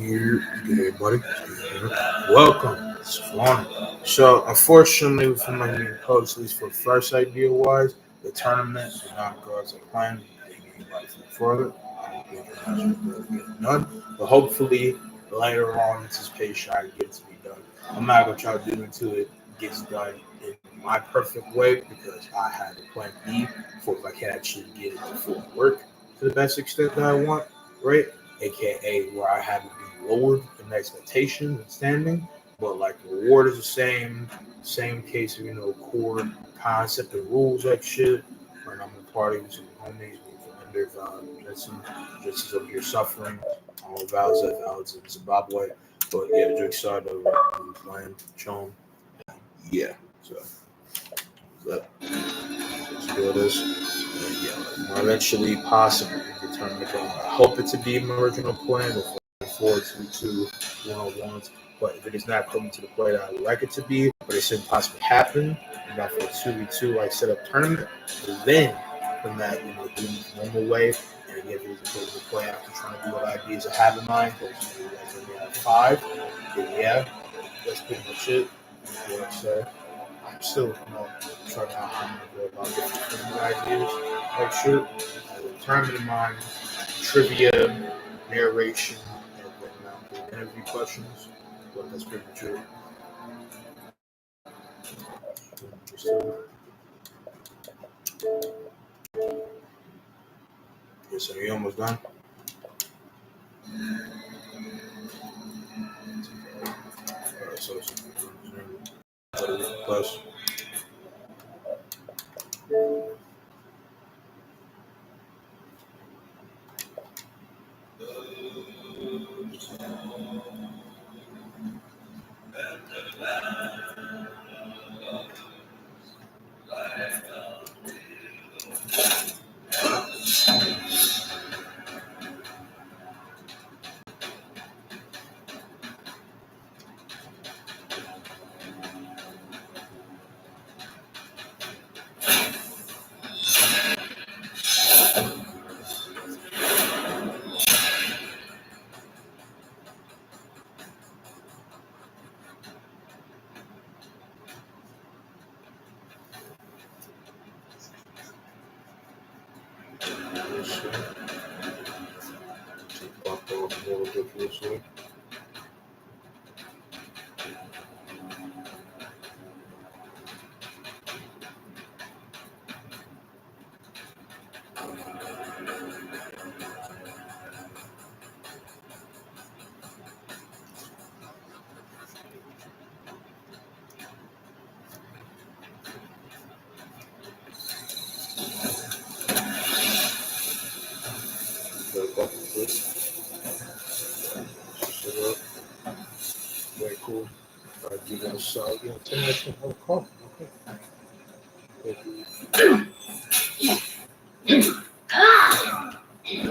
Good everybody. Welcome. It's fun. So, unfortunately, for my new post, at least for first idea wise, the tournament did not go as I planned. Didn't get anybody further. I don't think it has really get done. But hopefully, later on, anticipation, I get it to be done. I'm not going to try to do it until it gets done in my perfect way because I had a plan B for if I can actually get it to full work to the best extent that I want, right? AKA where I have it be lowered in expectation and standing, but like the reward is the same case of core concept and rules like shit. When I'm in a party with some homies, with under just as over here suffering, all vows in Zimbabwe. But yeah, the drink started over playing, chilling. Yeah, so let's do this. And yeah, more eventually possible return the game. I hope it to be my original plan with 4-2-2 1-on-ones. But if it is not coming to the play that I would like it to be, but it shouldn't possibly happen, and that for 2v2 like set up tournament, then from that, do the normal way, and again, if it's a play after trying to do what ideas I have in mind, but maybe like 5, then yeah, that's pretty much it. What I say. I'm still trying out how I'm going to go about different ideas. Like shit, tournament in mind, trivia, narration, and then interview questions. But that's pretty much it. Yes, sir. You almost done? So plus. Very cool. I give it a shot. 10 minutes of coffee. Okay.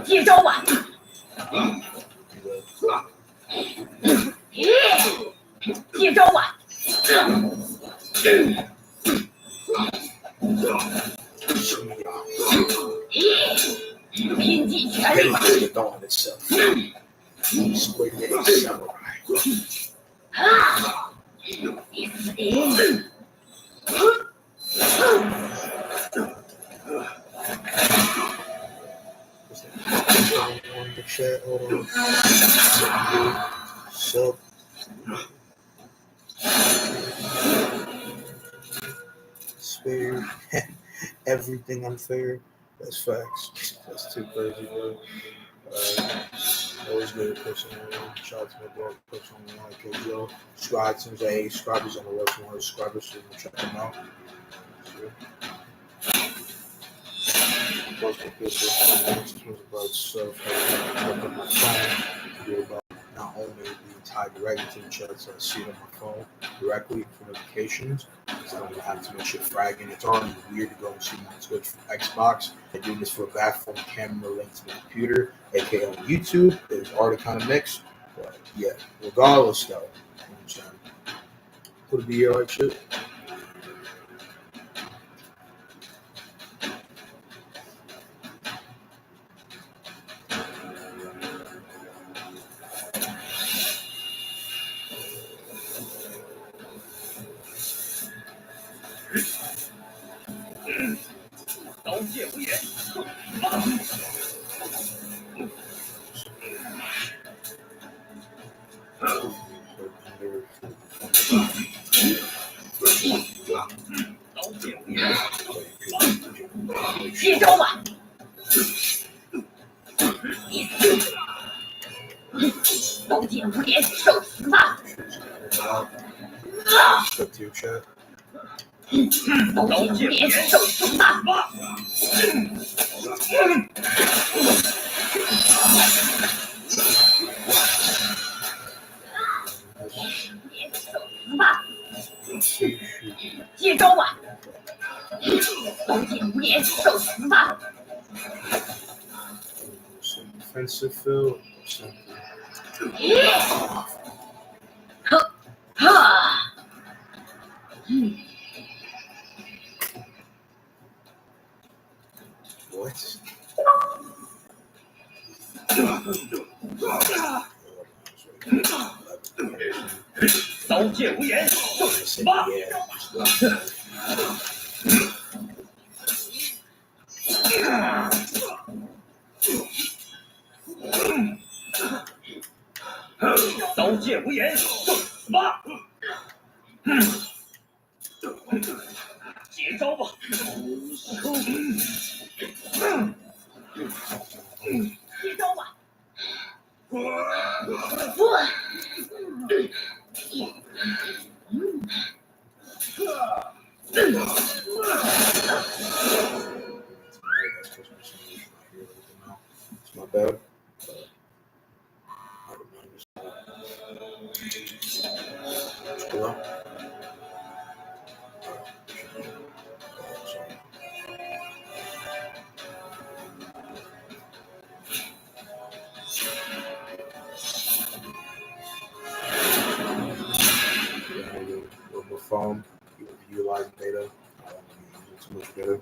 接招吧！接招吧！拼尽全力！你死定！Spare everything unfair. That's facts. That's too crazy, bro. Always good to push on. Shout out to my boy, push on the line, because yo, subscribe to me. Hey, subscribers on the website, want to subscribers, so you can check them out. Post my pictures about stuff. Like on my phone, do about not only being tied directly to the chat, so I see it on my phone directly for notifications. So I don't have too much shit fragging. It's already weird to go and see my Twitch for Xbox. I do this for a backphone camera linked to the computer, aka on YouTube. It's already kind of mixed. But yeah, regardless though, you know what I'm saying? Could it be here like shit? 刀剑无脸，受死吧！ Check to your chat. 刀剑无脸，受死吧！受死吧！接招吧！刀剑无脸，受死吧！ Some defensive field. Some 哈！ what? 刀剑无眼，受死吧！ 刀剑无眼，受死吧！接招吧！接招吧！It's my bad. Hello? With phone, utilize data. I don't use too much data.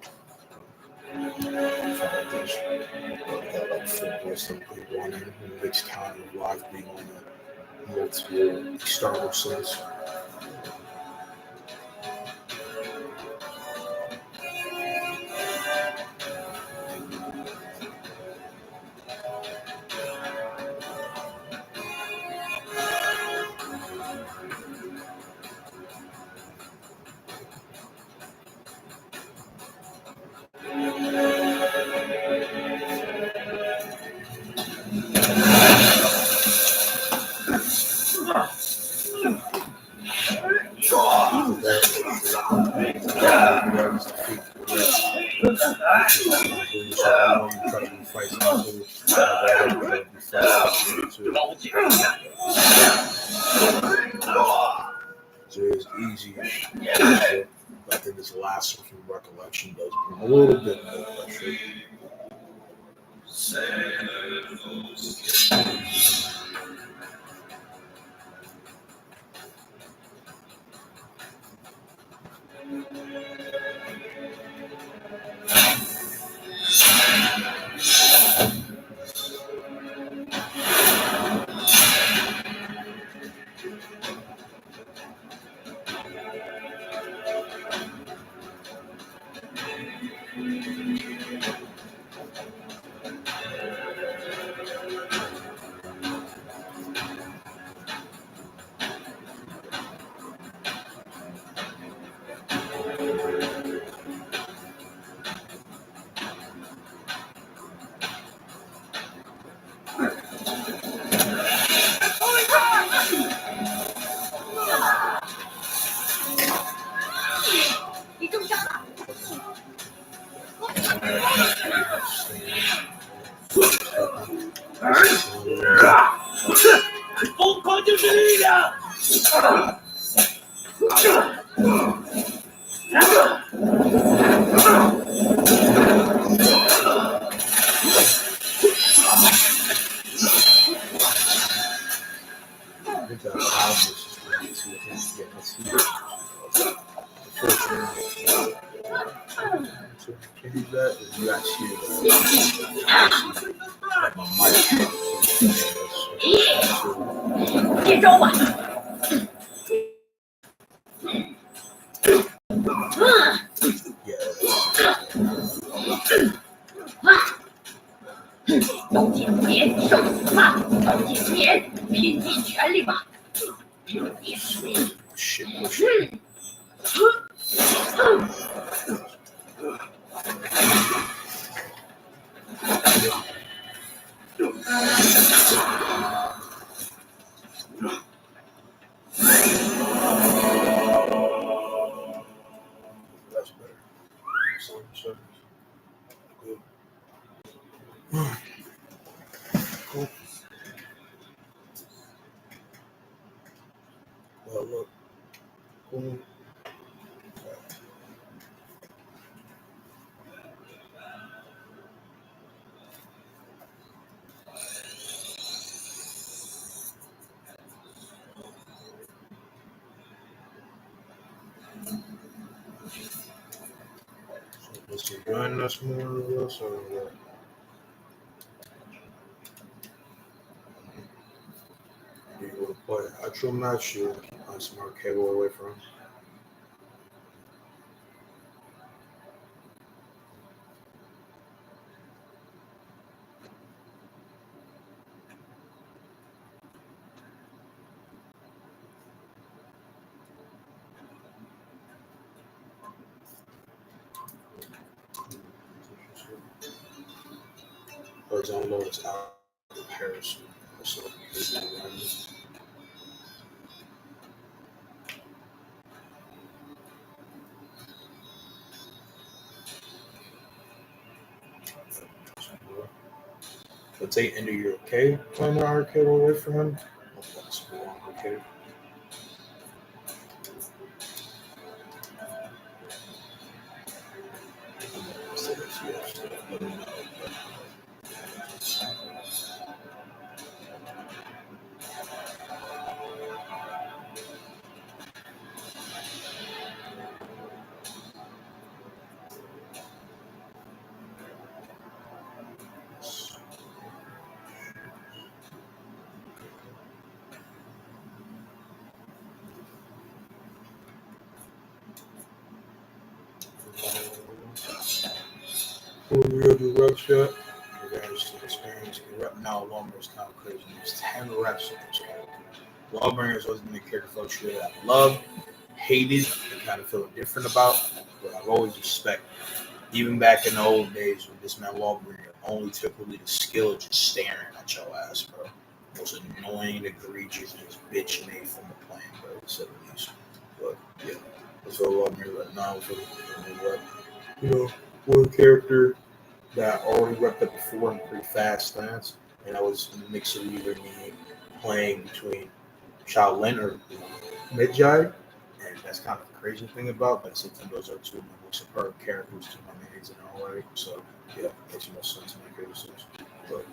Got like 4 or some people on it. Mixed time of live being on the multiple external sense. It's easy. I think this last one from recollection does bring a little bit more pressure. Boom. So is he joining us more or less, or what? Do you want to play an actual match? You want to keep on some cable away from him? Or is on low as out comparison? So, let's say end of your okay playing the arcade away from him. That's okay. Who real do reps yet? Regards to experience, rep now longer is kind of crazy. There's 10 reps in this character. Lawbringers wasn't the character fluctuated I love, hated, and kind of feel different about, but I've always respected. Even back in the old days when this man Lawbringer only took really the skill of just staring at your ass, bro. Most annoying, egregious, just bitch made from the plane, bro. So at least. But yeah. That's what Lawbringer right now for what you know, one character that I already repped up before in pretty fast stance, and I was in the mix of either me playing between Shaolin or Medjai, and that's kind of the crazy thing about. But since those are two of my most superb characters, two of my mains in our way, so yeah, makes most sense in my cases. But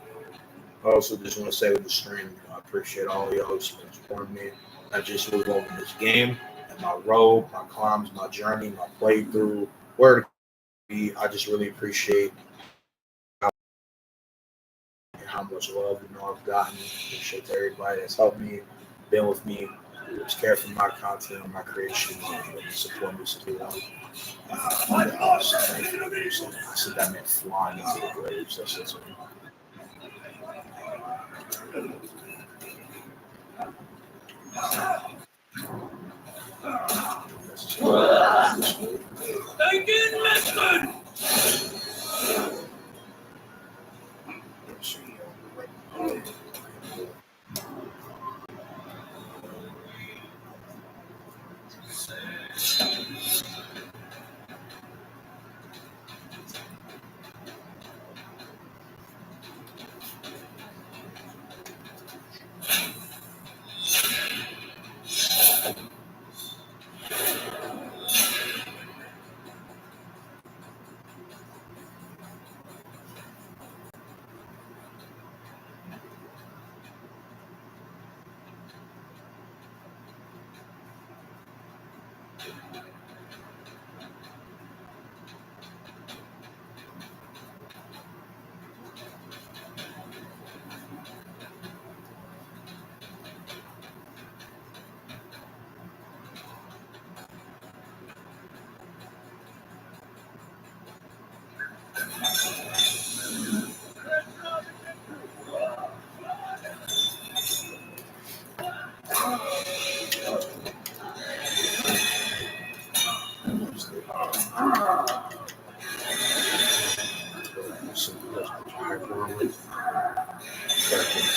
I also just want to say with the stream, I appreciate all y'all who's been supporting me, not just with over this game and my road, my climbs, my journey, my playthrough, where to be. I just really appreciate how much love I've gotten. Appreciate to everybody that's helped me, been with me, who's cared for my content and my creation, and support me so long. I said that meant flying into the grave. So that's what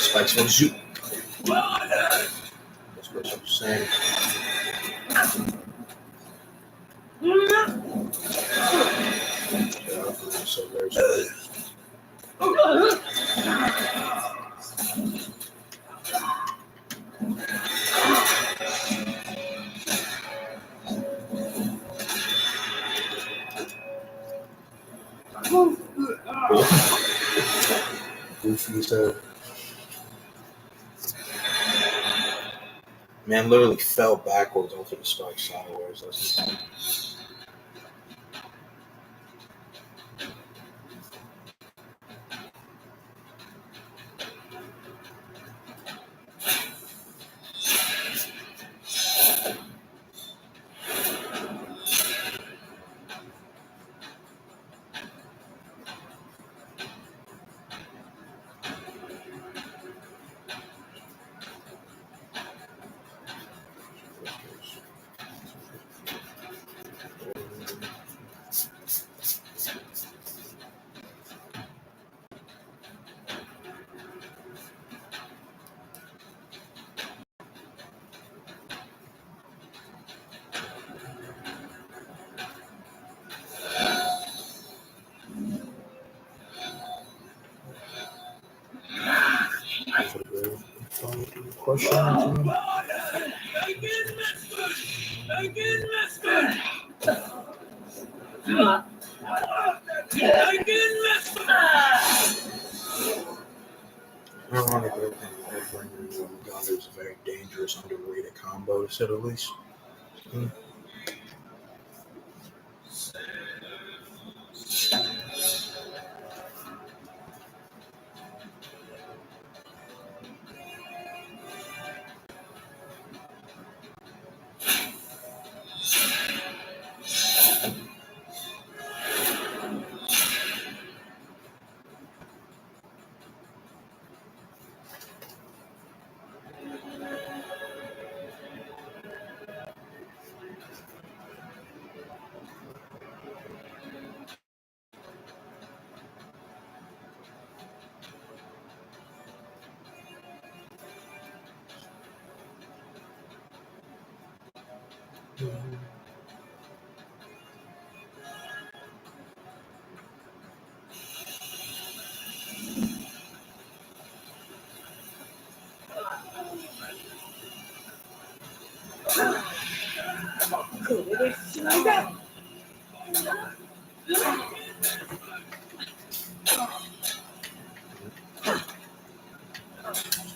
Spikes for the shoot. That's what I'm saying. So there's he said, man literally fell backwards onto the spike sideways. That's insane. Question? Ironically, I think Heartbreaker and Uganda is a very dangerous, underrated combo, to say the least.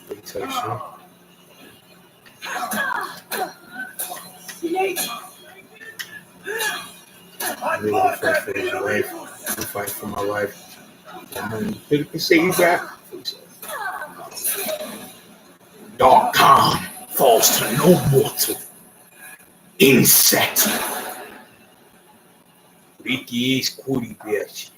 Pretty tasty. I'm really fight for his life. I'm fighting for my life. You can say that. Dark Khan falls to no mortal. Insect. Ricky is Kuri bitch.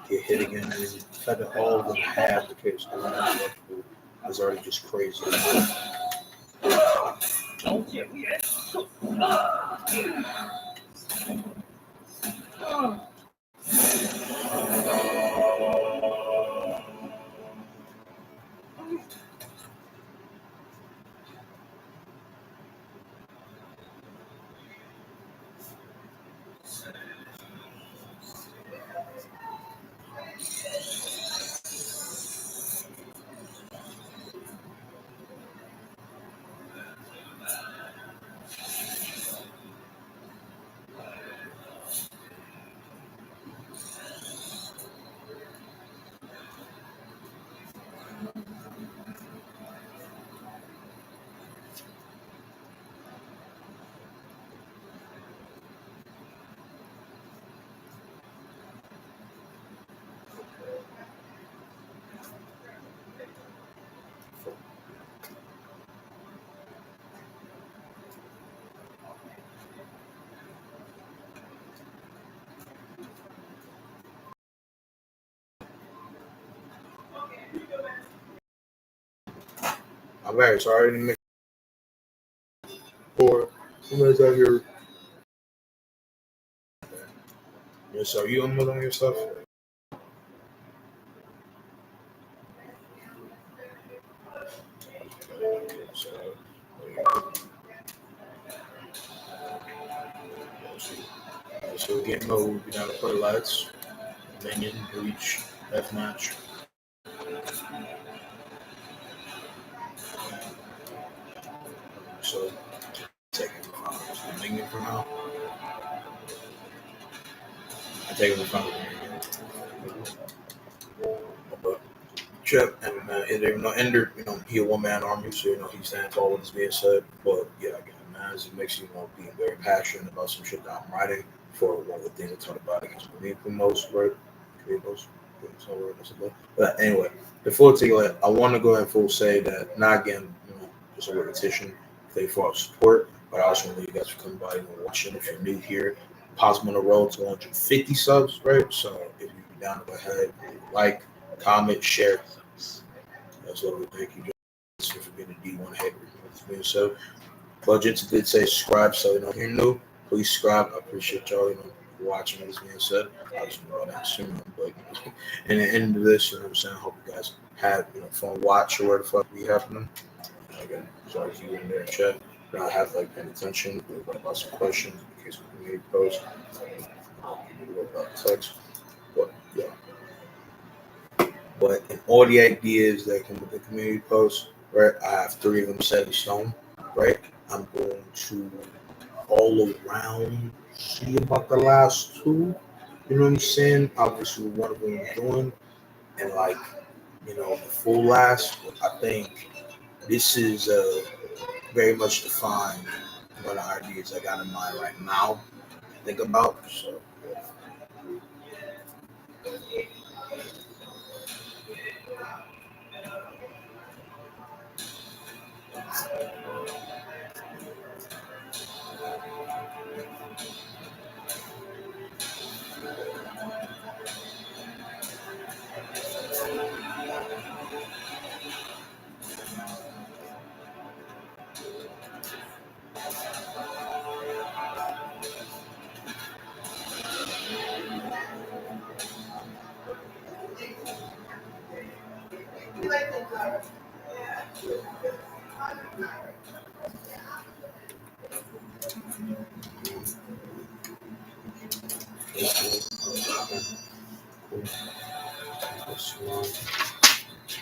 Get hit again and cut it all in half because is already just crazy. I'm very sorry to make for somebody's out here. Yeah, so you unmute on your stuff? So, game mode, we gotta play lights, minion, breach, deathmatch. So, taking the minion for now. I take it in front of the Chip and Ender, he a one man army, so he's standing tall with his being said. But yeah, again, man, it makes you being very passionate about some shit that I'm writing for one of the things I talk about against me the most, right? But anyway, before taking I want to go ahead and full say that not again, just a repetition, thank you for our support, but I also want you guys to come by and watching if you're new here. Possible on the road to 150 subs, right? So if you're down to go ahead, like, comment, share. That's what we thank you just for being a D1 hater. So, budgets did say subscribe, so if you're new, please subscribe. I appreciate y'all, watching this being said. I just know that soon, but in the end of this, what I'm saying, I hope you guys have fun watch or whatever the fuck we happening. Again, sorry if you in there in chat. But I have paying attention. We've got some questions in case we can make posts. About text, but yeah. But in all the ideas that come with the community posts, right? I have 3 of them set in stone, right? I'm going to all around see about the last 2. You know what I'm saying? Obviously, one of them is doing, and the full last. I think this is very much defined one of the ideas I got in mind right now. Think about so.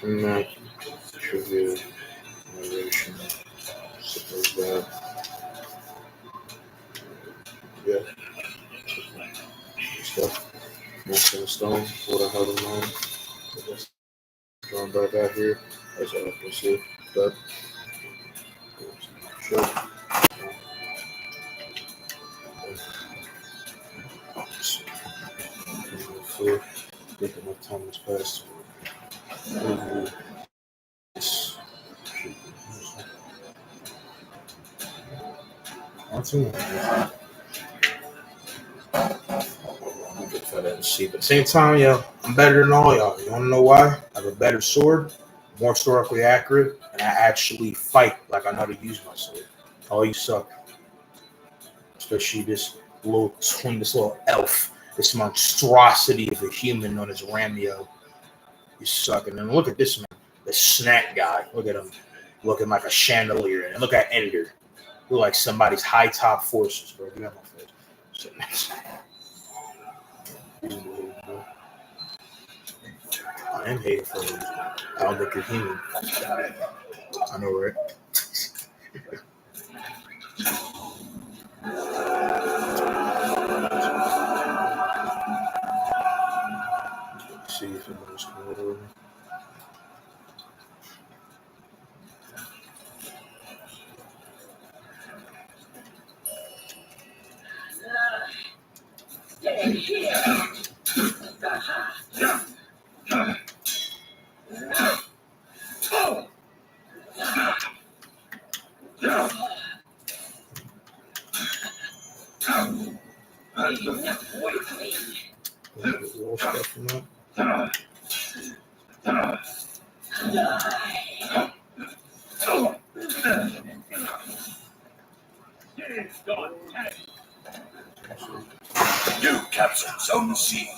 Not trivial narration, suppose that. Yeah, stuff. Most of the stone, what I have in mind. Going back out here, as I can see, that. Sure. I think enough time has passed. But at the same time, I'm better than all y'all. You want to know why? I have a better sword, more historically accurate, and I actually fight like I know how to use my sword. All you suck, especially this little elf, this monstrosity of a human known as Ramio. You suck. And then look at this man, the snack guy. Look at him, looking like a chandelier. And look at Ender, look like somebody's high top forces, bro. Get out my face. I am hating for you. I don't think you're human. I know, right? See if it was cool. You captured Zone C.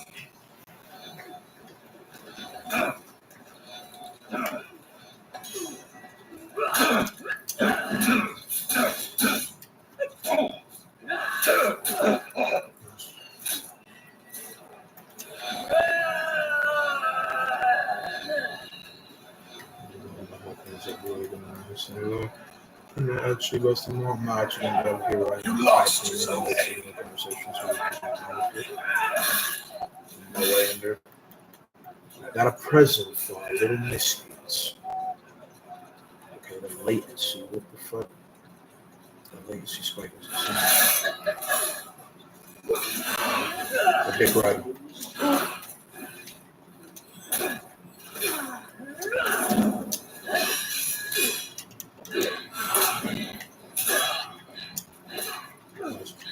Actually, rest of I'm not actually gonna go here right You now. lost Typing Zone in A. the conversation so we can no way in there. I got a present for our little misfits. Okay, the latency. What the fuck? The latency spike is okay, right.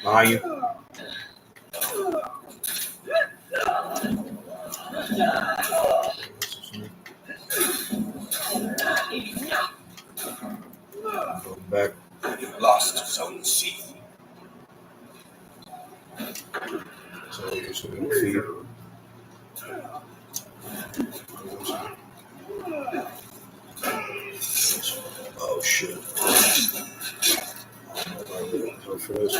Behind you. Go back. You lost Zone C. So you're just gonna feed. Oh shit. Go for this.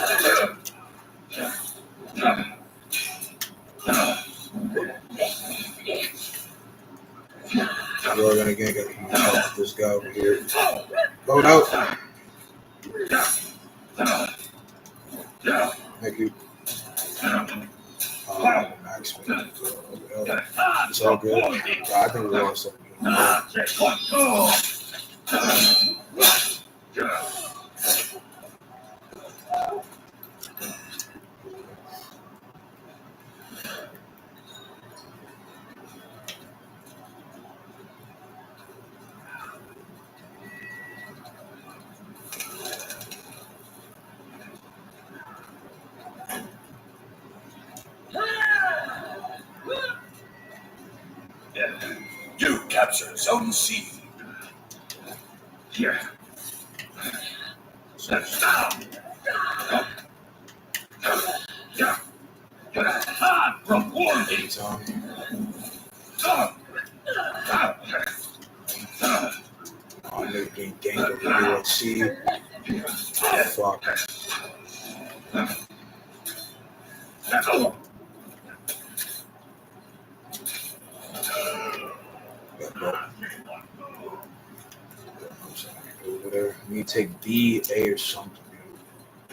We're gonna get this guy over here. Load out. Thank you. Max, it's all good. I think we lost something. You captured Zone C. Here. From one Anytime. I'm making game of the UFC. Fuck. Over there. We need to take B, A, or something.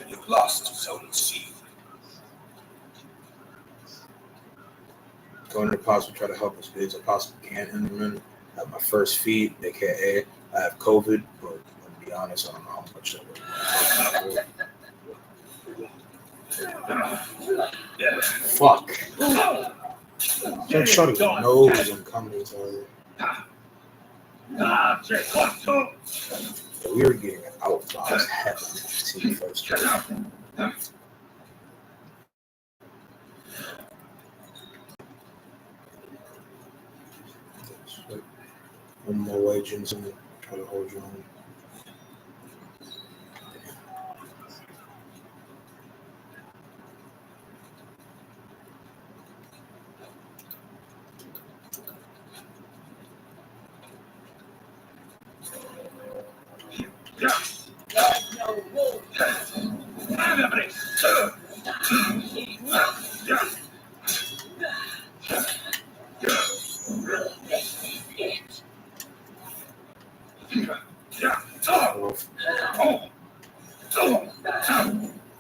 You lost Zone C. Go into the possible, try to help as big as I possibly can in the minute. I have my first feed, aka I have COVID, but to be honest, I don't know how much that was. Fuck. Don't shut it. Nose and companies already. We were getting outboxed heavily in first place. One more agents and try to hold you on.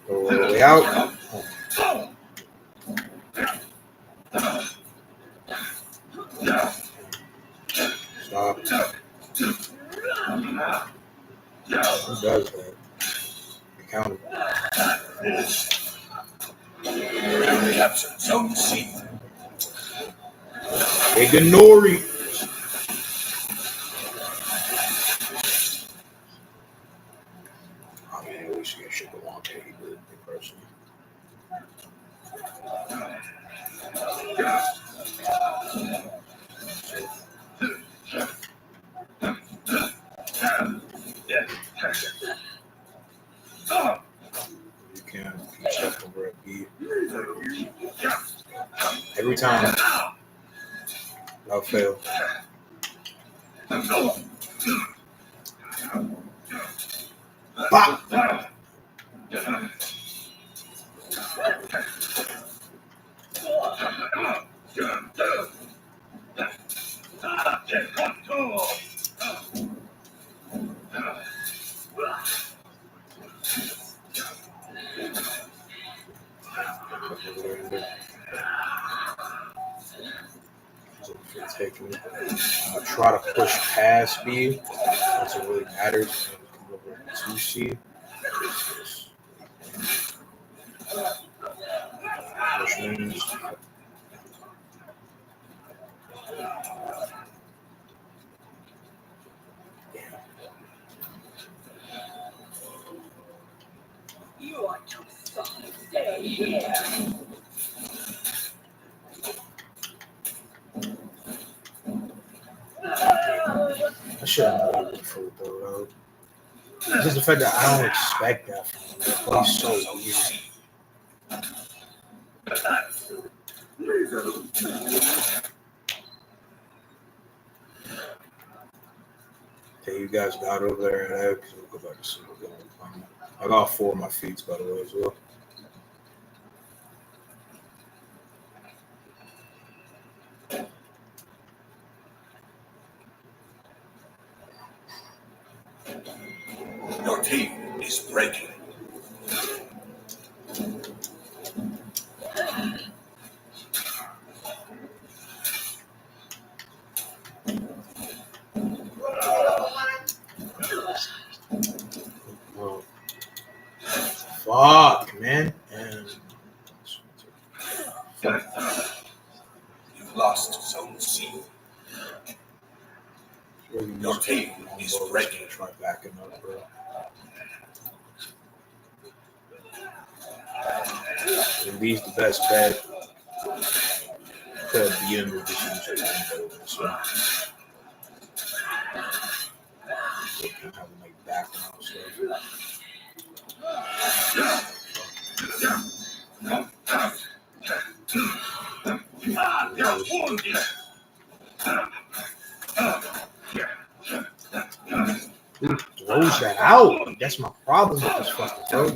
Go all the way out. Stop. Who does that? Accountable. Captured Zone C. Ignori. I mean, we should get shit along pretty good in person. Every time. I'll fail. Bop! Taking it. I try to push past speed. That's what really matters. Come over to C. Which means You are too soft. Stay here. I should have known before though. It's just the fact that I don't expect that from him. That plays so easy. Okay, you guys got over there. We'll go back to single game. I got 4 of my feet, by the way, as well. Your team is breaking. Oh. Fuck, man. And You've lost Zone C. really Your team is breaking. Try backing up, bro. And B's the best bet. Could be in the decision. So having like background stuff. Dude throws that out. That's my problem with this fucking throw.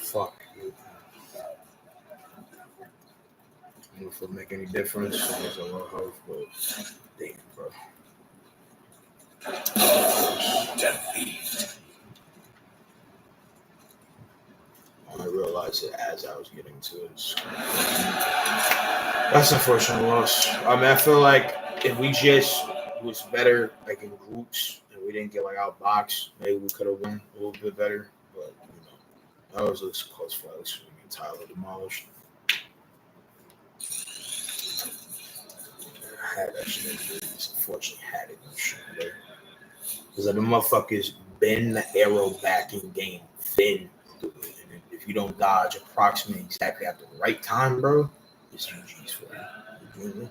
Fuck. Dude. I don't know if it'll make any difference. As I love her, but damn, bro. I realized it as I was getting to it. That's an unfortunate loss. I mean, I feel like if we just was better, like in groups, and we didn't get like outboxed, maybe we could have won a little bit better. But that was a close fight. We get Tyler demolished. I had that shit. Unfortunately, had it in the shit there. Because the motherfuckers bend the arrow back in game, then do it. And if you don't dodge approximately exactly at the right time, bro, it's UG's for you.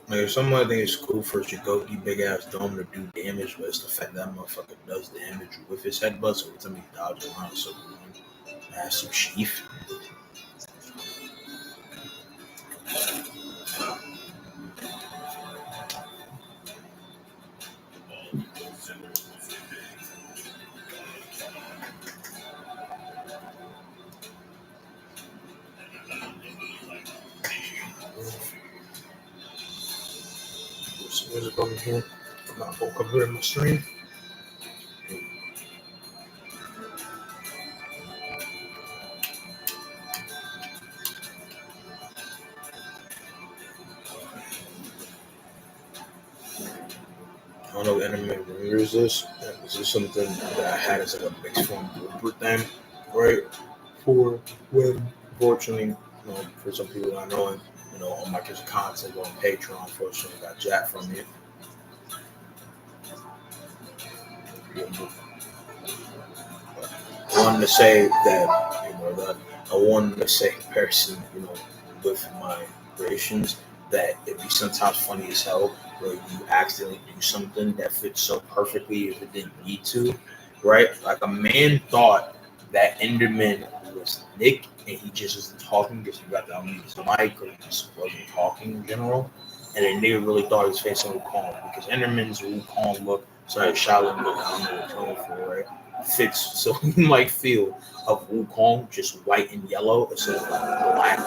Like, someone I think it's cool for Jagoki big ass dome to do damage, but it's the fact that motherfucker does damage with his headbutt, so every time he dodges around, so massive sheath. Where's it going here? I'm not woke up here in my stream. don't know if Enderman remembers this. This is something that I had as like a mixed form blooper thing, right? For when, unfortunately, for some people that I know, and on my kids' content on Patreon, unfortunately, got jacked from me. I wanted to say that, that I wanted to say in person, with my creations, that it'd be sometimes funny as hell where you accidentally do something that fits so perfectly if it didn't need to, right? Like a man thought that Enderman was Nick and he just wasn't talking because he got to unmute his mic or he just wasn't talking in general. And then nigga really thought he was facing Wukong because Enderman's Wukong look, sorry, Shaolin look, I don't know what it's going for, right? Fits so you might feel of Wukong just white and yellow instead of like black.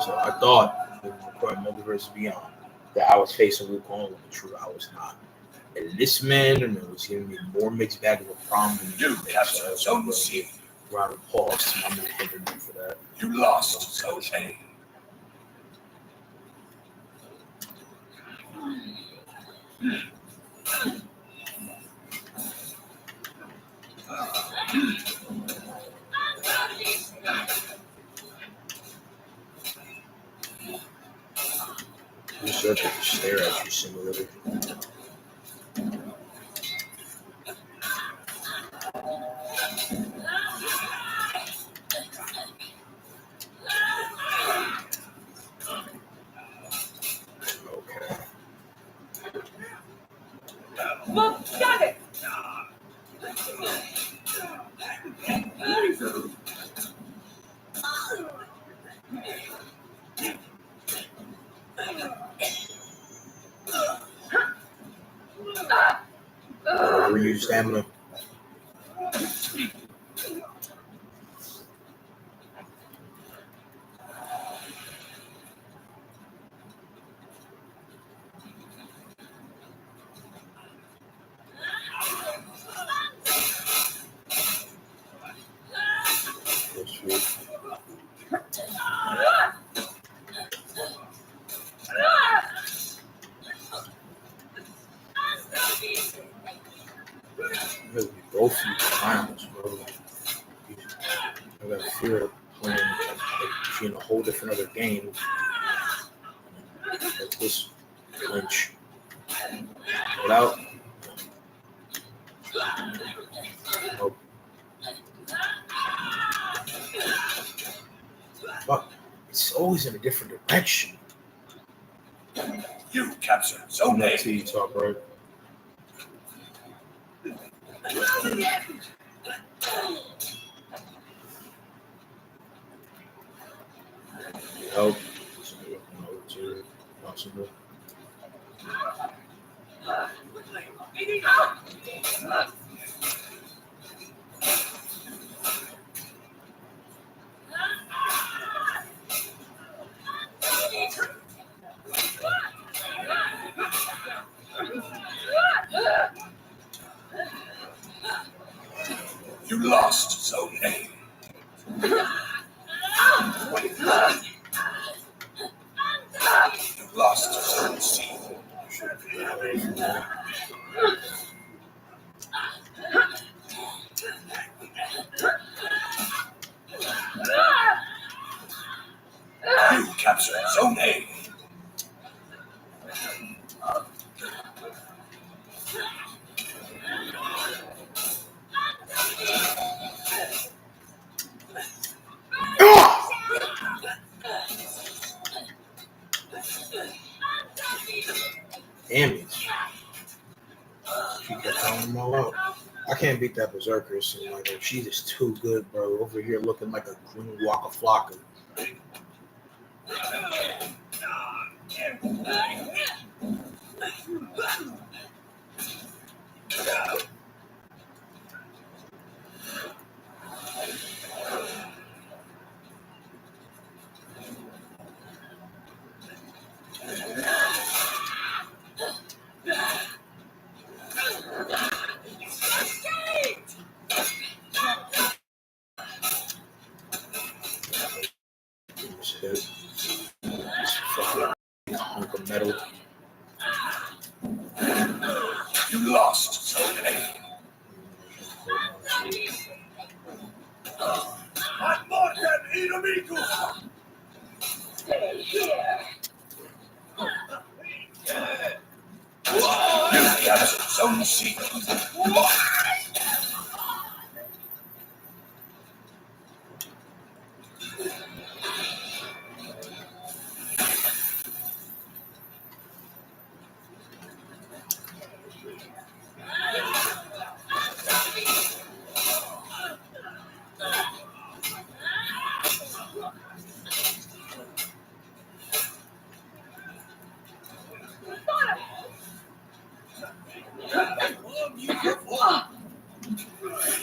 So I thought in Multiverse Beyond that I was facing Wukong when in truth I was not. And this man was giving me more mixed bag of a problem than You captured Zone C. Round of applause to my man Henderson for that. You lost Zone A. You start to stare at you, simulator. Okay. Look, got it. Reuse stamina. Both you clowns, bro. I got a fear of playing in a whole different other game. Like this clinch. Without. Nope. Fuck. It's always in a different direction. You captured Zone A. You talk, right? Help. Possible. You lost Zone A. You lost Zone C. You captured Zone A. Damn it. She kept calling them all out. I can't beat that Berserker. It seems like she's just too good, bro. Over here looking like a green Waka Flocka. This fucking hunk of metal. You lost Zone A. I'm more than Inamiku. Stay here. You captured Zone C. You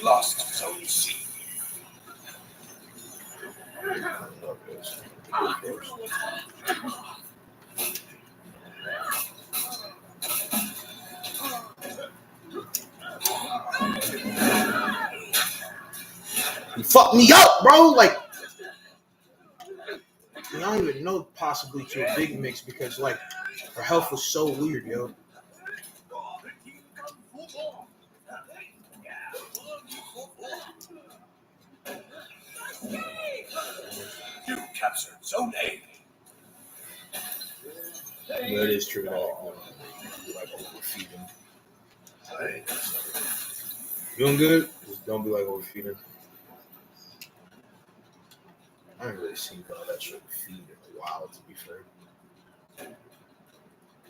lost Zone C. He fucked me up, bro. Like, I don't even know possibly to a big mix because like her health was so weird, yo. You captured Zone A. But it is true that you like overfeeding. Doing good? Just don't be like overfeeding. I haven't really seen all that shit feed in a while, to be fair.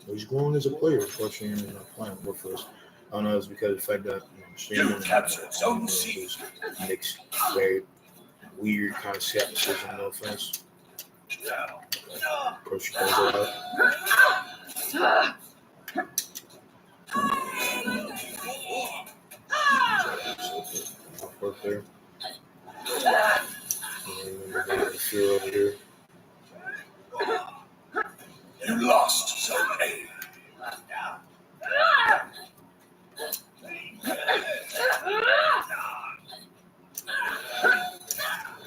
Well, he's growing as a player, unfortunately, he's not playing good for us. I don't know, it's because of the fact that You captured Zone C. makes very weird kind of skepticism, no offense. Of course, she goes out. Work there. Over here. You lost Zone A.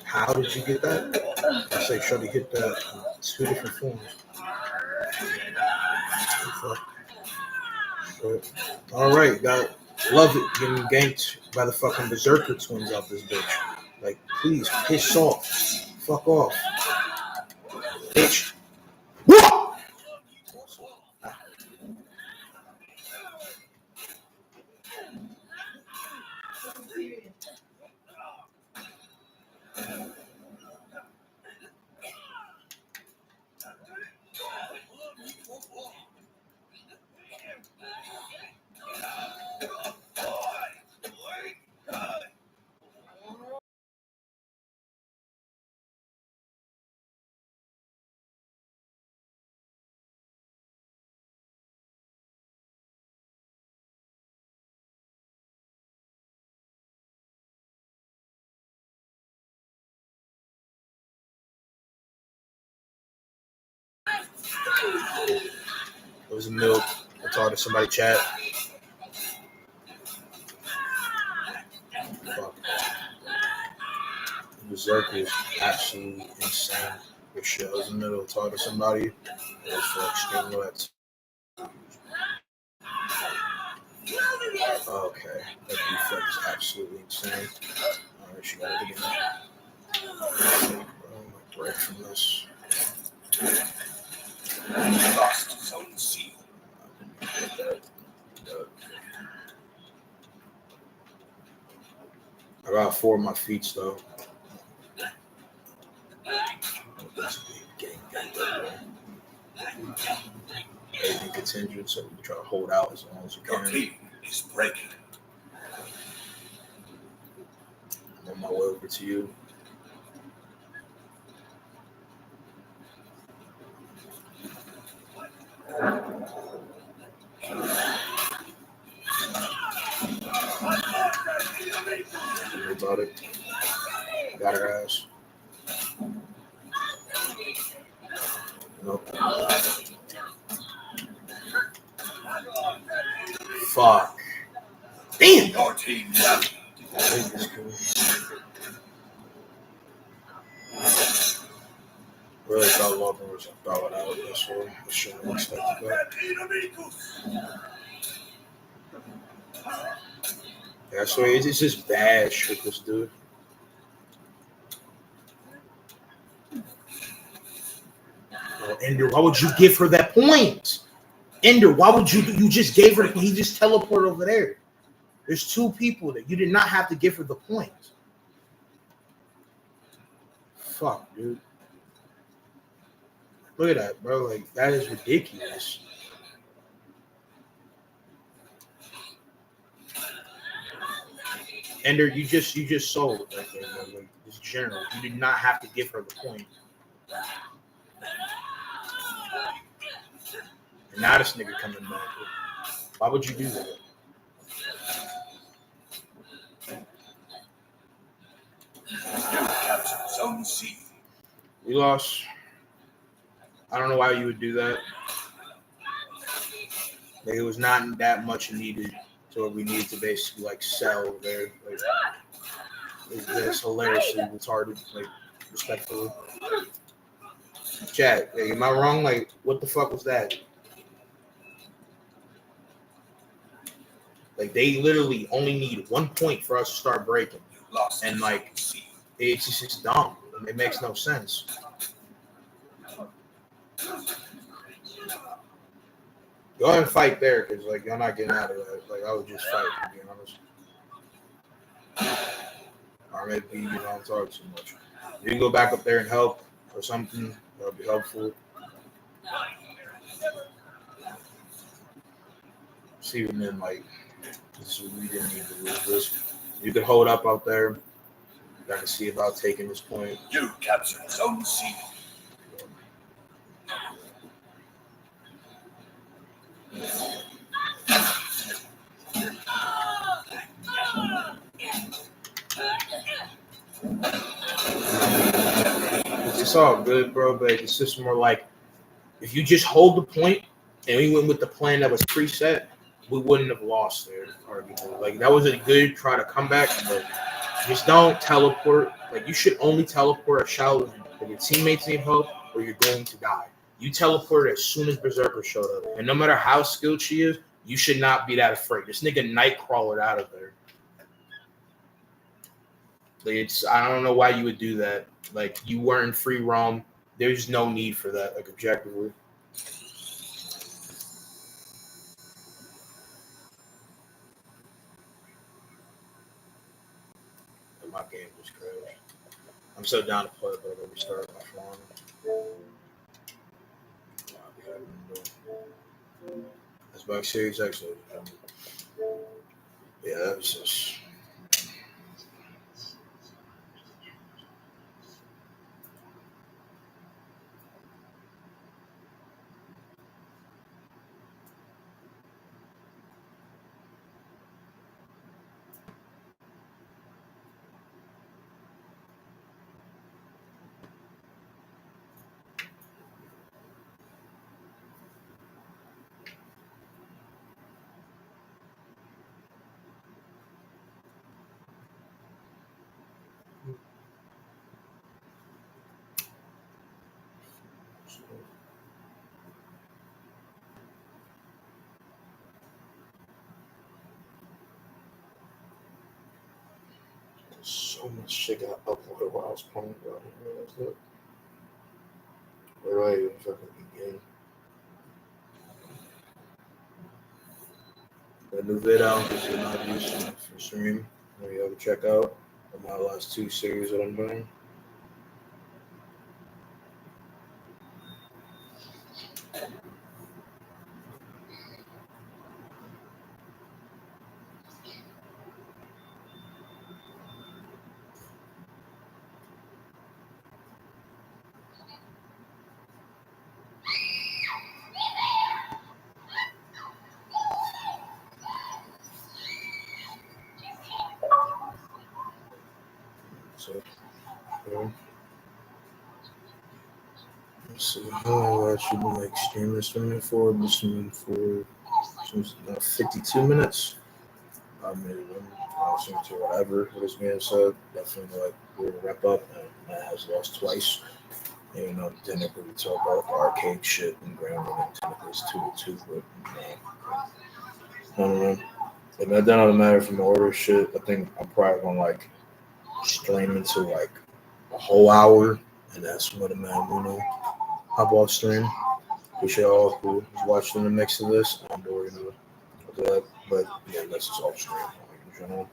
How did you get that? I say try to hit that in two different forms. But, all right, love it getting ganked by the fucking berserker twins out this bitch. Like, please, piss off. Fuck off. Bitch. Whoa! It was a milk. I talked to somebody chat. Fuck. Berserker is absolutely insane. For shit. I was in the middle of talking to somebody. It was for extreme nuts. Okay. That defect is absolutely insane. Alright, she got it again. I'm gonna break from this. You lost Zone C. I got 4 of my feet though. Anything contingent, so you can try to hold out as long as you Your can. team is breaking. I'm on my way over to you. Worry about it. Got her ass. Nope. Fuck. Damn. Your team rallied. Really thought Logan was gonna throw it out. That's what I shouldn't have expected that. Yeah, so it's just bad shit, this dude. Oh, Ender, why would you give her that point? Ender, why would you just gave her, he just teleported over there. There's two people that you did not have to give her the point. Fuck, dude. Look at that, bro. Like, that is ridiculous. Ender, you just sold right there, bro. Like, just general. You did not have to give her the point. And now this nigga coming back. Why would you do that? You captured Zone C. We lost. I don't know why you would do that. Like, it was not that much needed to what we needed to basically like sell there. Like, it's hilariously retarded, like, respectfully. Chat, like, am I wrong? Like, what the fuck was that? Like, they literally only need 1 point for us to start breaking. Lost And, like, Zone C. it's just dumb. It makes no sense. Go ahead and fight there, because, like, you're not getting out of that. Like, I would just fight, to be honest. Or maybe you don't talk too much. You can go back up there and help or something. That would be helpful. See, even then, like, we didn't need to lose this. You could hold up out there. I can see about taking this point. You captured Zone C. It's all good, bro, but it's just more like if you just hold the point and we went with the plan that was preset, we wouldn't have lost there, arguably. Like, that was a good try to come back, but just don't teleport. Like, you should only teleport a shallow when your teammates need help or you're going to die. You teleport as soon as Berserker showed up. And no matter how skilled she is, you should not be that afraid. This nigga Nightcrawlered out of there. Like, I don't know why you would do that. Like, you weren't free roam. There's no need for that, like, objectively. And my game was crazy. I'm so down to play, but I'll restart my phone. Xbox Series X. Yeah, that was just. So much shit got uploaded while I was playing, bro. I didn't realize that. Where do I even fucking begin? A new vid out, which is not used for stream. Maybe y'all can check out my last 2 series that I'm doing. So, let's see. How I should be like stream this one for this one for 52 minutes. I mean, I'll listen to whatever what is being said. Definitely like we're gonna wrap up. And Matt has lost twice. And, you know, technically we talk about arcade shit and grounding and technically it's 2-2, but I don't know. If that doesn't matter from the order shit, I think I'm probably gonna like stream into like a whole hour, and that's what a man, hop off stream. We should all who is watching the mix of this on door, that. But yeah, that's just off stream like, in general.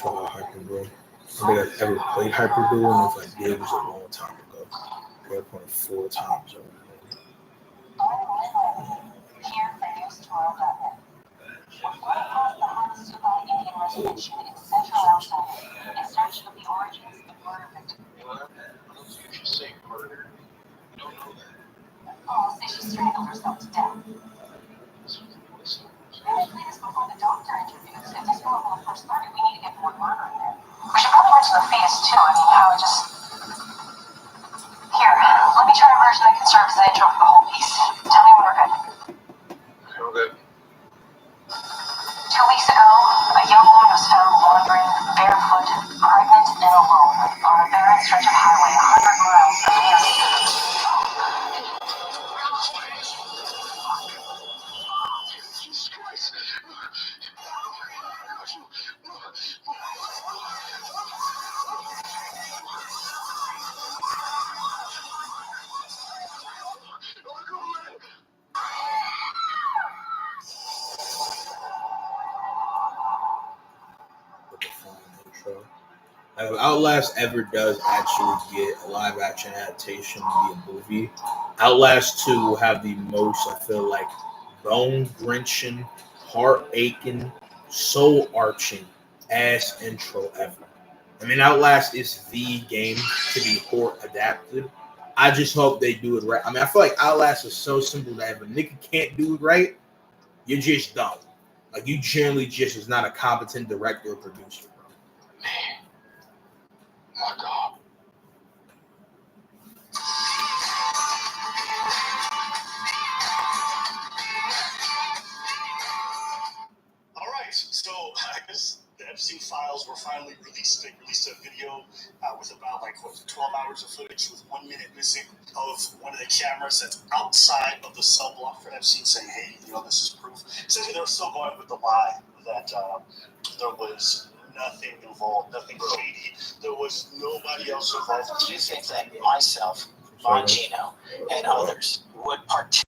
Oh, Hyper, bro. I think I've ever played Hyper Duel, and if I did, it was a long time ago. I played it 4 times already. With the fun intro. If Outlast ever does actually get a live action adaptation to be a movie, Outlast 2 will have the most, I feel like, bone wrenching, heart aching, soul arching ass intro ever. I mean, Outlast is the game to be port adapted. I just hope they do it right. I mean, I feel like Outlast is so simple that if a nigga can't do it right, you're just dumb. Like, you generally just is not a competent director or producer, bro. All right, so I guess the Epstein files were finally released. They released a video with about 12 hours of footage with 1 minute missing of one of the cameras that's outside of the cell block for Epstein, saying, "Hey, this is proof." Essentially, they were still going with the lie that there was nothing involved, nothing shady. There was nobody else involved. Do you think that myself, Bongino, and others would participate?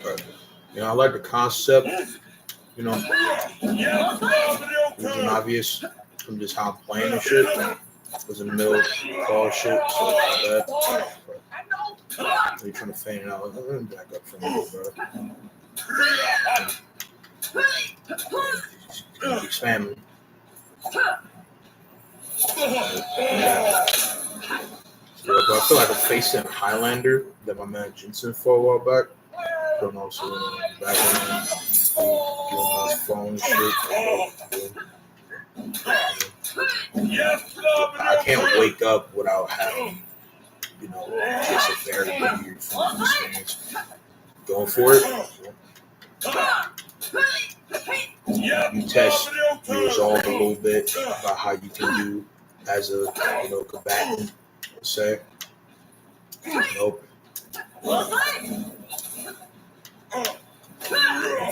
But, I like the concept. It wasn't obvious from just how I'm playing and shit. It was in the middle of ball shit, so it's not bad. You're trying to feign it out. Let me back up from you, bro. Keep spamming. Yeah. So, but I feel like I'm facing Highlander that my man Jensen for a while back. From also back on his phone shit. I can't wake up without having, just a very weird phone experience. Going for it. You test your resolve a little bit about how you can do as a combatant, let's say. Nope.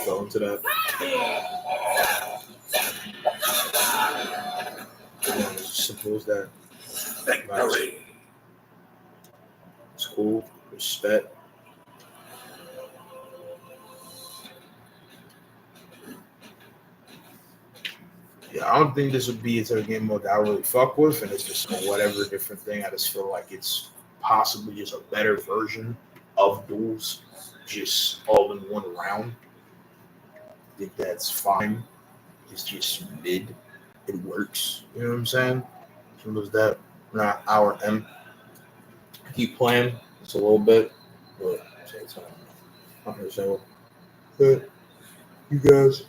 Fell into that. As simple as that. Victory. It's cool. Respect. Yeah, I don't think this would be a game mode that I really fuck with, and it's just whatever different thing. I just feel like it's possibly just a better version of duels, just all in one round. I think that's fine. It's just mid. It works. You know what I'm saying? So there's that. Not hour M. Keep playing. It's a little bit, but same time. I'm here saying, but you guys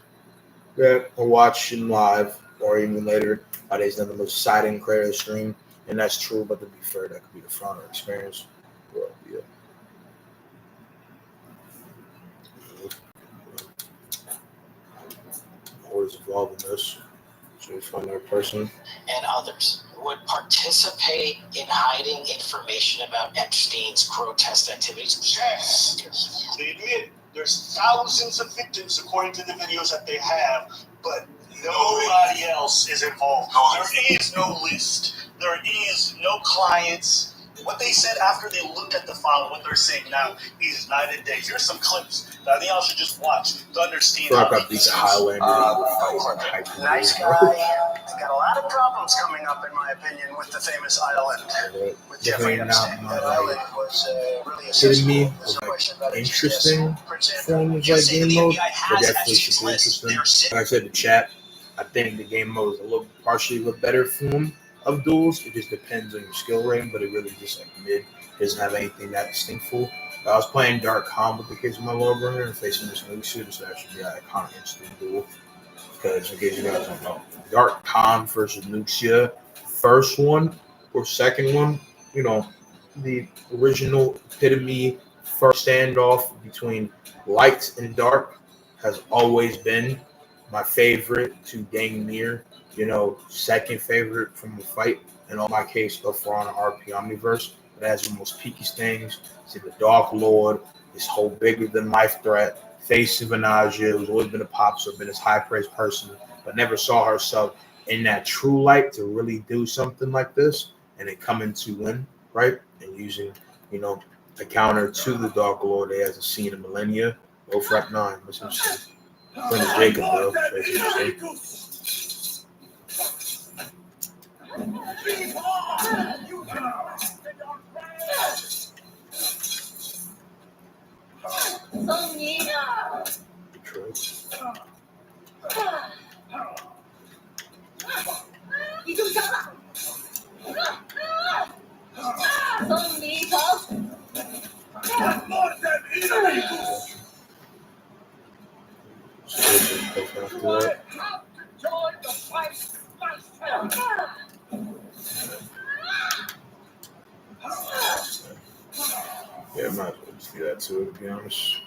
that are watching live or even later, nowadays nothing but side and creator stream, and that's true. But to be fair, that could be the front or experience. Well, yeah. Always involved in this. So we find our person. And others would participate in hiding information about Epstein's grotesque activities. Yes. They admit there's thousands of victims according to the videos that they have, but nobody else is involved. There is no list. There is no clients. What they said after they looked at the file, what they're saying now is night and day. Here's some clips that I think y'all should just watch to understand how these Highlander. Nice guy. Got a lot of problems coming up, in my opinion, with the famous island. With Jeffrey Epstein. That island was really a system. Interesting form of game mode. But definitely super interesting. Like I said, the chat, I think the game mode is partially a better form of duels. It just depends on your skill rating, but it really just mid. It doesn't have anything that distinctful. I was playing Dark Calm with the kids in my little brother and facing this new suit. So actually, yeah, a kind of instant duel. Because in case you guys don't know, Dark Khan versus Nuxia, first one or second one, the original epitome first standoff between light and dark has always been my favorite to dang near, second favorite from the fight. In all my case, so far on the RP Omniverse, it has the most peaky things. See the Dark Lord, this whole bigger than life threat. Face of Anaja, who's always been a pop star, been this high praised person, but never saw herself in that true light to really do something like this and then coming to win, right? And using, a counter to the Dark Lord that hasn't seen in millennia. Both rep 9. That's interesting. Quinn is Jacob, bro. That's interesting. Yeah, I might as well just do that too, to be honest.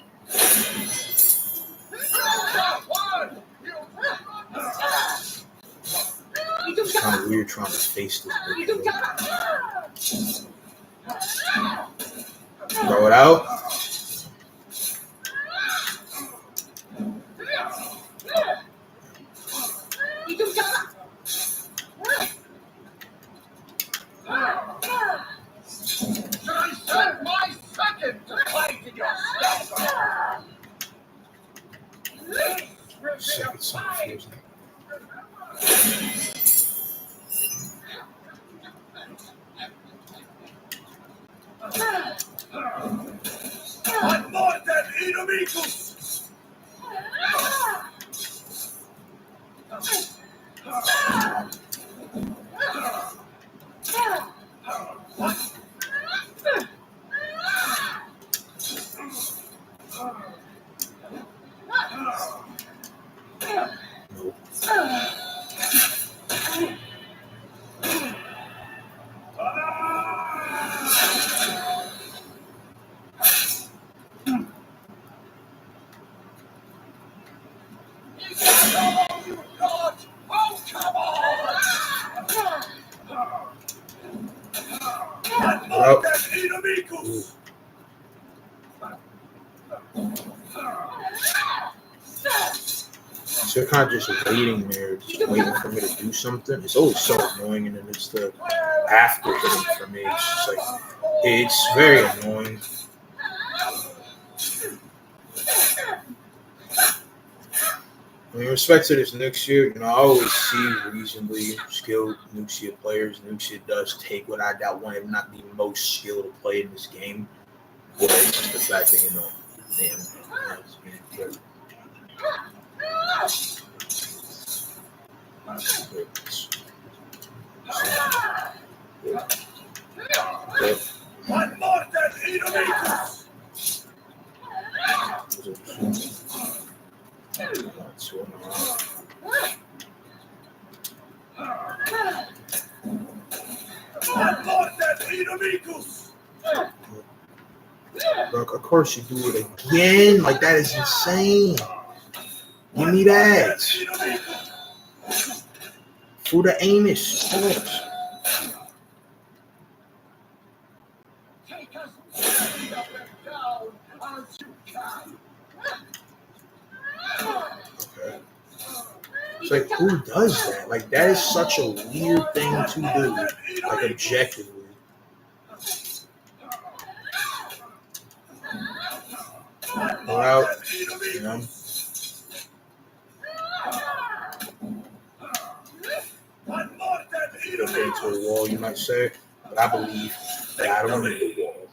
It's kind of weird trying to face this bitch. Throw it out. confusing. Nope. Ooh. So you're kind of just waiting there, just waiting for me to do something. It's always so annoying, and then it's the after hitting for me. It's just like, it's very annoying. In respect to this next year, I always see reasonably skilled Nuxia players. Nuxia does take what I got one of not the most skilled to play in this game. But it's just the fact that, damn, it's being good. One more than Look, of course you do it again. Like, that is insane. Give me that. Through the anus. Of course. Okay. It's like, who does that? Like, that is such a weird thing to do. Like, objectively. Go out, Get into a wall, you might say. But I believe that I don't need a wall.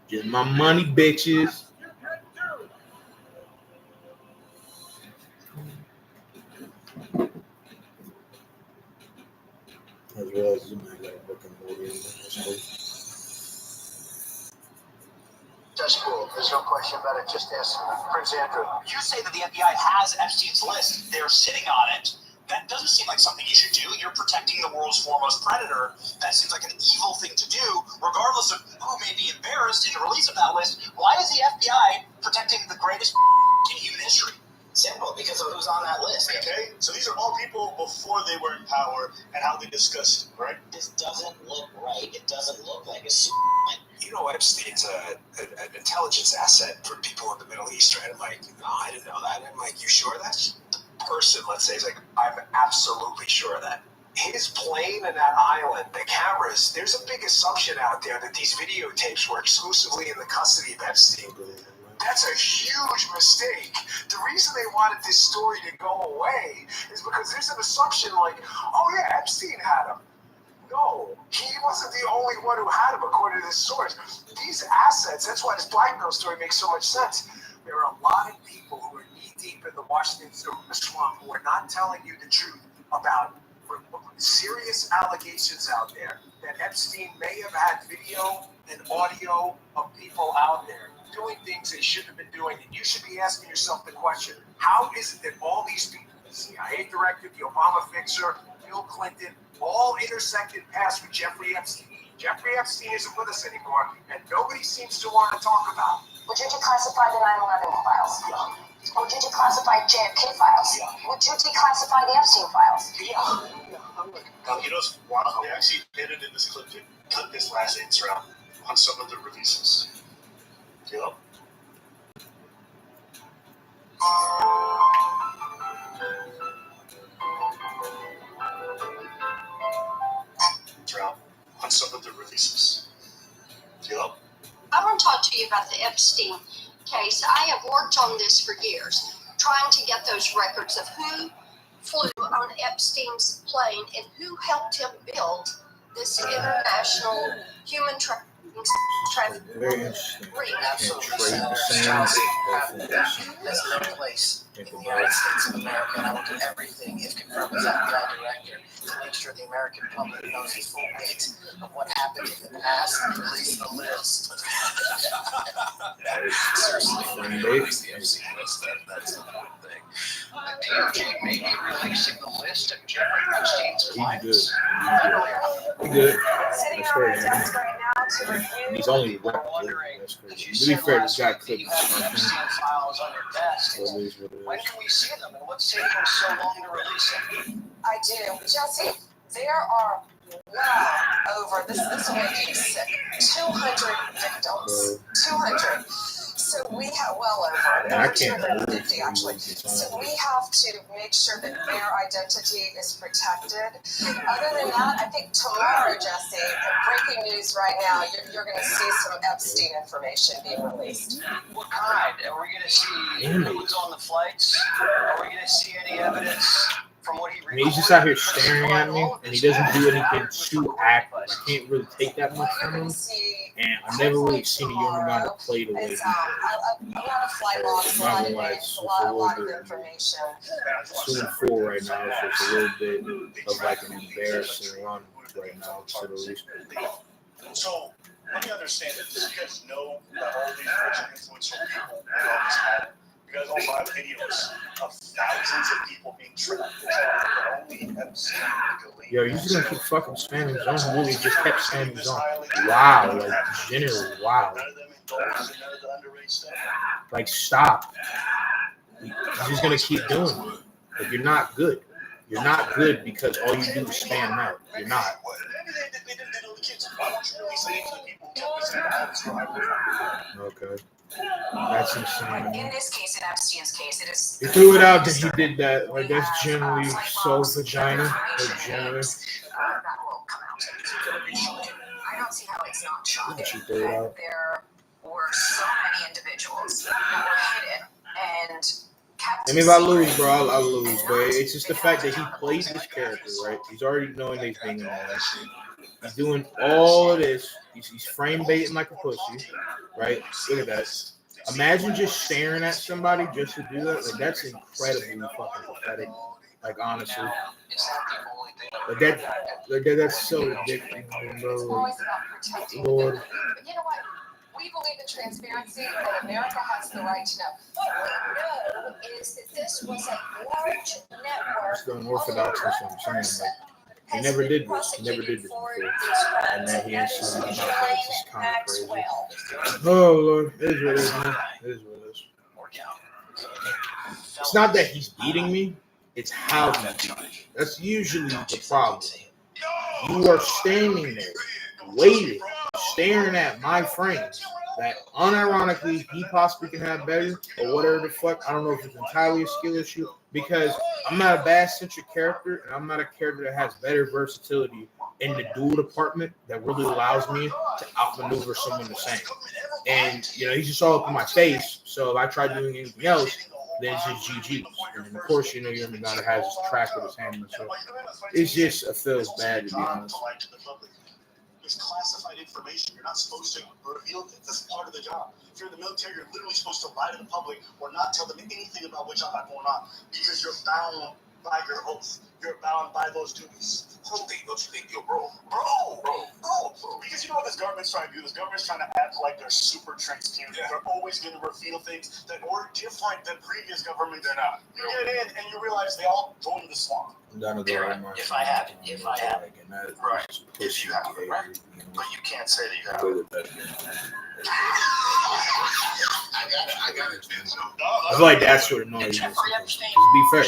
Just my money, bitches. As well as you might like looking more in That's cool. There's no question about it. Just ask Prince Andrew. You say that the FBI has Epstein's list. They're sitting on it. That doesn't seem like something you should do. You're protecting the world's foremost predator. That seems like an evil thing to do, regardless of who may be embarrassed in the release of that list. Why is the FBI protecting the greatest in human history? Simple, because of who's on that list. Okay, so these are all people before they were in power and how they discussed it, right? This doesn't look right. It doesn't look like a Epstein's an intelligence asset for people in the Middle East, right? I'm like, no, I didn't know that. I'm like, you sure of that? The person, let's say, is like, I'm absolutely sure of that. His plane and that island, the cameras, there's a big assumption out there that these videotapes were exclusively in the custody of Epstein. That's a huge mistake. The reason they wanted this story to go away is because there's an assumption like, oh yeah, Epstein had him. No, he wasn't the only one who had him, according to this source. These assets, that's why this blackmail story makes so much sense. There are a lot of people who are knee-deep in the Washington swamp who are not telling you the truth about serious allegations out there that Epstein may have had video and audio of people out there doing things they shouldn't have been doing. And you should be asking yourself the question, how is it that all these people, the CIA director, the Obama fixer, Bill Clinton, all intersected paths with Jeffrey Epstein? Jeffrey Epstein isn't with us anymore, and nobody seems to want to talk about it. Would you declassify the 9/11 files? Yeah. Would you declassify JFK files? Yeah. Would you declassify the Epstein files? Yeah. You know what's wild? They actually did it in this clip. They cut this last intro on some of the releases. Yep. On some of the releases. Yep. I want to talk to you about the Epstein case. I have worked on this for years. trying to get those records of who flew on Epstein's plane and who helped him build this international human trafficking Very interesting. ring. Absolutely. There's no place in the United States of America, and I will do everything, if confirmed as FBI director, to make sure the American public knows the full weight of what happened in the past and release the list. Seriously, release the FC list. That's the one thing. The DOJ may be releasing the list of Jeffrey Epstein's clients. He's good. Sitting That's on my crazy. desk right now to review. He's only People are weapon. wondering, That's because crazy. you To be said fair, last this guy week that could you have the Epstein files on your desk. What it is, what it When is. can we see them, and what's taking so long to release them? I do. Jesse, there are well over, this will make you sick, 200 victims. 200. So we have well over, Man, I over can't 250 believe actually. So we have to make sure that their identity is protected. Other than that, I think tomorrow, Jesse, breaking news right now, you're going to see some Epstein information being released. What kind? Are we going to see who's on the flights? Are we going to see any evidence from what he I recorded? mean, he's just out here staring at me, and he doesn't do anything too active. I can't really take that much from him, and I've never really seen a young guy play the way he It's did. a lot of flight logs, a lot of names, a lot of information. 2-4 right now, so it's a little bit of like an embarrassing run right now, to the least. So, let me understand it. You guys know that all these rich and influential people with all this power. You guys all buy videos of thousands of people being trapped. Only Epstein legally. Yo, you just gonna keep fucking spamming zone? Really just kept spamming zone. Wow, like generally, wow. None of them indulged in none of the underage stuff. Like stop. You're just gonna keep doing it. Like you're not good. You're not good because all you do is spam out. You're not. Maybe they didn't know the kids. Why don't you release it to the people who kept missing the Okay. That's insane. In this case, in Epstein's case, it is. He threw it out that he did that. Like that's generally so vagina. Like generally. That will come out. I don't see how it's not shocking. She threw it out. There were so many individuals that were hidden and kept. I mean, if I lose, bro, I'll lose. But it's just the fact that he plays this character, right? He's already knowing that he's being an ass. He's doing all of this. He's frame baiting like a pussy, right? Look at that. Imagine just staring at somebody just to do that. Like that's incredibly fucking pathetic. Like honestly, that's so ridiculous, bro. Always about protecting. Lord. But you know what? We believe in transparency, and America has the right to know. What we know is that this was a large network. It's the unorthodox, that's what I'm saying. Like, he never did this. He never did this before. And then he instantly did that. It's just kind of crazy. Oh, Lord. It is what it is, man. It is what it is. It's not that he's beating me. It's how he beats me. That's usually the problem. You are standing there, waiting, staring at my frames that unironically he possibly can have better or whatever the fuck. I don't know if it's entirely a skill issue because I'm not a bad-centric character and I'm not a character that has better versatility in the duel department that really allows me to outmaneuver someone the same. And, you know, he's just all up in my face. So if I try doing anything else, then it's just GG. And of course, you know, you're the guy that has his track with his hand. So it's just, it feels bad to be honest. It's classified information. You're not supposed to reveal it. That's part of the job. If you're in the military, you're literally supposed to lie to the public or not tell them anything about what y'all got going on because you're bound by your oath. You're bound by those duties. Don't you think you're bro? Because you know what this government's trying to do? This government's trying to act like they're super transparent. Yeah. They're always going to reveal things that were different than previous government. They're not. You get in and you realize they all go into the swamp. If I have it. Right. If you have it, right. But you can't say that you have it. I got it. I feel like that's what annoys me. To be fair,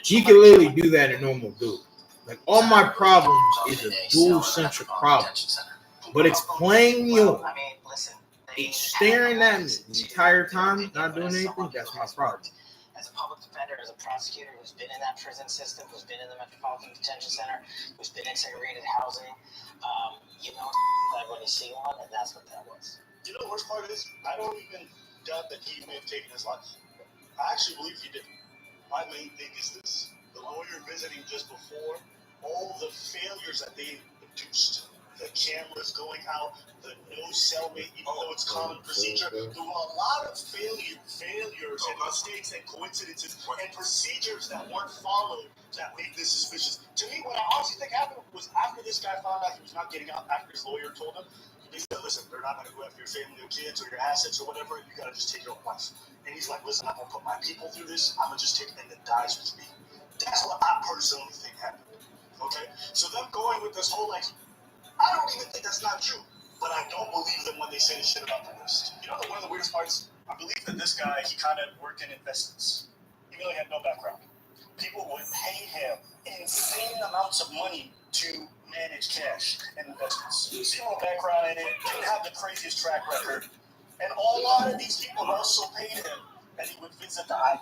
he can literally do that in normal duel. Like all my problems is a dual-centric problem, but it's playing me on. It's staring at me the entire time, not doing anything. That's my problem. As a public defender, as a prosecutor who's been in that prison system, who's been in the Metropolitan Detention Center, who's been in segregated housing, you know, that when you see one, and that's what that was. You know the worst part is, I don't even doubt that he may have taken his life. I actually believe he did. my main thing is this. The lawyer visiting just before, all the failures that they produced, the cameras going out, the no cellmate, even though it's common procedure, there were a lot of failures and mistakes and coincidences and procedures that weren't followed that made this suspicious. To me, what I honestly think happened was after this guy found out he was not getting out, after his lawyer told him, they said, listen, they're not going to go after your family or kids or your assets or whatever, you got to just take your life. And he's like, listen, I'm going to put my people through this, I'm going to just take it and it dies with me. That's what I personally think happened. Okay? So them going with this whole, like, I don't even think that's not true. But I don't believe them when they say the shit about the list. You know, one of the weirdest parts, I believe that this guy, he kind of worked in investments. He really had no background. People would pay him insane amounts of money to manage cash and investments. Zero background in it, didn't have the craziest track record. And a lot of these people also paid him that he would visit the island.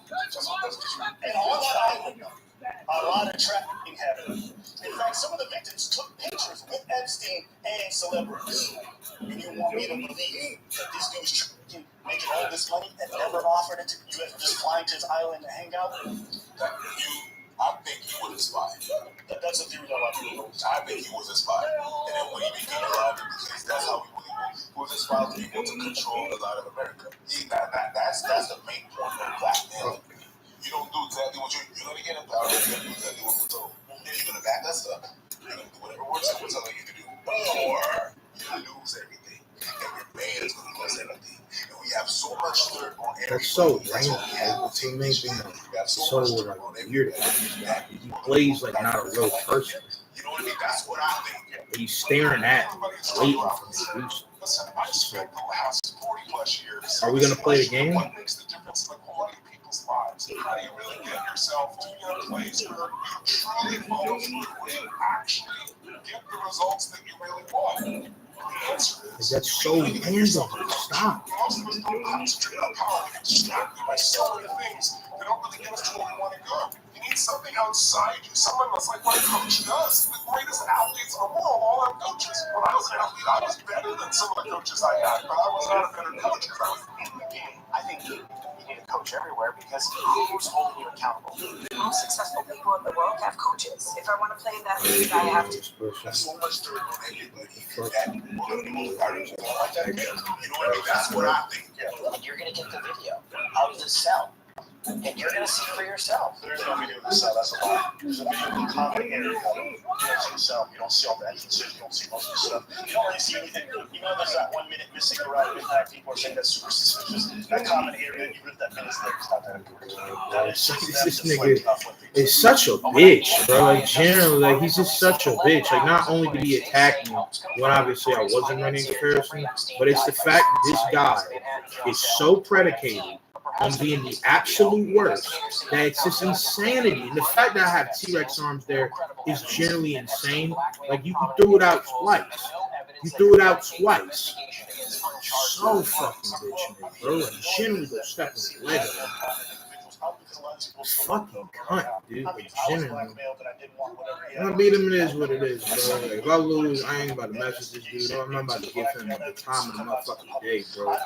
And on that island, a lot of trafficking happened. In fact, some of the victims took pictures with Epstein and celebrities. And you want me to believe that this dude was trafficking, making all this money and never offered it to you, just flying to his island to hang out? I think he was inspired. That's a theory that I like. I think he was inspired. And then when he became a private because that's how he was inspired to be able to control a lot of America. That's the main point of blackmail. You don't do exactly what you're going to get in power. You're going to do exactly what we're told. Then you're going to back us up. You're going to do whatever we're telling you to do. Or you're going to lose everything. And your man is going to lose everything. And we have so much dirt on everything. That's so random. That's amazing. So like weird. He plays like not a real person. You know what I mean? That's what I think. He's staring at him, waiting for him to do something. Listen, I spent the last 40 plus years. Are we going to play the game? What makes the difference in the quality of people's lives? How do you really get yourself to a place where you truly follow through, where you actually get the results that you really want? The answer is That's so random. Stop. most of us don't concentrate on power. We get distracted by so many things that don't really get us to where we want to go. You need something outside you, someone that's like my coach does. The greatest athletes in the world, all our coaches. When I was an athlete, I was better than some of the coaches I had, but I was not a better coach because I was in the game. I think you need a coach everywhere because who's holding you accountable? The most successful people in the world have coaches. If I want to play that league, I have to. There's so much dirt on everybody that one of the most valuable like that. You know what I mean? That's what I think. And you're going to get the video. How does it sell? And you're going to see for yourself. There's no video of the cell, that's a lie. There's a video of the common area. You don't see the cell, you don't see all the entrances, you don't see most of the stuff. You don't really see anything. You know there's that 1 minute missing around midnight, people are saying that's super suspicious. That common area, even if that minute's there, it's not that important. That is just This them nigga deflecting. is such a bitch, bro. Like generally, like he's just such a bitch. Like not only did he attack me when obviously I wasn't running comparison, but it's the fact that this guy is so predicated on being the absolute worst that it's just insanity. And the fact that I have T-Rex arms there is generally insane. Like you threw it out twice. You threw it out twice. So fucking bitch, bro. Like generally go step in the leg. Fucking cunt, dude. Like generally. I'm gonna beat him. It is what it is, bro. Like, if I lose, I ain't about to mess with this dude. I'm not about to give him the time of the motherfucking day, bro.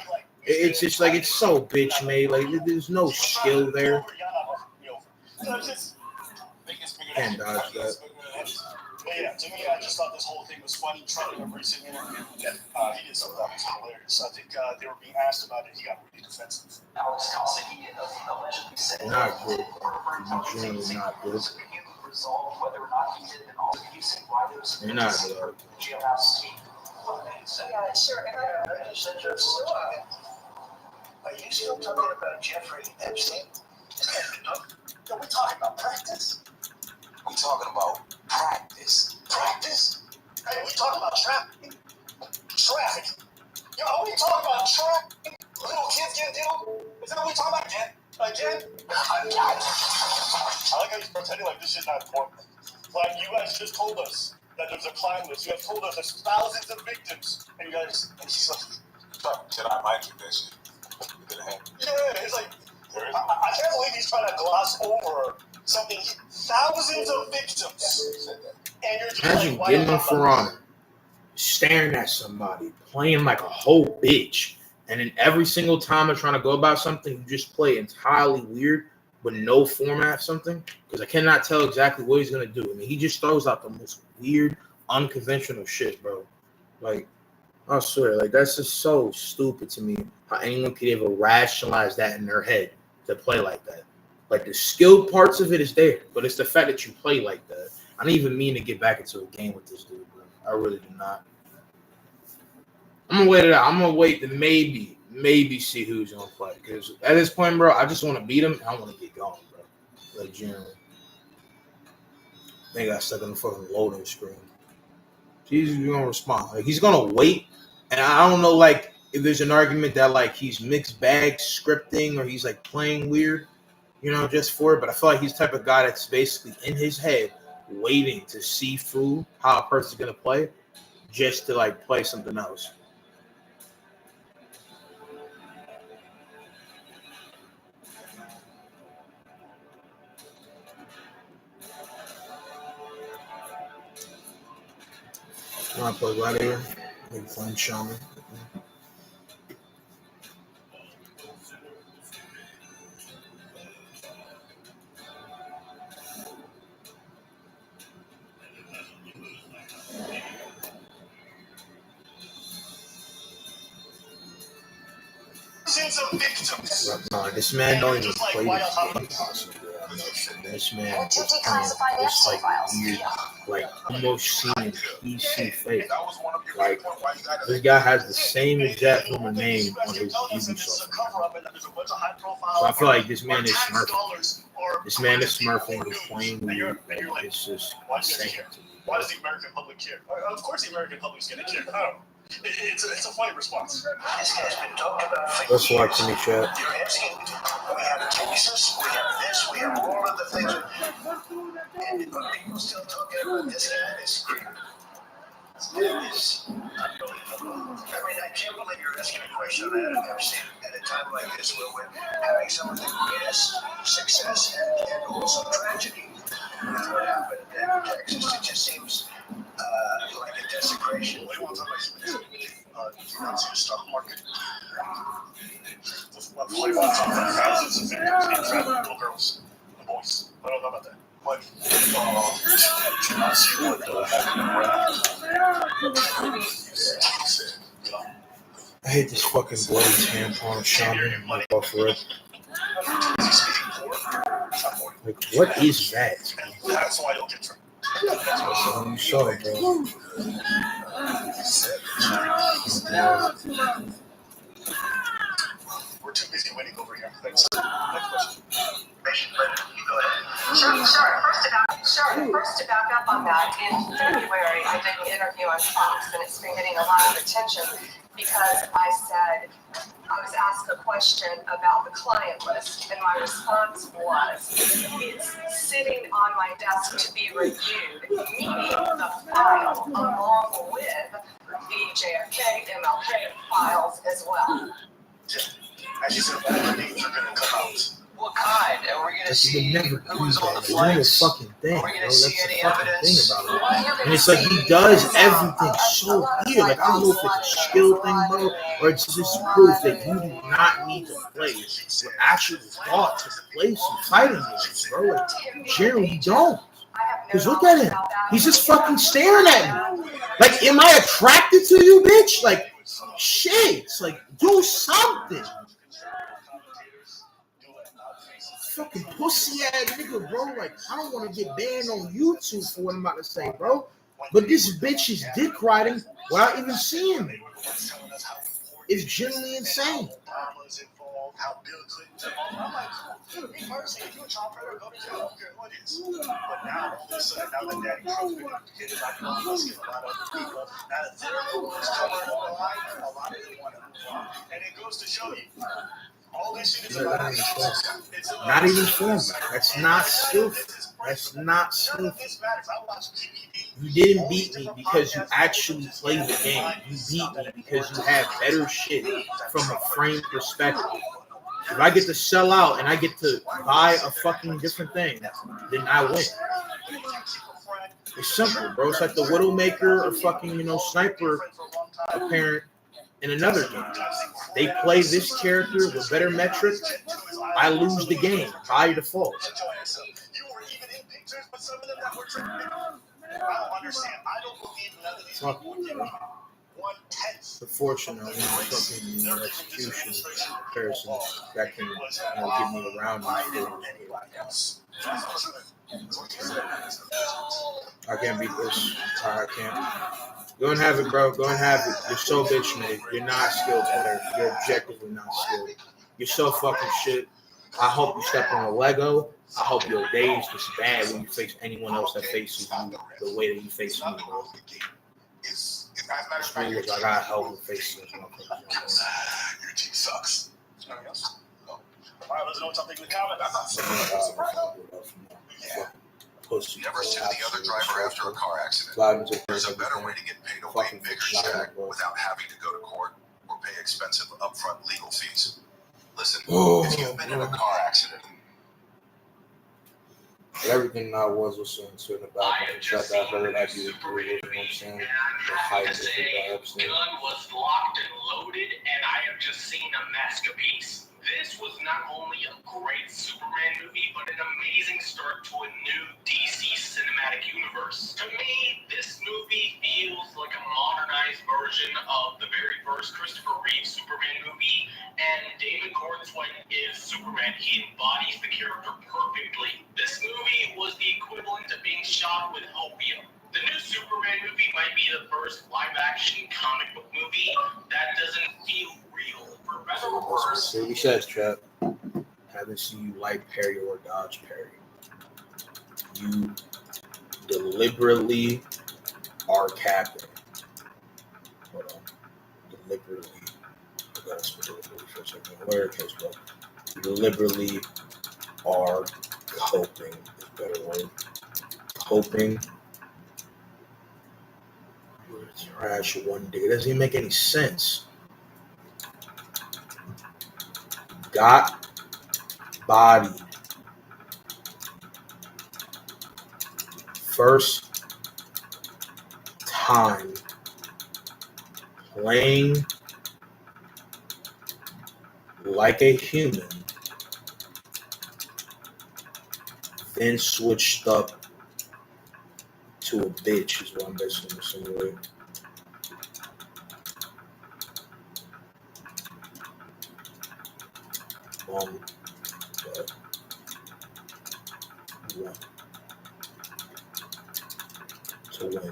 It's just like it's so bitch made. Like there's no skill there. Can't dodge that. But yeah, to me, I just thought this whole thing was funny. Trump in a recent interview, he did something that was hilarious. I think they were being asked about it. He got really defensive. Alex Kelsey allegedly said Not good. Generally not good. resolve whether or not he did it. And also, can you say why there was You're not good. jailhouse? Yeah, sure. Are you still talking about Jeffrey Epstein? Are we talking about practice? We talking about practice. Practice? Hey, we talking about trafficking? Trafficking? Yo, are we talking about trafficking? Little kids getting deal? Is that what we talking about again? I like how he's pretending like this shit's not important. Like, you guys just told us that there's a crime list. You have told us there's thousands of victims. And you guys, and she's like, Can I mind you that shit? yeah, it's like, I can't believe he's trying to gloss over something. Thousands of victims. And you're just Imagine like, getting on Ferrari, staring at somebody, playing like a whole bitch, and then every single time I'm trying to go about something, you just play entirely weird, with no format something, because I cannot tell exactly what he's gonna do. I mean, he just throws out the most weird, unconventional shit, bro. Like, I swear, like that's just so stupid to me. How anyone could ever rationalize that in their head to play like that. Like the skill parts of it is there, but it's the fact that you play like that. I don't even mean to get back into a game with this dude, bro. I really do not. I'm gonna wait it out. I'm gonna wait to maybe see who's gonna play. Because at this point, bro, I just want to beat him. I want to get going, bro. Like generally, they got stuck on the fucking loading screen. He's gonna respond. Like he's gonna wait, and I don't know, like if there's an argument that like he's mixed bag scripting or he's like playing weird, just for it. But I feel like he's the type of guy that's basically in his head waiting to see through how a person's gonna play, just to like play something else. You want to play Gladiator? Maybe Flame Shaman. Of victims. No, this man don't even play this game possible. This man is playing this like weird, like almost seeming PC fake. Like this guy has the same exact human name on his Ubisoft. So I feel like this man is smurfing. This man is smurfing. He's playing weird. It's just insane. Why does the American public care? Of course, the American public's gonna care. Oh. It's a funny response. This has been talked about for Let's watch me chat. You're asking, we have cases, we have this, we have all of the things. And people still talking about this guy, this creep. That is unbelievable. I mean, I can't believe you're asking a question that I've never seen at a time like this where we're having some of the greatest success and also tragedy with what happened in Texas. It just seems like a desecration. What do you want to talk about? You want to see the stock market? What do you want to talk about? Thousands of victims being trapped, little girls and boys. I don't know about that. Money. Can I see what I hate this fucking bloody tampon shaman. Like off rip. Like, what is that? That's why I don't get drunk. You saw it, bro. We're too busy waiting over here. Thanks. Next question. First, to back up on that, in February, I did an interview on Fox, and it's been getting a lot of attention because I said, I was asked a question about the client list, and my response was, it's sitting on my desk to be reviewed, meaning the file along with the JFK, MLK files as well. As you said, all the names are going to come out. What kind? And we're going to see never who was on the It's only a flights. fucking thing, We're bro. going to That's see the any fucking evidence. thing about it. And it's like he does everything so weird. Like I don't know if it's a skill thing, bro, or it's just proof that you do not need to play with actual thought to play some fighting games, bro. Like generally you don't. Because look at him. He's just fucking staring at me. Like, am I attracted to you, bitch? Like, shit. It's like, do something. Fucking pussy ass nigga, bro. Like, I don't want to get banned on YouTube for what I'm about to say, bro. But this bitch is dick riding without even seeing me. It's genuinely insane. How Bill Clinton's involved. I'm like, dude, me personally, if you're a child predator, go to jail. I don't care who it is. But now, all of a sudden, now that Daddy Trump's been implicated, like Elon Musk and a lot of other people, now that they're the ones covering up the line, a lot of them want to move on. And it goes to show you, all this shit is about not even format. That's not skillful. That's not skillful. You didn't beat me because you actually played the game. You beat me because you have better shit from a frame perspective. If I get to sell out and I get to buy a fucking different thing, then I win. It's simple, bro. It's like the Widowmaker or fucking, Sniper apparent in another game. They play this character with better metrics I lose the game by default. You were even in pictures with some of them that were trending. I don't understand. I don't believe none of these people would give 1/10. Unfortunately, fucking execution person that can get me around these I can't beat this. I can't. Go and have it, bro. Go and have it. You're so bitch made. You're not a skilled player. You're objectively not skilled. You're so fucking shit. I hope you step on a Lego. I hope your day is just bad when you face anyone else that faces you the way that you face me, bro. It's really like I gotta help with facing this motherfucker. Your team sucks. Anything else? No. All right, let's know something in the comments. Pussy. You ever send the other driver after a car accident? There's a better way to get paid a way bigger check without having to go to court or pay expensive upfront legal fees. Listen, if you've been in a car accident, everything I was listening to in the background, stuff I heard, I do agree with, you know what I'm saying? The height of the gun was locked and loaded, and I have just seen a masterpiece. This was not only a great Superman movie, but an amazing start to a new DC cinematic universe. To me, this movie feels like a modernized version of the very first Christopher Reeve Superman movie, and David Cornswell is Superman. He embodies the character perfectly. This movie was the equivalent of being shot with opium. The new Superman movie might be the first live-action comic book movie that doesn't feel real. For better or worse. He says, Trap, haven't seen you like parry or dodge parry. You deliberately are capping. Hold on. Deliberately. I gotta switch over for a second. Where it goes, bro. You deliberately are coping. Is a better word. Coping. Trash one day. It doesn't even make any sense. Got bodied. First time playing like a human, then switched up to a bitch is what I'm basically insinuating. But one to win.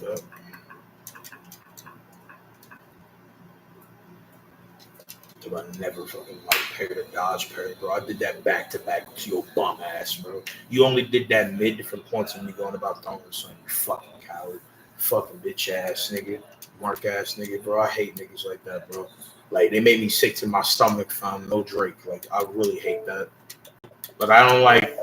Yep. I never fucking like parry or dodge parry, bro. I did that back to back with your bum ass, bro. You only did that mid different points when you going about throwing something, you fucking coward. Fucking bitch ass nigga. Mark ass nigga, bro. I hate niggas like that, bro. Like, they made me sick to my stomach from no Drake. Like, I really hate that. But I don't like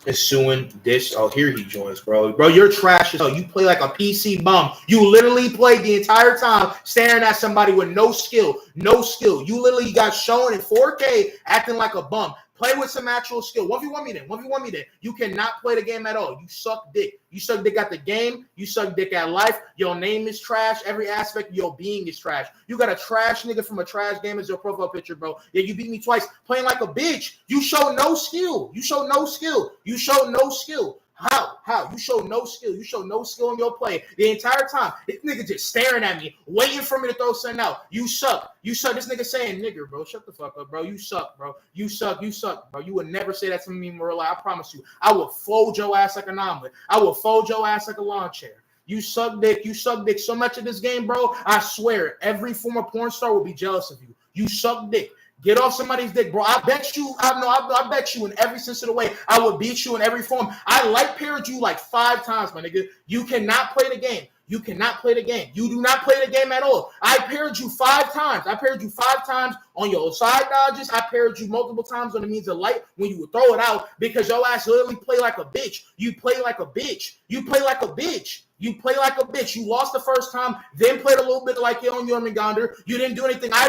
pursuing this. Oh, here he joins, bro. Bro, you're trash as hell. You play like a PC bum. You literally played the entire time staring at somebody with no skill. No skill. You literally got shown in 4K acting like a bum. Play with some actual skill. 1v1 me then. 1v1 me then. You cannot play the game at all. You suck dick. You suck dick at the game. You suck dick at life. Your name is trash. Every aspect of your being is trash. You got a trash nigga from a trash game as your profile picture, bro. Yeah, you beat me twice playing like a bitch. You show no skill. You show no skill. You show no skill. How? You show no skill. You show no skill in your play the entire time. This nigga just staring at me, waiting for me to throw something out. You suck. You suck. This nigga saying nigger, bro. Shut the fuck up, bro. You suck, bro. You suck. You suck, bro. You would never say that to me in real life. I promise you. I will fold your ass like an omelet. I will fold your ass like a lawn chair. You suck dick. You suck dick so much of this game, bro. I swear, every former porn star will be jealous of you. You suck dick. Get off somebody's dick, bro. I bet you, I bet you in every sense of the way, I would beat you in every form. I like parried you like 5 times, my nigga. You cannot play the game. You cannot play the game. You do not play the game at all. I paired you 5 times. I paired you 5 times on your side dodges. I paired you multiple times on the means of light when you would throw it out because your ass literally play like a bitch. You play like a bitch. You play like a bitch. You play like a bitch. You lost the first time, then played a little bit like you on Jormungandr. You didn't do anything. I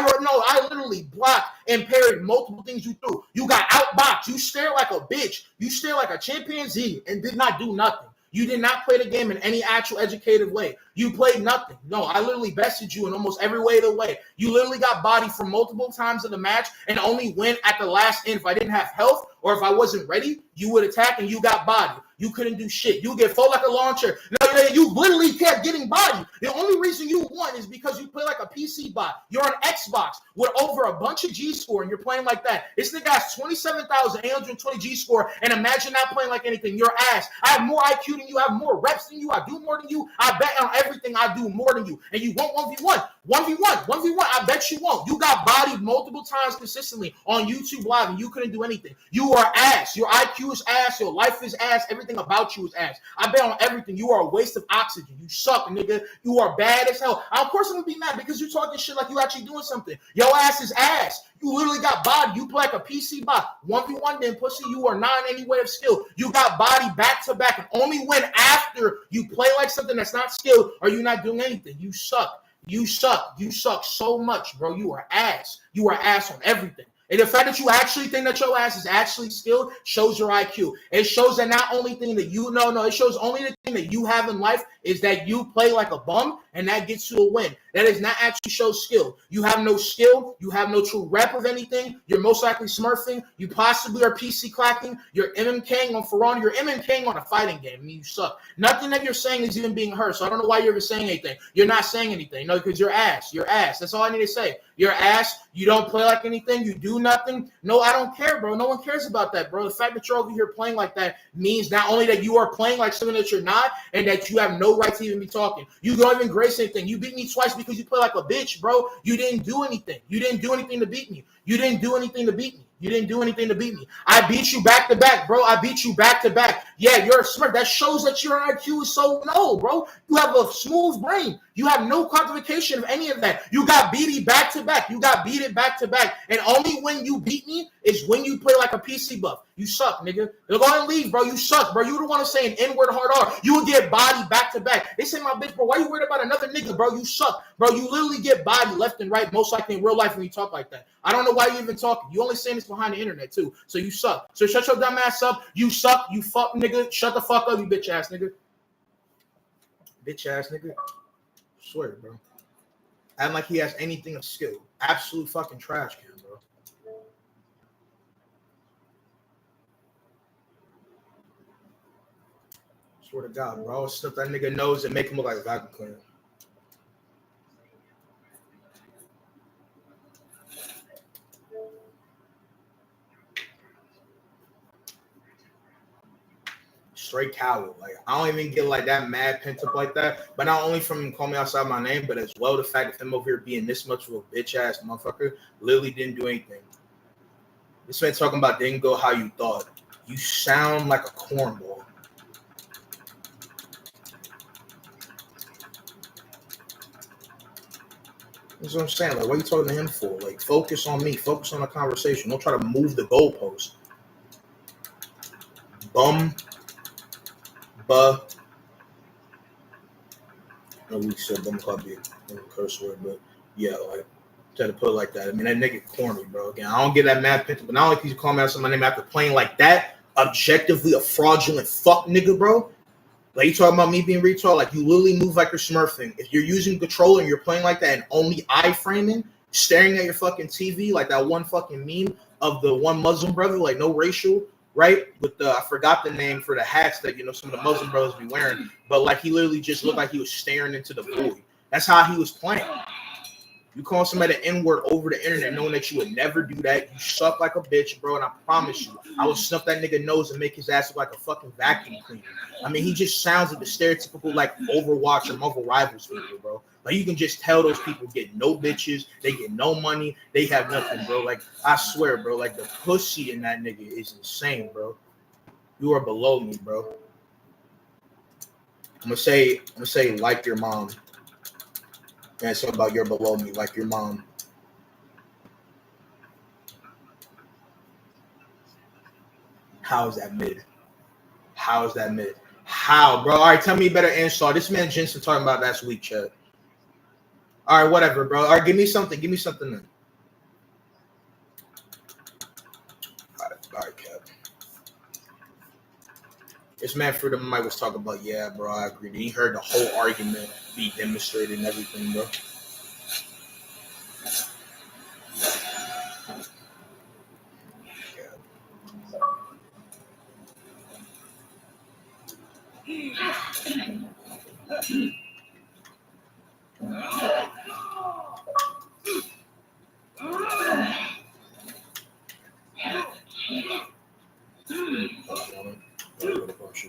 literally blocked and parried multiple things you threw. You got outboxed. You stared like a bitch. You stared like a chimpanzee and did not do nothing. You did not play the game in any actual educated way. You played nothing. No, I literally bested you in almost every way of the way. You literally got bodied for multiple times in the match and only win at the last end. If I didn't have health or if I wasn't ready, you would attack and you got bodied. You couldn't do shit. You get fold like a launcher. No, you literally kept getting bodied. The only reason you won is because you play like a PC bot. You're on Xbox with over a bunch of G score and you're playing like that. This nigga has 27,820 G score and imagine not playing like anything. You're ass. I have more IQ than you. I have more reps than you. I do more than you. I bet on everything I do more than you. And you won't 1v1. 1v1. I bet you won't. You got bodied multiple times consistently on YouTube Live and you couldn't do anything. You are ass. Your IQ is ass. Your life is ass. Everything about you is ass. I bet on everything. You are a waste of oxygen. You suck, nigga. You are bad as hell. Of course I'm gonna be mad because you're talking shit like you actually doing something. Your ass is ass. You literally got bodied. You play like a PC bot. 1v1 then, pussy. You are not in any way of skill. You got bodied back to back and only win after you play like something that's not skilled or you're not doing anything. You suck. You suck. You suck so much, bro. You are ass. You are ass on everything. And the fact that you actually think that your ass is actually skilled shows your IQ. It shows that not only thing that you know, it shows only the thing that you have in life is that you play like a bum and that gets you a win. That does not actually show skill. You have no skill. You have no true rep of anything. You're most likely smurfing. You possibly are PC clacking. You're MMKing on Ferrari. You're MMKing on a fighting game. I mean, you suck. Nothing that you're saying is even being heard. So I don't know why you're even saying anything. You're not saying anything. No, because you're ass. You're ass. That's all I need to say. You're ass. You don't play like anything. You do nothing. No, I don't care, bro. No one cares about that, bro. The fact that you're over here playing like that means not only that you are playing like something that you're not and that you have no right to even be talking. You don't even grace anything. You beat me twice because you play like a bitch, bro. You didn't do anything. You didn't do anything to beat me. You didn't do anything to beat me. You didn't do anything to beat me. I beat you back to back, bro. I beat you back to back. Yeah, you're smart. That shows that your IQ is so low, bro. You have a smooth brain. You have no quantification of any of that. You got beaten back to back. You got beaten back to back. And only when you beat me is when you play like a PC buff. You suck, nigga. Go ahead and leave, bro. You suck, bro. You don't want to say an N-word hard R. You would get bodied back to back. They say, my bitch, bro, why you worried about another nigga, bro? You suck. Bro, you literally get bodied left and right, most likely in real life when you talk like that. I don't know why you even talking. You only saying this behind the internet, too. So you suck. So shut your dumb ass up. You suck. You fuck, nigga. Shut the fuck up, you bitch ass nigga. Bitch ass nigga. I swear, bro. Acting like he has anything of skill. Absolute fucking trash can, bro. Swear to God, bro. I'll snip that nigga nose and make him look like a vacuum cleaner. Straight coward. Like, I don't even get like that mad pent up like that. But not only from him calling me outside my name, but as well the fact of him over here being this much of a bitch ass motherfucker literally didn't do anything. This man talking about didn't go how you thought. You sound like a cornball. That's what I'm saying. Like, what are you talking to him for? Like, focus on me. Focus on the conversation. Don't try to move the goalpost. Bum. Buh. No, we said bum club be a curse word, but yeah, like, try to put it like that. I mean, that nigga corny, bro. Again, I don't get that mad picture, but not only can you call me out my name after playing like that, objectively a fraudulent fuck nigga, bro. Like, you talking about me being retard? Like, you literally move like you're smurfing. If you're using a controller and you're playing like that and only eye framing, staring at your fucking TV, like that one fucking meme of the one Muslim brother, like no racial, right? With the, I forgot the name for the hats that, you know, some of the Muslim brothers be wearing, but like he literally just looked like he was staring into the void. That's how he was playing. You call somebody an N-word over the internet knowing that you would never do that. You suck like a bitch, bro, and I promise you, I would snuff that nigga nose and make his ass look like a fucking vacuum cleaner. I mean, he just sounds like the stereotypical, like, Overwatch or Marvel Rivals people, bro. Like, you can just tell those people get no bitches, they get no money, they have nothing, bro. Like, I swear, bro, like, the pussy in that nigga is insane, bro. You are below me, bro. I'm gonna say like your mom. And something about you're below me, like your mom. How is that mid? How is that mid? How, bro? All right, tell me a better answer. This man Jensen talking about last week, Chad. All right, whatever, bro. All right, give me something. Give me something then. All right, Cap. This man Freedom Mike was talking about, yeah, bro, I agree. He heard the whole argument be demonstrated and everything, bro.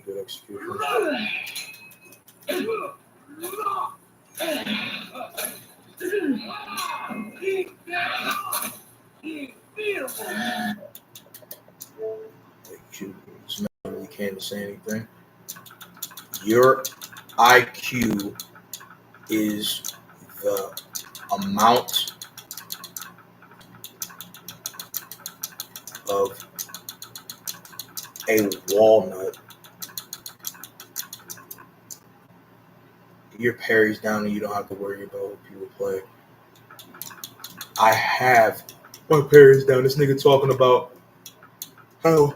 Good execution. It's not really can't say anything. Your IQ is the amount of a walnut. Your parry's down and you don't have to worry about what people play. I have my parry's down. This nigga talking about how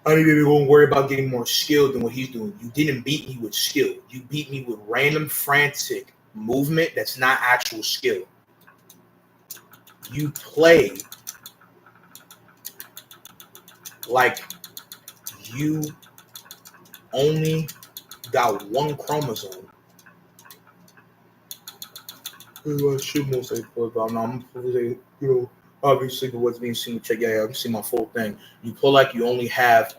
I need to go worry about getting more skilled than what he's doing. You didn't beat me with skill. You beat me with random frantic movement that's not actual skill. You play like you only got one chromosome. I should most say, but I'm supposed to say, obviously, but what's being seen, check, yeah, I can see my full thing. You play like you only have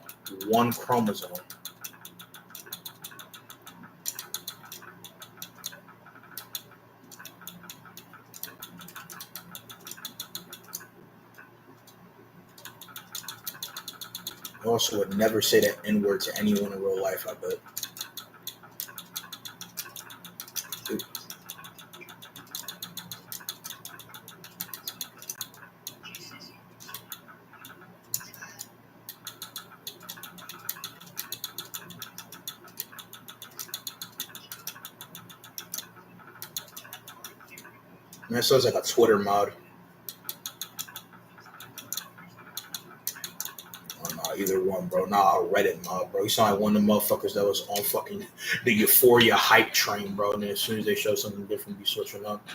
one chromosome. I also would never say that N-word to anyone in real life, I bet. Man, it sounds like a Twitter mod. Either one, bro. Nah, a Reddit mod, bro. You sound like one of the motherfuckers that was on fucking the Euphoria hype train, bro. And then as soon as they show something different, be switching up.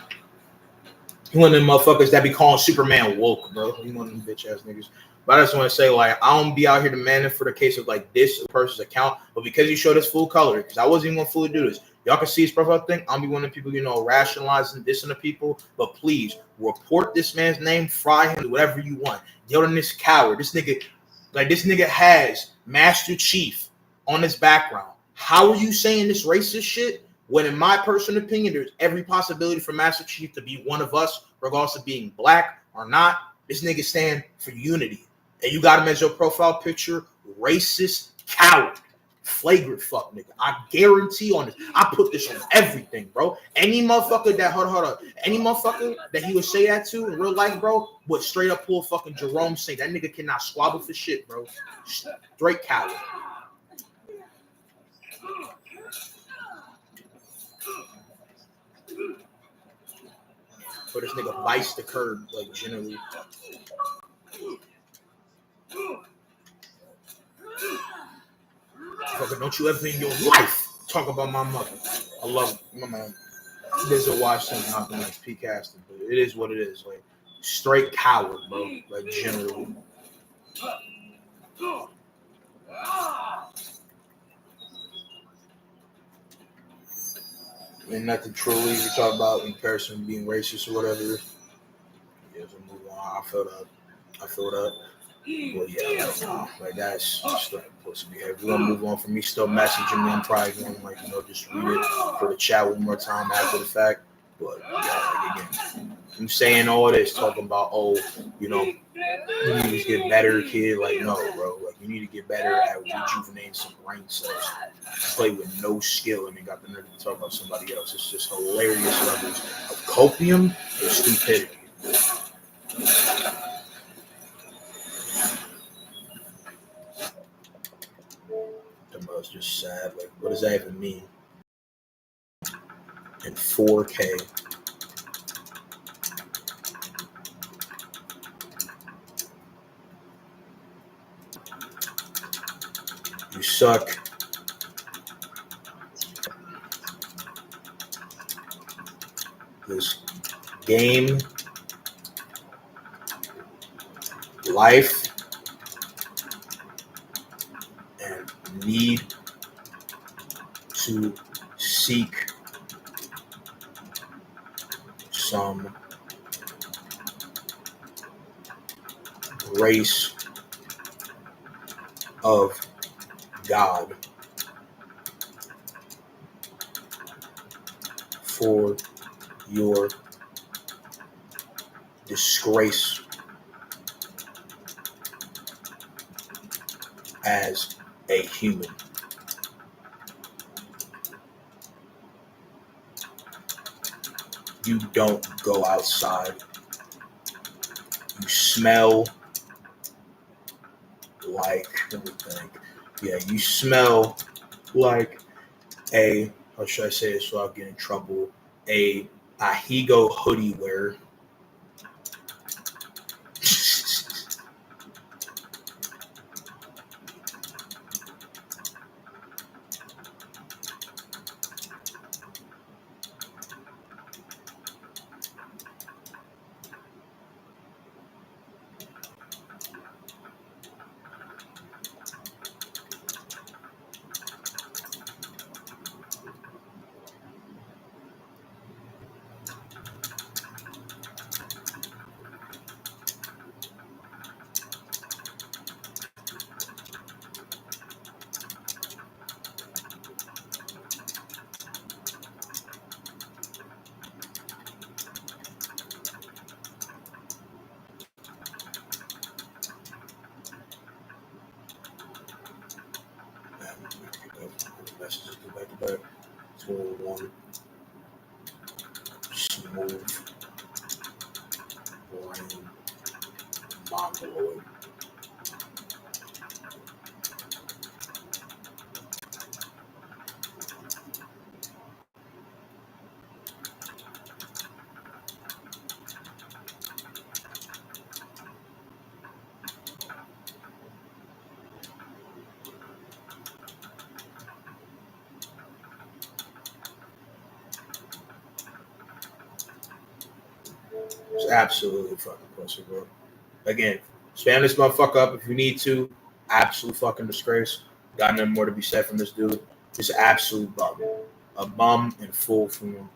You one of them motherfuckers that be calling Superman woke, bro. You one of them bitch ass niggas. But I just want to say, like, I don't be out here demanding for the case of like this person's account, but because you showed us full color, because I wasn't even gonna fully do this. Y'all can see his profile thing. I'll be one of the people, rationalizing this the people. But please report this man's name, fry him, do whatever you want. Yell on this coward. This nigga has Master Chief on his background. How are you saying this racist shit when, in my personal opinion, there's every possibility for Master Chief to be one of us, regardless of being black or not? This nigga stand for unity. And you got him as your profile picture, racist coward. Flagrant fuck, nigga. I guarantee on this. I put this on everything, bro. Any motherfucker that hold on. Any motherfucker that he would say that to in real life, bro, would straight up pull fucking Jerome Saint. That nigga cannot squabble for shit, bro. Straight coward. But this nigga bites the curb, like, generally. Fucking don't you ever in your life talk about my mother. I love my man. There's a watch thing not the next peak casting, but it is what it is. Like, straight coward, bro. Like, generally. And nothing truly you talk about in person being racist or whatever. Yeah, so move on. I feel that. Well, yeah, like that's just like pussy behavior. We're gonna move on from me still messaging me. I'm probably gonna just read it for the chat one more time after the fact. But yeah, like again, I'm saying all this talking about you need to get better, kid. Like, no, bro. Like, You need to get better at rejuvenating some brain cells. You play with no skill and then got the nerve to talk about somebody else. It's just hilarious levels of copium and stupidity. It's just sad. Like, what does that even mean? In 4K. You suck. This game, life, and need to seek some grace of God for your disgrace as a human. You don't go outside. You smell like, let me think. Yeah, you smell like a, how should I say it so I'll get in trouble? A Ahigo hoodie wearer. Messages go back to back. 201. Smooth brain mongoloid. It's absolutely fucking pussy, bro. Again, spam this motherfucker up if you need to. Absolute fucking disgrace. Got nothing more to be said from this dude. Just absolute bum. A bum in full form.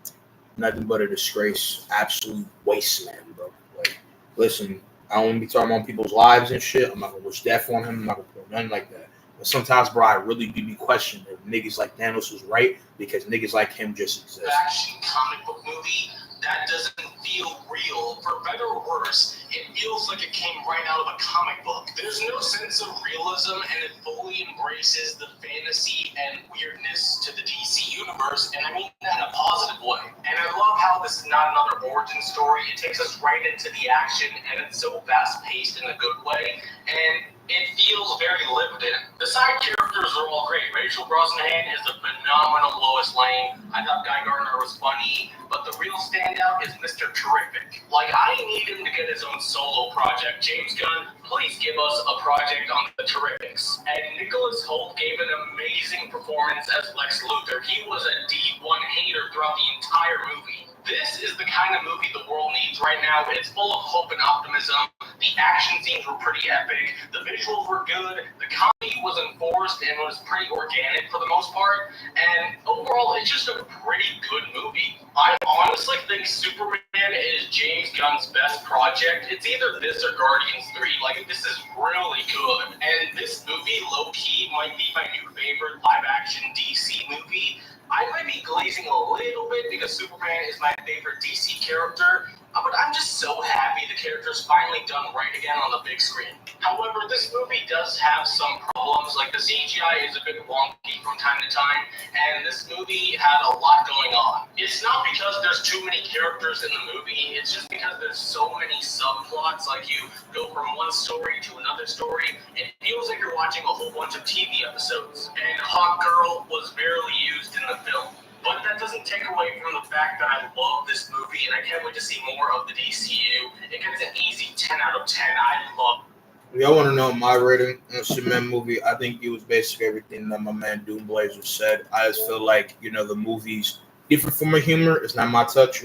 Nothing but a disgrace. Absolute wasteland, bro. Like, listen, I don't want to be talking about people's lives and shit. I'm not gonna wish death on him. I'm not gonna put nothing like that. But sometimes, bro, I really be questioning if niggas like Thanos was right because niggas like him just exist. Action comic book movie that doesn't feel real. For better or worse, it feels like it came right out of a comic book. There's no sense of realism, and it fully embraces the fantasy and weirdness to the DC universe, and I mean that in a positive way. And I love how this is not another origin story. It takes us right into the action, and it's so fast-paced in a good way, and it feels very lived in. The side characters are all great. Rachel Brosnahan is a phenomenal Lois Lane. I thought Guy Gardner was funny, but the real standout is Mr. Terrific. Like, I need him to get his own solo project. James Gunn, please give us a project on the Terrifics. And Nicholas Hoult gave an amazing performance as Lex Luthor. He was a D1 hater throughout the entire movie. This is the kind of movie the world needs right now. It's full of hope and optimism. The action scenes were pretty epic. The visuals were good. The comedy was enforced and was pretty organic for the most part. And overall, it's just a pretty good movie. I honestly think Superman is James Gunn's best project. It's either this or Guardians 3. Like, this is really good. And this movie, low-key, might be my new favorite live-action DC movie. I might be glazing a little bit because Superman is my favorite DC character, but I'm just so happy the character's finally done right again on the big screen. However, this movie does have some problems. Like the CGI is a bit wonky from time to time, and this movie had a lot going on. It's not because there's too many characters in the movie, it's just because there's so many subplots. Like you go from one story to another story, it feels like you're watching a whole bunch of TV episodes. And Hawk Girl was barely used in the film. But that doesn't take away from the fact that I love this movie and I can't wait to see more of the DCU. It gets an easy 10 out of 10. I love it. If y'all want to know my rating on the Superman movie, I think it was basically everything that my man Doomblazer said. I just feel like, the movie's different from my humor. It's not my touch,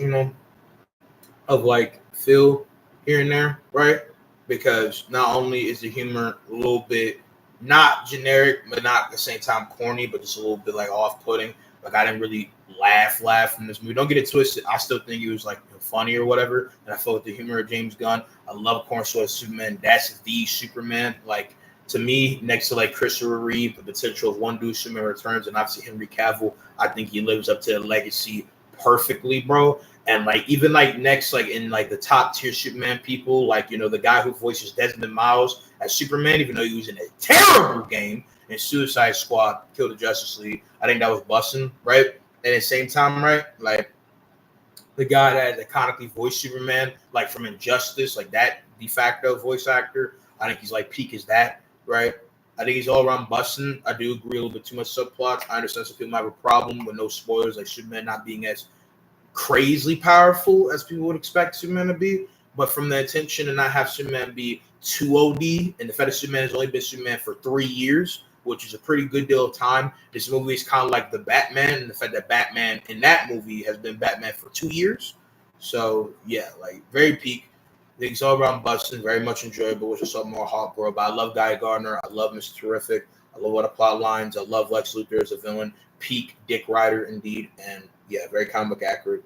of like feel here and there, right? Because not only is the humor a little bit not generic, but not at the same time corny, but just a little bit like off-putting. Like I didn't really laugh from this movie. Don't get it twisted. I still think it was like funny or whatever. And I feel like the humor of James Gunn. I love Cornswell Superman. That's the Superman. Like to me, next to like Christopher Reeve, the potential of one dude Superman Returns, and obviously Henry Cavill, I think he lives up to the legacy perfectly, bro. And like even like next, like in like the top tier Superman people, like the guy who voices Desmond Miles as Superman, even though he was in a terrible game in Suicide Squad, Killed the Justice League, I think that was busting, right? And at the same time, right, like the guy that iconically voiced Superman, like from Injustice, like that de facto voice actor, I think he's like peak as that, right? I think he's all around busting. I do agree a little bit too much subplots. I understand some people might have a problem with no spoilers, like Superman not being as crazily powerful as people would expect Superman to be. But from the intention to not have Superman be too OD, and the fact that Superman has only been Superman for 3 years, which is a pretty good deal of time. This movie is kind of like the Batman, and the fact that Batman in that movie has been Batman for 2 years. So yeah, like very peak. I think it's all around busting, very much enjoyable, which is something more hot, bro. But I love Guy Gardner. I love Mr. Terrific. I love all the plot lines. I love Lex Luthor as a villain. Peak Dick Rider indeed. And yeah, very comic accurate.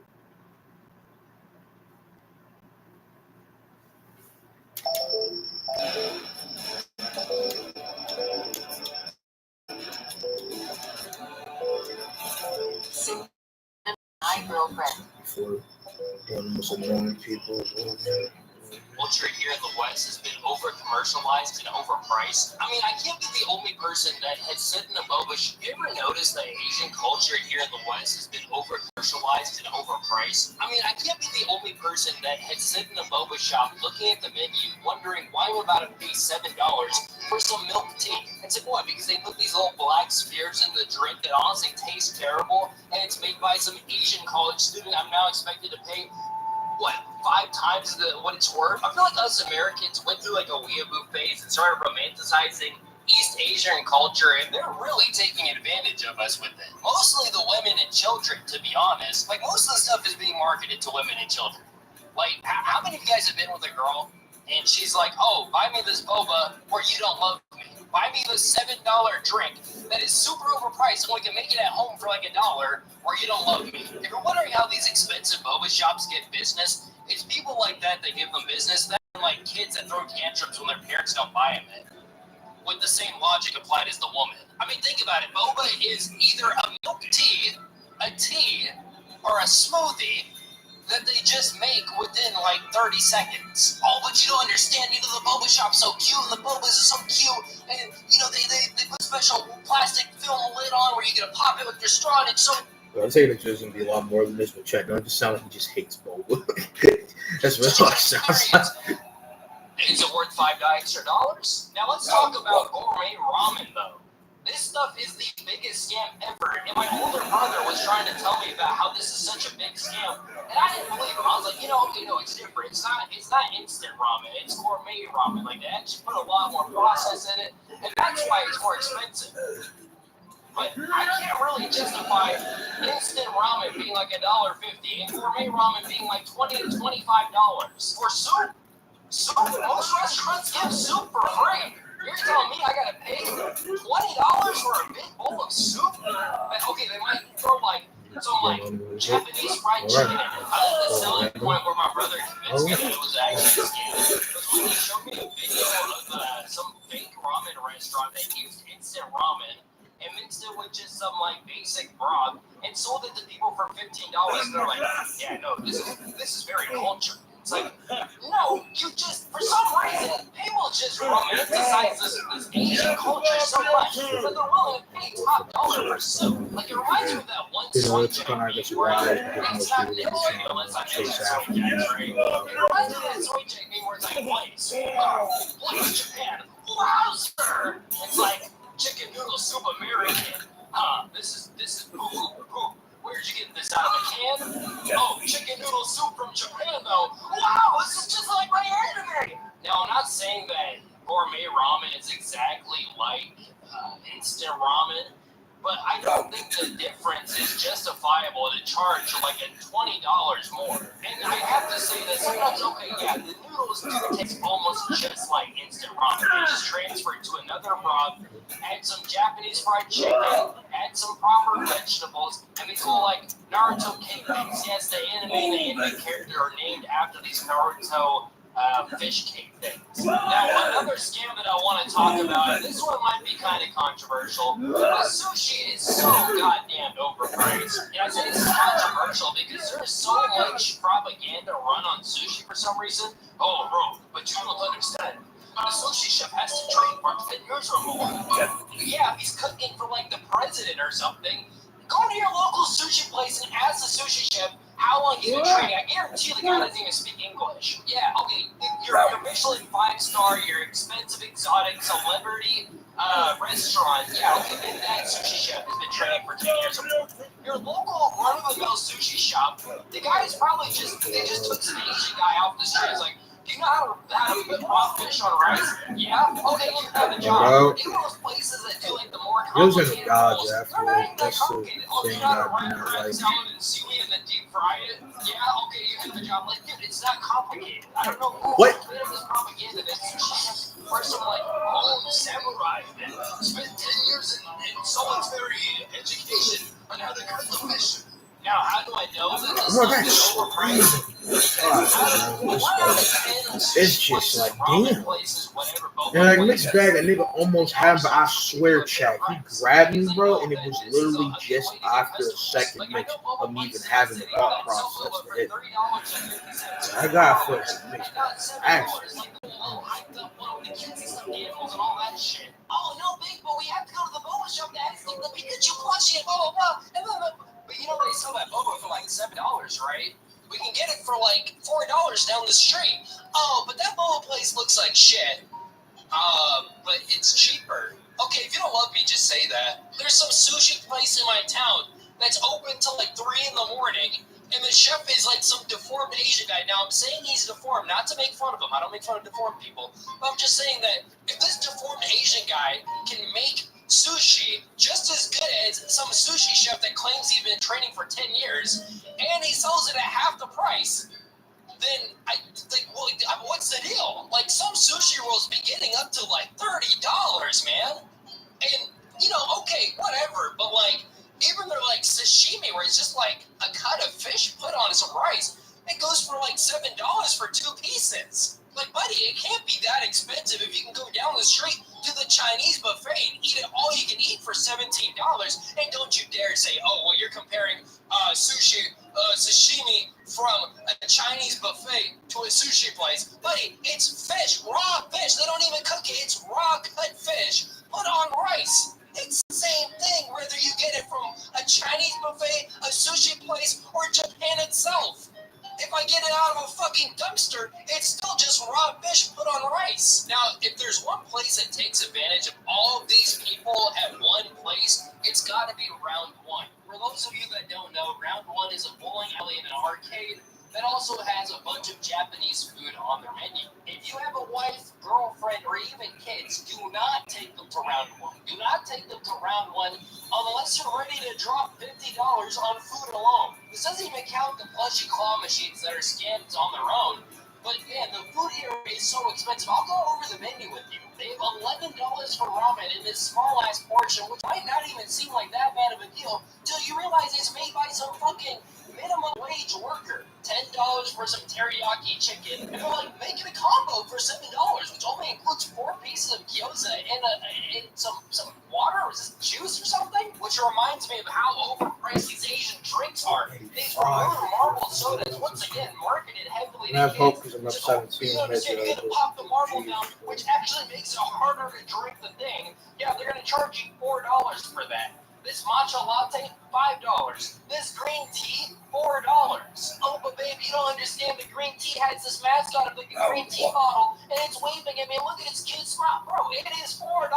My girlfriend. For one of the most annoying people. Culture here in the West has been over commercialized and overpriced. I mean, I can't be the only person that has said in a boba. You ever notice that Asian culture here in the West has been over commercialized and overpriced? I mean, I can't be the only person that has sit in a boba shop looking at the menu, wondering why I'm about to pay $7 for some milk tea. It's like, what? Because they put these little black spheres in the drink that honestly tastes terrible, and it's made by some Asian college student I'm now expected to pay what, 5 times what it's worth? I feel like us Americans went through like a weeaboo phase and started romanticizing East Asian culture, and they're really taking advantage of us with it. Mostly the women and children, to be honest. Like, most of the stuff is being marketed to women and children. Like, how many of you guys have been with a girl, and she's like, oh, buy me this boba, or you don't love me. Buy me this $7 drink that is super overpriced, and we can make it at home for like $1, or you don't love me. If you're wondering how these expensive boba shops get business, it's people like that give them business. That's like kids that throw tantrums when their parents don't buy them it. With the same logic applied as the woman. I mean, think about it. Boba is either a milk tea, a tea, or a smoothie that they just make within like 30 seconds. Oh, but you don't understand, the boba shop's so cute, and the bobas are so cute, and they put special plastic film lid on where you can pop it with your straw, and it's so... I'm saying that there's going to be a lot more than this, but check. Don't just sound like he just hates boba. That's really what it sounds like. Is it worth $5 extra? Now let's talk about gourmet ramen, though. This stuff is the biggest scam ever, and my older brother was trying to tell me about how this is such a big scam, and I didn't believe him. I was like, it's different. It's not instant ramen. It's gourmet ramen. Like, they actually put a lot more process in it, and that's why it's more expensive. But I can't really justify instant ramen being like $1.50 and gourmet ramen being like $20 to $25 for soup. Soup. Most restaurants give soup for free. You're telling me I gotta pay $20 for a big bowl of soup? But okay, they might throw like some Japanese fried chicken in it. I like the selling point where my brother convinced me that it was actually a scam. Because when he showed me a video of some fake ramen restaurant that used instant ramen and mixed it with just some like basic broth and sold it to people for $15. They're like, yeah, no, this is very cultured. It's like, no, you just, for some reason, people just romanticize this Asian culture so much that they're willing to pay top dollar for soup. Like, it reminds me of that one song It's kind of like a where surprise it's because not most nibble people you unless I chase soy after cakes, right? It reminds me of that soy cake meme where it's like, whites, whites, Japan, wowzer! It's like, chicken noodle soup American. This is poo. Where'd you get this out of a can? Oh, chicken noodle soup from Japan, though. Wow, this is just like my anime. Now, I'm not saying that gourmet ramen is exactly like instant ramen, but I don't think the difference is justifiable to charge like $20 more. And I have to say that sometimes, okay, yeah, the noodles do taste almost just like instant ramen. They just transfer it to another broth, add some Japanese fried chicken, add some proper vegetables, and they go like Naruto cake things. Yes, the anime character are named after these Naruto fish cake things. Now, another scam that I want to talk about, and this one might be kind of controversial, but sushi is so goddamn overpriced. And I say this is controversial because there's so much propaganda run on sushi for some reason. Oh, bro, but you don't understand. A sushi chef has to train for 10 years or more. Yeah, he's cooking for like the president or something. Go to your local sushi place and ask the sushi chef how long he's been training. I guarantee the guy doesn't even speak English. Yeah, okay, your Michelin 5-star, your expensive, exotic, celebrity restaurant. Yeah, okay, that sushi chef has been training for 10 years or more. Your local run-of-the-mill sushi shop, the guy is probably they just took some Asian guy off the street. It's like, do you know how to put raw fish on rice? Yeah? Okay, you have a job. Even those places that do like the more complicated Dodge rolls, they're not even that complicated. Oh, you know how to wrap crab salad and seaweed and then deep fry it? Yeah? Okay, you have a job. Like, dude, it's not complicated. I don't know who created this propaganda that sushi for some like samurai that spent 10 years in solitary education on how to cook the fish. Now, how do I know that this is overpriced? It's just like, damn. And like mixed bag, a nigga almost had, but I swear, Chad, he grabbed me, bro, and it was literally just after a second mix of me even having the thought process to hit. So I got for mixed bag. Actually. Oh, no, big, but we have to go to the boba shop to ask the Pikachu plushie and blah, blah, blah. But you know they sell that boba for like $7, right? We can get it for like $4 down the street. Oh, but that boba place looks like shit. But it's cheaper. Okay, if you don't love me, just say that. There's some sushi place in my town that's open till like 3 in the morning, and the chef is like some deformed Asian guy. Now, I'm saying he's deformed, not to make fun of him. I don't make fun of deformed people. But I'm just saying that if this deformed Asian guy can make sushi just as good as some sushi chef that claims he's been training for 10 years, and he sells it at half the price, then I think, well, what's the deal? Like, some sushi rolls be getting up to like $30, man. And, you know, okay, whatever, but like, even they're like sashimi, where it's just like a cut of fish put on some rice, it goes for like $7 for 2 pieces. Like, buddy, it can't be that expensive if you can go down the street to the Chinese buffet and eat it all you can eat for $17. And don't you dare say, oh, well, you're comparing sashimi from a Chinese buffet to a sushi place. Buddy, it's fish, raw fish. They don't even cook it. It's raw cut fish put on rice. It's the same thing whether you get it from a Chinese buffet, a sushi place, or Japan itself. If I get it out of a fucking dumpster, it's still just raw fish put on rice. Now, if there's one place that takes advantage of all of these people at one place, it's got to be Round 1. For those of you that don't know, Round 1 is a bowling alley and an arcade that also has a bunch of Japanese food on their menu. If you have a wife, girlfriend, or even kids, do not take them to Round 1. Do not take them to Round 1 unless you're ready to drop $50 on food alone. This doesn't even count the plushy claw machines that are scams on their own. But man, the food here is so expensive. I'll go over the menu with you. They have $11 for ramen in this small-ass portion, which might not even seem like that bad of a deal, till you realize it's made by some fucking minimum wage worker. $10 for some teriyaki chicken, and they're like making a combo for $7, which only includes 4 pieces of gyoza and some water or is this juice or something? Which reminds me of how overpriced these Asian drinks are. These marble sodas, once again, marketed heavily specifically And I to have hope kids. because I'm up So, 17 you understand, you gotta pop the marble down, which actually makes it harder to drink the thing. Yeah, they're gonna charge you $4 for that. This matcha latte, $5. This green tea, $4. Oh, but babe, you don't understand. The green tea has this mascot of like a green tea bottle, and it's waving at me. Look at its cute smile, bro. It is $4.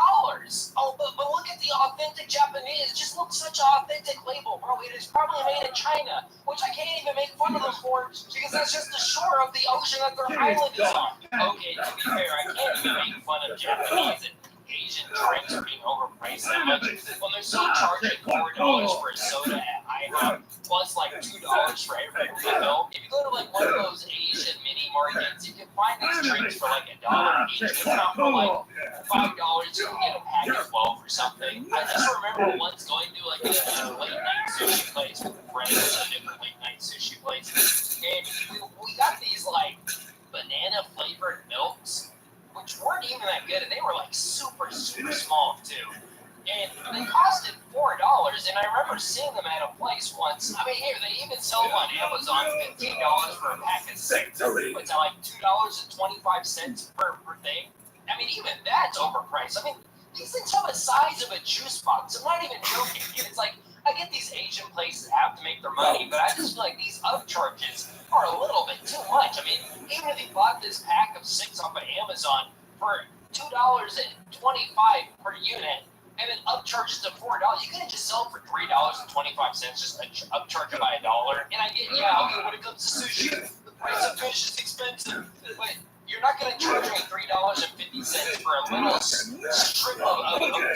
Oh, but look at the authentic Japanese. It just looks such an authentic label, bro. It is probably made in China, which I can't even make fun of them for because that's just the shore of the ocean that their island is on. Okay, to be fair, I can't even make fun of Japanese and Asian drinks being overpriced that much when they're still charging $4 for a soda at IHOP plus like $2 for every refill. If you go to like one of those Asian mini markets, you can find these drinks for like $1 each. It's not for like $5 you can get a pack of 12 or something. I just remember once going to like a late night sushi place with friends, a different late night sushi place, and we got these like banana flavored milks, which weren't even that good, and they were like super small too. And they costed $4, and I remember seeing them at a place once. I mean, here, they even sell them on Amazon, $15 for a pack of 6. It's like $2.25 per thing. I mean, even that's overpriced. I mean, these things have the size of a juice box. I'm not even joking. It's like, I get these Asian places have to make their money, but I just feel like these upcharges are a little bit too much. I mean, even if you bought this pack of 6 off of Amazon for $2.25 per unit, and then upcharges to $4, you couldn't just sell it for $3.25, just upcharge it by $1. And I get, yeah, okay, when it comes to sushi, the price of fish is expensive, but you're not going to charge me $3.50 for a little strip of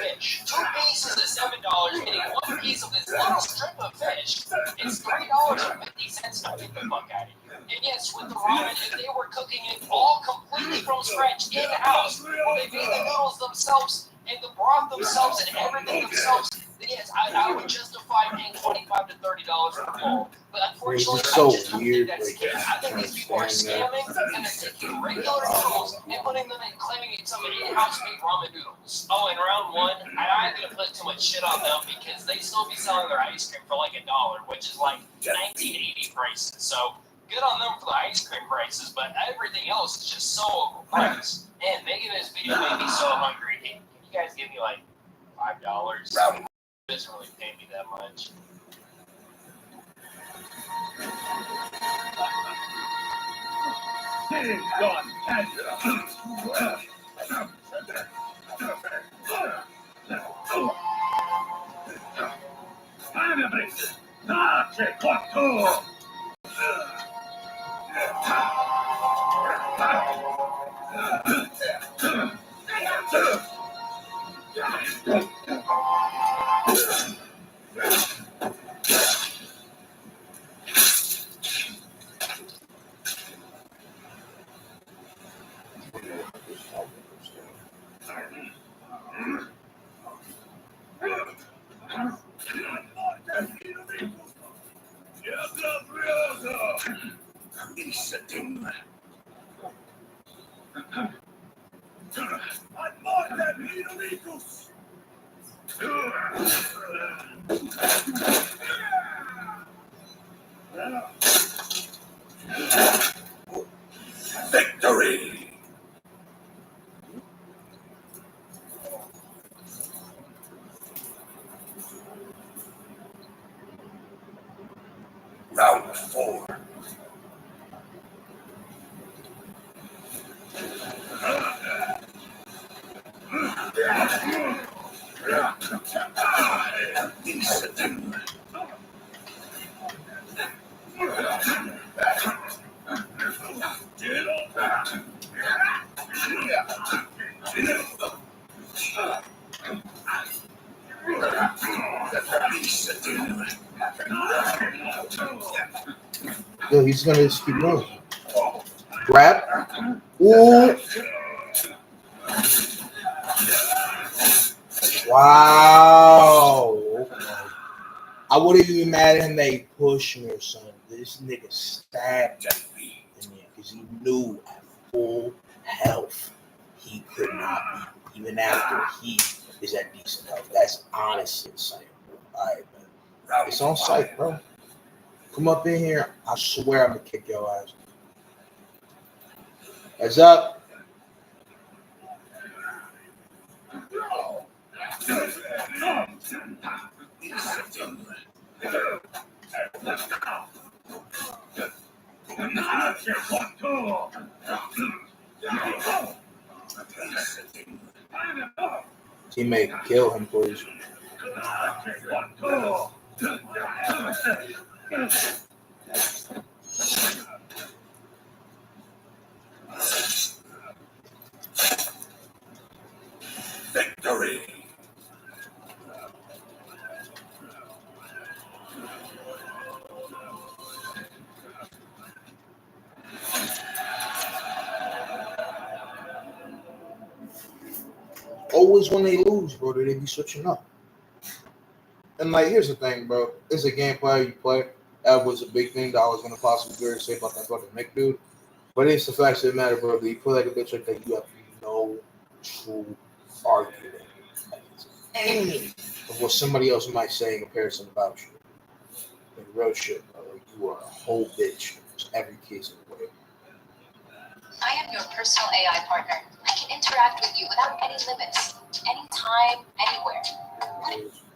fish. 2 pieces is $7, meaning 1 piece of this little strip of fish is $3.50. Now get the fuck out of here. And yes, with the ramen, if they were cooking it all completely from scratch in-house, or they made the noodles themselves and the broth themselves and everything themselves, then yes, I would justify paying $25 to $30 for the bowl. But unfortunately, It's so I just don't weird, think that's the like, case. I think these people are scamming and they're taking regular noodles and putting them in, claiming it's some in-house made ramen noodles. Oh, and round one, I'm not gonna put too much shit on them because they still be selling their ice cream for like $1, which is like 1980 prices. So good on them for the ice cream prices, but everything else is just so overpriced. And making this video made me so hungry. Can you guys give me like $5? It doesn't really pay me that much. Victory! Round 4. Yo, he's gonna just keep going. Grab. Ooh. Wow. I wouldn't even mad at him that he pushed me or something. This nigga stabbed me in there because he knew at full health he could not be, even after he is at decent health. That's honestly insane, bro. All right, man. It's on site, bro. Come up in here. I swear I'm gonna kick your ass. Heads up. Teammate, kill him, please. Victory. Always when they lose, bro, they be switching up. And like, here's the thing, bro. It's a gameplay you play. That was a big thing that I was gonna possibly say about that fucking Mick dude. But it's the fact of the matter, bro. That you play like a bitch like that, you have no true argument against any of what somebody else might say in comparison about you. Like real shit, bro. Like, you are a whole bitch. Every case of the way. I am your personal AI partner. I can interact with you without any limits, anytime, anywhere.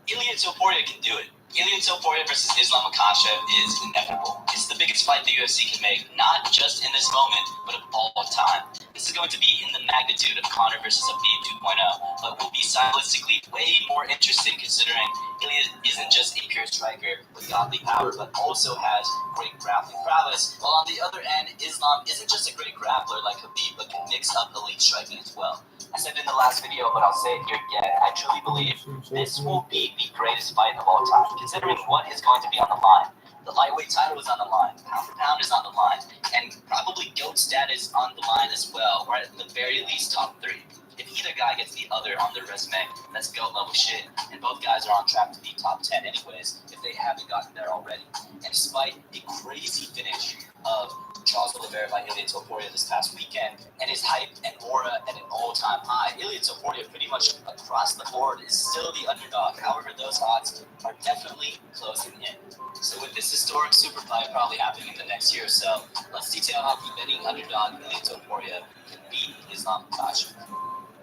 Ilia Topuria can do it. Ilia Topuria versus Islam Makhachev is inevitable. It's the biggest fight the UFC can make, not just in this moment, but of all time. This is going to be in the magnitude of Conor versus Khabib 2.0, but will be stylistically way more interesting considering Ilia isn't just a pure striker with godly power, but also has great grappling prowess, while on the other end, Islam isn't just a great grappler like Khabib, but can mix up elite striking as well. I said in the last video, but I'll say it here again, I truly believe this will be the greatest fight of all time, considering what is going to be on the line. The lightweight title is on the line, pound for pound is on the line, and probably GOAT status on the line as well, or at the very least top 3. If either guy gets the other on their resume, that's GOAT level shit, and both guys are on track to be top 10 anyways, if they haven't gotten there already. And despite the crazy finish of Charles Oliveira by Ilia Topuria this past weekend, and his hype and aura at an all-time high, Ilia Topuria pretty much across the board is still the underdog. However, those odds are definitely closing in. So with this historic super fight probably happening in the next year or so, let's detail how the betting underdog Ilia Topuria can beat Islam Makhachev.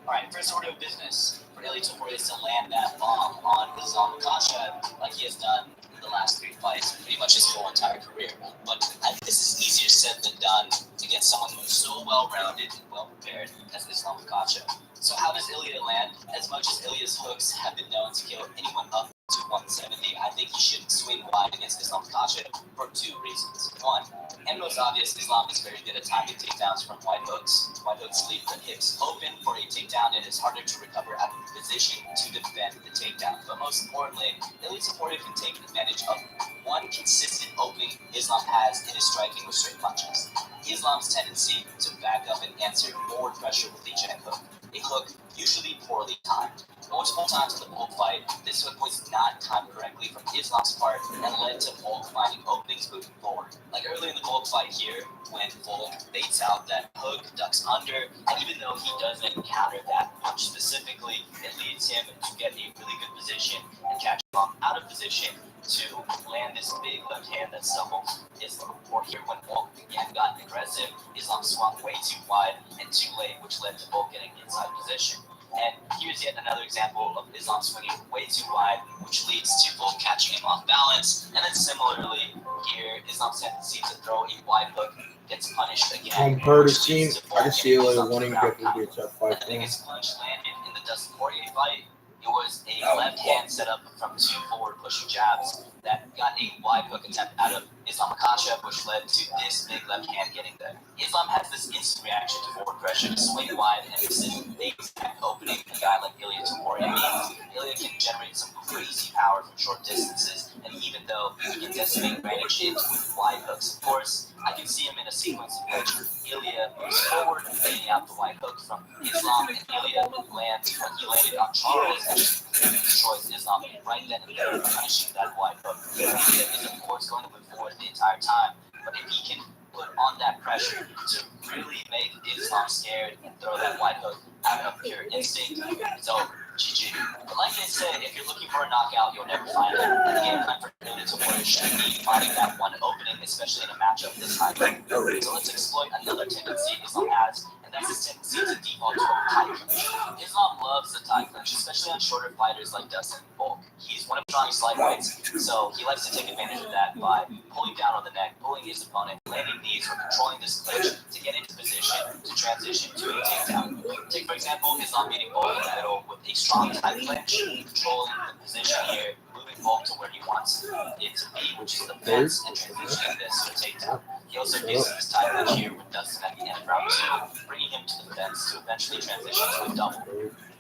Alright, first order of business for Ilia Topuria is to land that bomb on Islam Makhachev like he has done the last 3 fights, pretty much his whole entire career. But this is easier said than done against someone who's so well-rounded and well-prepared as Islam Makhachev. So how does Ilia land? As much as Ilia's hooks have been known to kill anyone up to 170, I think he should swing wide against Islam Makhachev for 2 reasons. One, and most obvious, Islam is very good at timing takedowns from wide hooks. Wide hooks leave the hips open for a takedown, and it's harder to recover out of the position to defend the takedown. But most importantly, Ilia Topuria can take advantage of one consistent opening Islam has in his striking with straight punches. Islam's tendency to back up and answer forward pressure with a check hook. A hook usually poorly timed. Multiple times in the Volk fight, this hook was not timed correctly from Islam's part and led to Volk finding openings moving forward. Like early in the Volk fight here, when Volk baits out that hook, ducks under, and even though he doesn't counter that punch specifically, it leads him to get a really good position and catch Islam out of position to land this big left hand that stumbled Islam. Or here, when Volk again got aggressive, Islam swung way too wide and too late, which led to Volk getting inside position. And here's yet another example of Islam swinging way too wide, which leads to Volk catching him off balance. And then similarly, here, Islam's tendency to throw a wide hook gets punished again. Per the team, I just see like wanting to get the top 5. The biggest punch landed in the Dustin Poirier fight. It was a left hand set up from 2 forward pushing jabs that got a wide hook attempt out of Islam Makhachev, which led to this big left hand getting there. Islam has this instant reaction to forward pressure to swing wide, and this is the exact opening a guy like Ilia Topuria needs. Ilia can generate some crazy power from short distances, and even though he can decimate granite shapes with wide hooks, of course, I can see him in a sequence in which Ilia moves forward, baiting out the wide hook from Islam, and Ilia lands when he landed on Charles, which destroys Islam right then and there, punishing that wide hook. Ilia is, of course, going to move forward the entire time, but if he can put on that pressure to really make Islam scared and throw that wide hook out of pure instinct, it's over. GG. But like they say, if you're looking for a knockout, you'll never find it. And the game plan for Ilia Topuria should be finding that one opening, especially in a matchup this high. So let's exploit another tendency Islam has, clinch, especially on shorter fighters like Dustin Bulk. He's one of the strongest lightweights, so he likes to take advantage of that by pulling down on the neck, pulling his opponent, landing knees, or controlling this clinch to get into position to transition to a takedown. Take, for example, Islam beating Bulk in the middle with a strong tight clinch, controlling the position here, moving Bulk to where he wants it to be, which is the fence, and transitioning this to a takedown. He also uses this tight clinch here with Dustin at the end of round 2, bringing him to the fence to eventually transition to a double.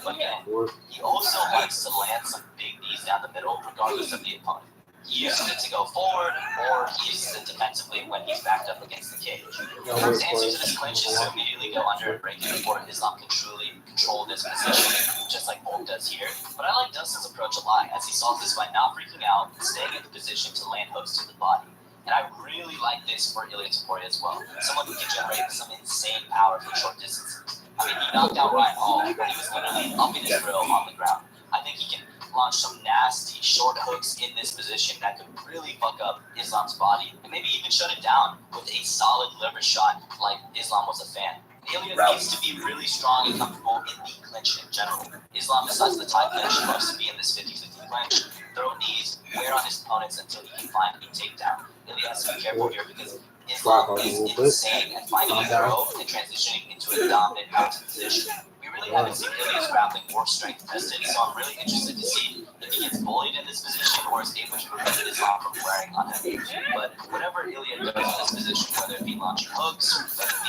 But again, he also likes to land some big knees down the middle, regardless of the opponent. He uses it to go forward, or he uses it defensively when he's backed up against the cage. The first answer to this clinch is to immediately go under and break it before Islam can truly control this position, just like Bulk does here. But I like Dustin's approach a lot, as he solves this by not freaking out and staying in the position to land hooks to the body. And I really like this for Ilia Topuria as well. Someone who can generate some insane power from short distances. I mean, he knocked out Ryan Hall when he was literally up in his grill on the ground. I think he can launch some nasty short hooks in this position that could really fuck up Islam's body and maybe even shut it down with a solid liver shot like Islam was a fan. Ilia needs to be really strong and comfortable in the clinch in general. Islam, besides the tie clinch, loves to be in this 50-50 clinch, throw knees, wear on his opponents until he can find a takedown. Ilia has to be careful here because Islam is insane at finding a throw and transitioning into a dominant mounted position. We really haven't seen Ilia's grappling or strength tested, so I'm really interested to see if he gets bullied in this position or is able to prevent Islam from wearing on him. But whatever Ilia does in this position, whether it be launching hooks,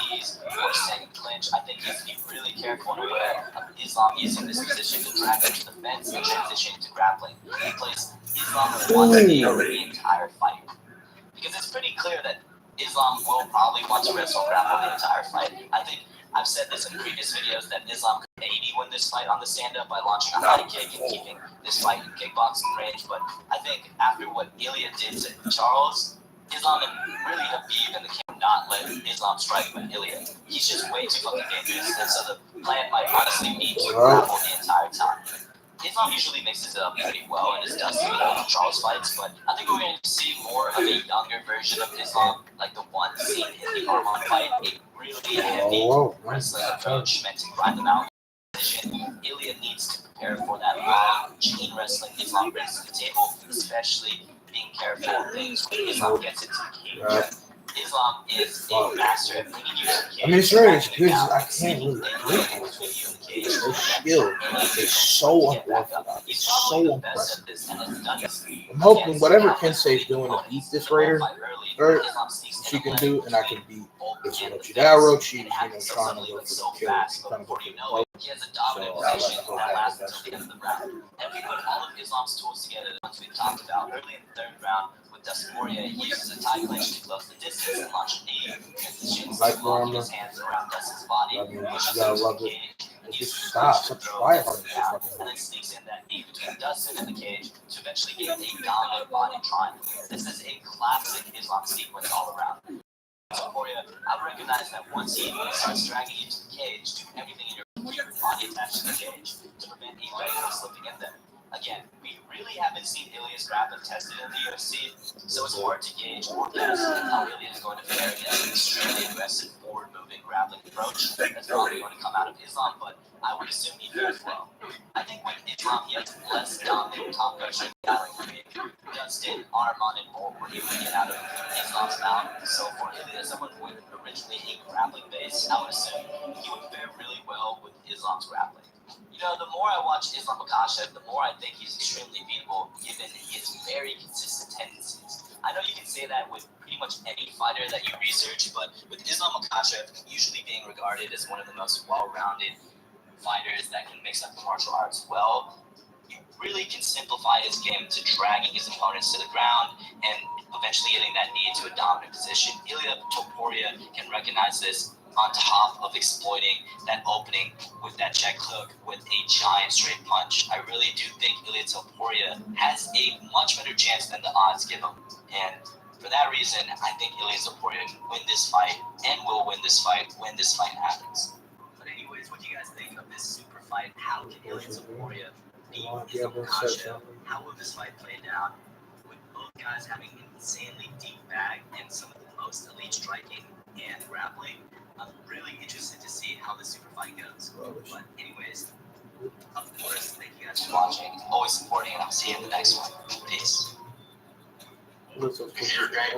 knees, or staying in clinch, I think he has to be really careful and aware of Islam using this position to drag him to the fence and transition into grappling. A place Islam will want to be the entire fight. Because it's pretty clear that Islam will probably want to wrestle grapple the entire fight. I think I've said this in previous videos that Islam could maybe win this fight on the stand-up by launching a high kick and keeping this fight in kickboxing range, but I think after what Ilia did to Charles, Islam and really Habib and the camp not let Islam strike with Ilia. He's just way too fucking dangerous, and so the plan might honestly be to grapple the entire time. Islam usually mixes it up pretty well and is Dustin in Charles fights, but I think we're going to see more of a younger version of Islam, like the one seen in the Armand fight, a really heavy wrestling approach meant to grind them out. Ilia needs to prepare for that long chain wrestling Islam brings to the table, especially being careful of things when Islam gets into the cage. Islam is a master at bringing you to the cage. I mean, it's right. It's good. I can't really drink it. Their skill is so unorthodox. It's so impressive. I'm hoping whatever Kensei is doing to beat this Raider, she can do, and I can beat this Orochi. That Orochi is, trying to go for the kill. Trying to go for the kill. He has a dominant position that lasts until the end of the round. And we put all of Islam's tools together, the ones we talked about early in the third round with Dustin Poirier. He uses a tie clinch to close the distance and launch a knee, transitions to locking his hands around Dustin's body, pushes him to the cage, and uses Stop. to throw him down, and then sneaks in that knee between Dustin and the cage to eventually get a dominant body triangle. This is a classic Islam sequence all around. Poirier, I recognize that once he starts dragging you to the cage, do everything in your body attached to the cage to prevent a leg from slipping in there. Again, we really haven't seen Ilia's grappling tested in the UFC, so it's hard to gauge or guess how Ilia is going to fare against an extremely aggressive, forward-moving grappling approach that's probably going to come out of Islam, but I would assume he fares well. I think with Islam, he has less dominant top pressure grappling. Dustin, Armand, and Bolt were able to get out of Islam's mount, so for Ilia, someone with originally a grappling base, I would assume he would fare really well with Islam's grappling. The more I watch Islam Makhachev, the more I think he's extremely beatable given his very consistent tendencies. I know you can say that with pretty much any fighter that you research, but with Islam Makhachev usually being regarded as one of the most well-rounded fighters that can mix up the martial arts well, he really can simplify his game to dragging his opponents to the ground and eventually getting that knee into a dominant position. Ilia Topuria can recognize this on top of exploiting that opening with that check hook with a giant straight punch. I really do think Ilia Topuria has a much better chance than the odds give him. And for that reason, I think Ilia Topuria can win this fight and will win this fight when this fight happens. But anyways, what do you guys think of this super fight? How can Ilia Topuria beat Islam Makhachev? How will this fight play down? With both guys having insanely deep bag and some of the most elite striking and grappling, I'm really interested to see how the super fight goes. But anyways, Of course, thank you guys for watching, always supporting, and I'll see you in the next one. Peace. I'm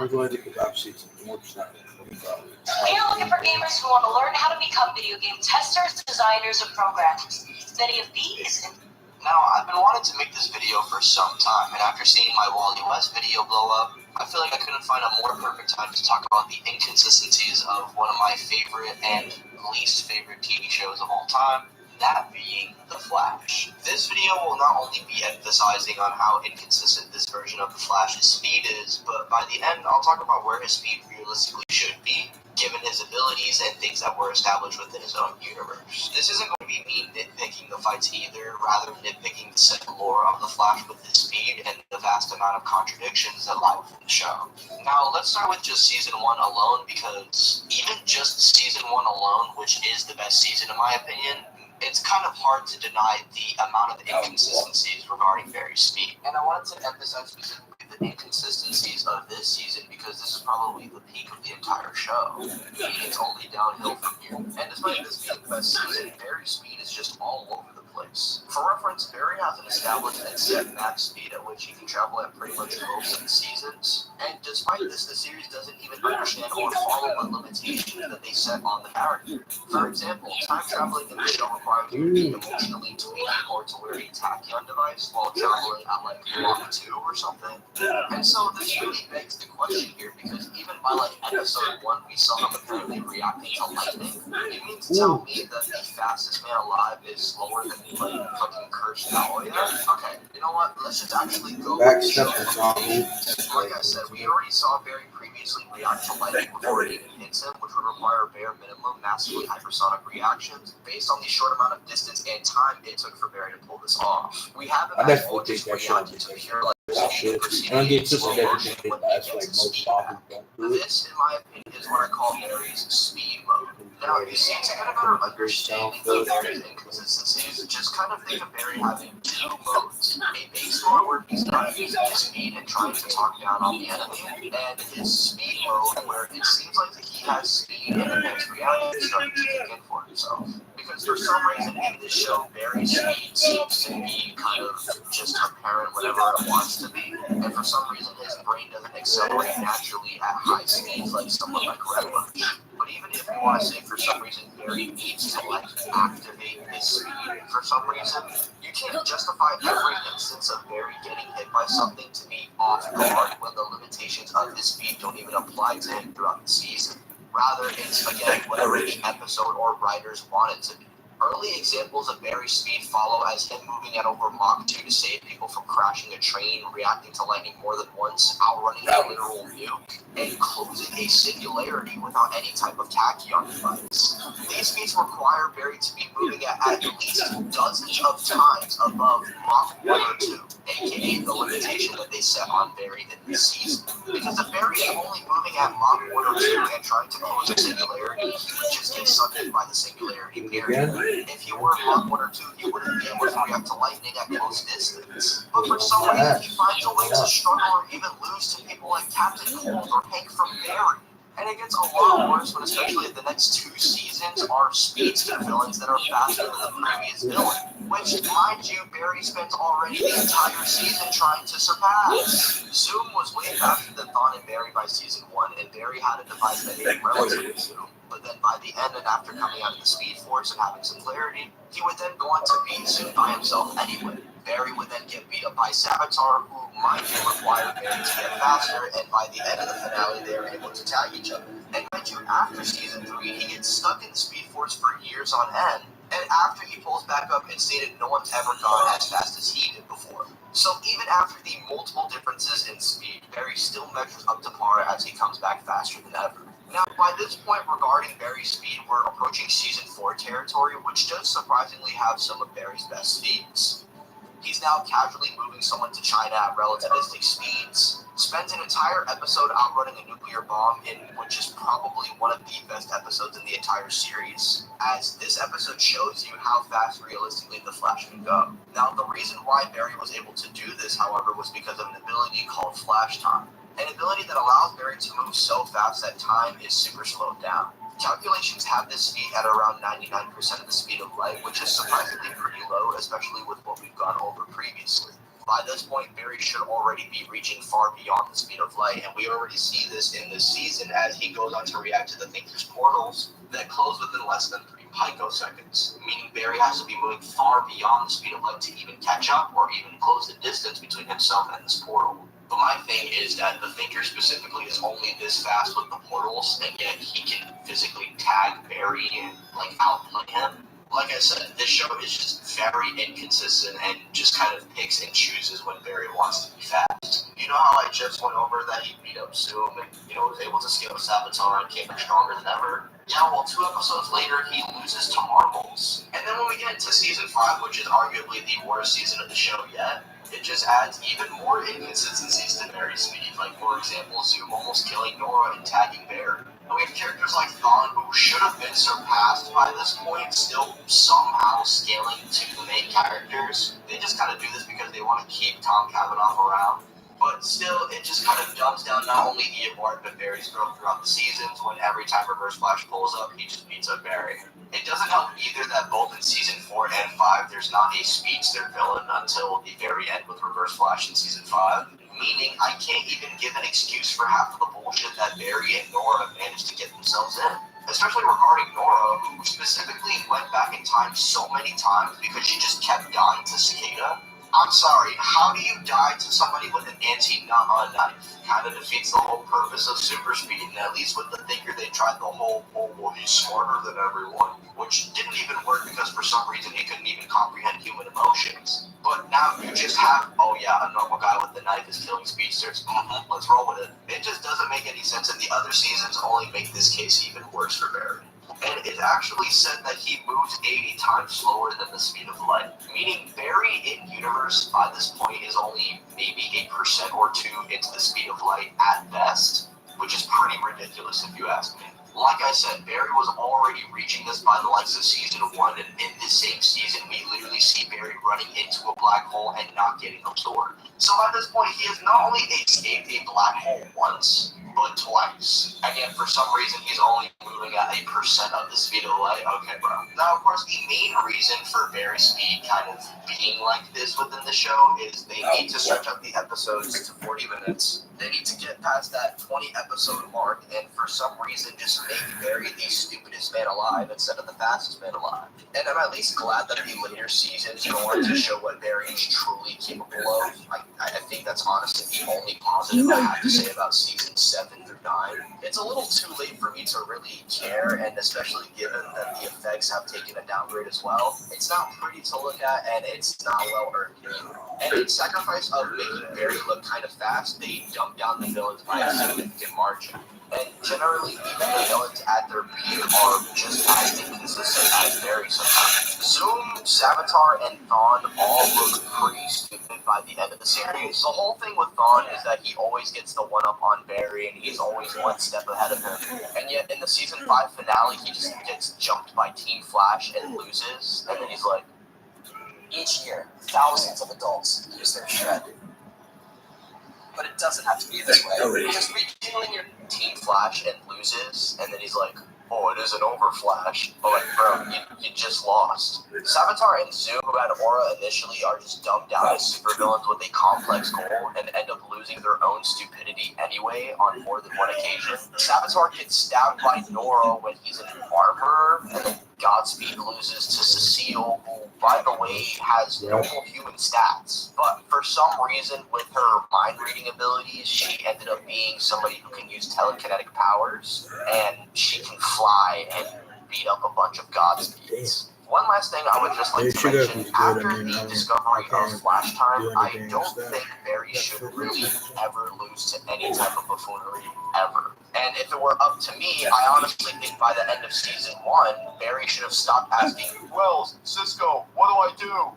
going to pick up season more percent. We are looking for gamers who want to learn how to become video game testers, designers, or programmers. If any of these Now, I've been wanting to make this video for some time, and after seeing my Wally West video blow up, I feel like I couldn't find a more perfect time to talk about the inconsistencies of one of my favorite and least favorite TV shows of all time, that being The Flash. This video will not only be emphasizing on how inconsistent this version of The Flash's speed is, but by the end, I'll talk about where his speed realistically should be, given his abilities and things that were established within his own universe. This isn't going to be me nitpicking the fights either, rather nitpicking the set lore of The Flash with his speed and the vast amount of contradictions that lie within the show. Now, let's start with just Season 1 alone, because even just Season 1 alone, which is the best season in my opinion, it's kind of hard to deny the amount of inconsistencies regarding Barry's speed. And I wanted to emphasize specifically the inconsistencies of this season because this is probably the peak of the entire show. It's only downhill from here. And despite this being the best season, Barry's speed is just all over the place. For reference, Barry has an established and set max speed at which he can travel at pretty much most seasons. And despite this, the series doesn't even understand or follow the limitations that they set on the character. For example, time traveling in the show requires you to be emotionally tweaking or to wear a tachyon device while traveling at like Mach 2 or something. And so this really begs the question here, because even by like episode 1 we saw him apparently reacting to lightning. You mean to tell me that the fastest man alive is slower than like fucking cursed Naoya? Okay, you know what? Let's just actually go Back with the show. step on me. Like I said, we already saw Barry previously react to lightning before it even hits him, which would require bare minimum massively hypersonic reactions based on the short amount of distance and time it took for Barry to pull this off. We have him I as definitely just think that reacting should to be pure like that shit. I don't get twisted everything that's like most popular. this, in my opinion, is what I call Barry's speed mode. Now, you see, to get a better understanding of Barry's inconsistencies, just kind of think of Barry having two modes. A base mode where he's not using his speed and trying to talk down on the enemy, and his speed mode where it seems like he has speed and advanced reality starting to kick in for himself. Because for some reason in this show, Barry's speed seems to be kind of just apparent whenever it wants to be, and for some reason his brain doesn't accelerate naturally at high speeds like someone like Red Bush. But even if you want to say for some reason Barry needs to like activate his speed for some reason, you can't justify every instance of Barry getting hit by something to be off guard when the limitations of his speed don't even apply to him throughout the season. Rather, it's again whatever the episode or writers want it to be. Early examples of Barry's speed follow as him moving at over Mach 2 to save people from crashing a train, reacting to lightning more than once, outrunning a literal nuke, and closing a singularity without any type of tachyon device. These speeds require Barry to be moving at least dozens of times above Mach 1 or 2, aka the limitation that they set on Barry in this season. Because if Barry is only moving at Mach 1 or 2 and trying to close a singularity, he would just get sucked in by the singularity period. If he were Mach 1 or 2, he wouldn't be able to react to lightning at close distance. But for some reason, he finds a way to struggle or even lose to people like Captain Cold or Hank from Barry. And it gets a lot worse when, especially the next 2 seasons, are speedster villains that are faster than the previous villain, which, mind you, Barry spent already the entire season trying to surpass. Zoom was way faster than Thawne and Barry by season 1, and Barry had a device that made relatively Zoom. But then by the end, and after coming out of the Speed Force and having some clarity, he would then go on to beat Zoom by himself anyway. Barry would then get beat up by Savitar, who, mind you, required Barry to get faster, and by the end of the finale, they were able to tag each other. And mind you, after season 3, he gets stuck in the Speed Force for years on end, and after he pulls back up, it's stated no one's ever gone as fast as he did before. So even after the multiple differences in speed, Barry still measures up to par as he comes back faster than ever. Now, by this point regarding Barry's speed, we're approaching Season 4 territory, which does surprisingly have some of Barry's best speeds. He's now casually moving someone to China at relativistic speeds, spends an entire episode outrunning a nuclear bomb in which is probably one of the best episodes in the entire series, as this episode shows you how fast realistically the Flash can go. Now, the reason why Barry was able to do this, however, was because of an ability called Flash Time. An ability that allows Barry to move so fast that time is super slowed down. Calculations have this speed at around 99% of the speed of light, which is surprisingly pretty low, especially with what we've gone over previously. By this point, Barry should already be reaching far beyond the speed of light, and we already see this in this season as he goes on to react to the Thinker's portals that close within less than 3 picoseconds, meaning Barry has to be moving far beyond the speed of light to even catch up or even close the distance between himself and this portal. But my thing is that the Thinker specifically is only this fast with the portals, and yet he can physically tag Barry and outplay him. Like I said, this show is just very inconsistent and just kind of picks and chooses when Barry wants to be fast. You know how I just went over that he beat up Zoom and was able to scale Savitar and came back stronger than ever? Yeah, well, 2 episodes later, he loses to Marbles. And then when we get into season 5, which is arguably the worst season of the show yet, it just adds even more inconsistencies to Barry's speed. Like, for example, Zoom almost killing Nora and tagging Barry. And we have characters like Thawne, who should have been surpassed by this point, still somehow scaling to the main characters. They just kind of do this because they want to keep Tom Cavanaugh around. But still, it just kind of dumbs down not only Ian Ward, but Barry's growth throughout the seasons, when every time Reverse Flash pulls up, he just beats up Barry. It doesn't help either that both in Season 4 and 5, there's not a speedster villain until the very end with Reverse Flash in Season 5. Meaning, I can't even give an excuse for half of the bullshit that Barry and Nora managed to get themselves in. Especially regarding Nora, who specifically went back in time so many times because she just kept dying to Cicada. I'm sorry, how do you die to somebody with an anti-nut knife? Kind of defeats the whole purpose of super speed, and at least with the Thinker they tried the whole, well, he's smarter than everyone, which didn't even work because for some reason he couldn't even comprehend human emotions. But now you just have, oh yeah, a normal guy with the knife is killing speedsters, let's roll with it. It just doesn't make any sense, and the other seasons only make this case even worse for Barry. And it actually said that he moves 80 times slower than the speed of light, meaning Barry in-universe by this point is only maybe 1% or 2% into the speed of light at best, which is pretty ridiculous if you ask me. Like I said, Barry was already reaching this by the likes of Season 1, and in this same season, we literally see Barry running into a black hole and not getting absorbed. So by this point, he has not only escaped a black hole once, but twice. And yet, for some reason, he's only moving at 1% of the speed of light. Okay, bro. Now, of course, the main reason for Barry's speed kind of being like this within the show is they need to stretch out the episodes to 40 minutes. They need to get past that 20-episode mark, and for some reason, just make Barry the stupidest man alive instead of the fastest man alive. And I'm at least glad that the later seasons go on to show what Barry is truly capable of. I think that's honestly the only positive I have to say about seasons 7 through 9. It's a little too late for me to really care, and especially given that the effects have taken a downgrade as well. It's not pretty to look at, and it's not well earned either. And in sacrifice of making Barry look kind of fast, they dump down the villains by a significant margin. And generally, even the villains at their peak are just as inconsistent as Barry sometimes. Zoom, Savitar, and Thawne all look pretty stupid by the end of the series. The whole thing with Thawne is that he always gets the one-up on Barry, and he's always one step ahead of him. And yet, in the Season 5 finale, he just gets jumped by Team Flash and loses, and then he's like, Each year, thousands of adults lose their shred. But it doesn't have to be this way. just rekindling your Team Flash and loses, and then he's like, oh, it isn't over, Flash. But like, bro, you just lost. Savitar and Zoom, who had Aura initially, are just dumbed down as supervillains with a complex goal and end up losing their own stupidity anyway on more than one occasion. Savitar gets stabbed by Nora when he's in armor, and then Godsking loses to Cecile, who, by the way, has normal human stats. But for some reason, with her mind-reading abilities, she ended up being somebody who can use telekinetic powers, and she can fly and beat up a bunch of Godskings. One last thing I would just like to mention, after the discovery of Flash Time, I don't think Barry should really ever lose to any type of buffoonery, ever. And if it were up to me, I honestly think by the end of Season 1, Barry should have stopped asking, Wells, Cisco, what do I do?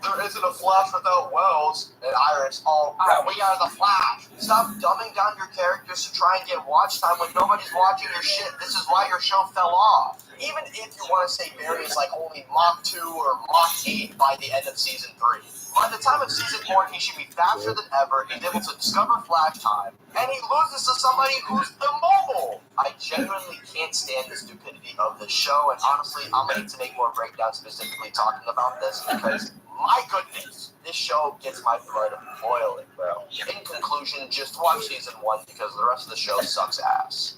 There isn't a Flash without Wells. And Iris, we are the Flash. Stop dumbing down your characters to try and get watch time when nobody's watching your shit. This is why your show fell off. Even if you want to say Barry is like only Mach 2 or Mach 8 by the end of Season 3. By the time of season 4, he should be faster than ever. He's able to discover flash time, and he loses to somebody who's immobile. I genuinely can't stand the stupidity of this show, and honestly, I'm going to need to make more breakdowns specifically talking about this because, my goodness, this show gets my blood boiling, bro. In conclusion, just watch season 1 because the rest of the show sucks ass.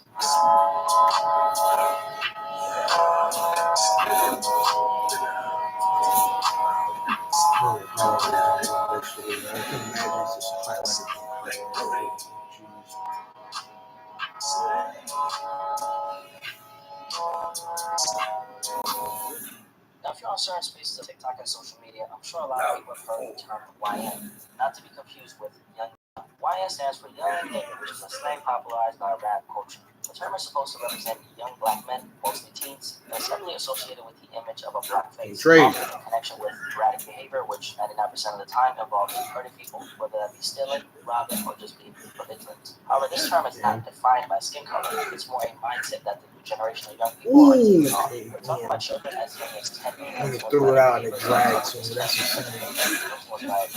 Now, if you're on certain spaces of TikTok and social media, I'm sure a lot of people have heard the term YN, not to be confused with Young. YN stands for Young Nigga, which is a slang popularized by rap culture. The term is supposed to represent young black men, mostly teens, and is heavily associated with the image of a black face, often in connection with erratic behavior, which 99% of the time involves hurting people, whether that be stealing, robbing, or just being belligerent. However, this term is not defined by skin color. It's more a mindset that the new generation of young people are taking on. We're talking about children as young as 10 years old. Threw it out in the drag, so that's a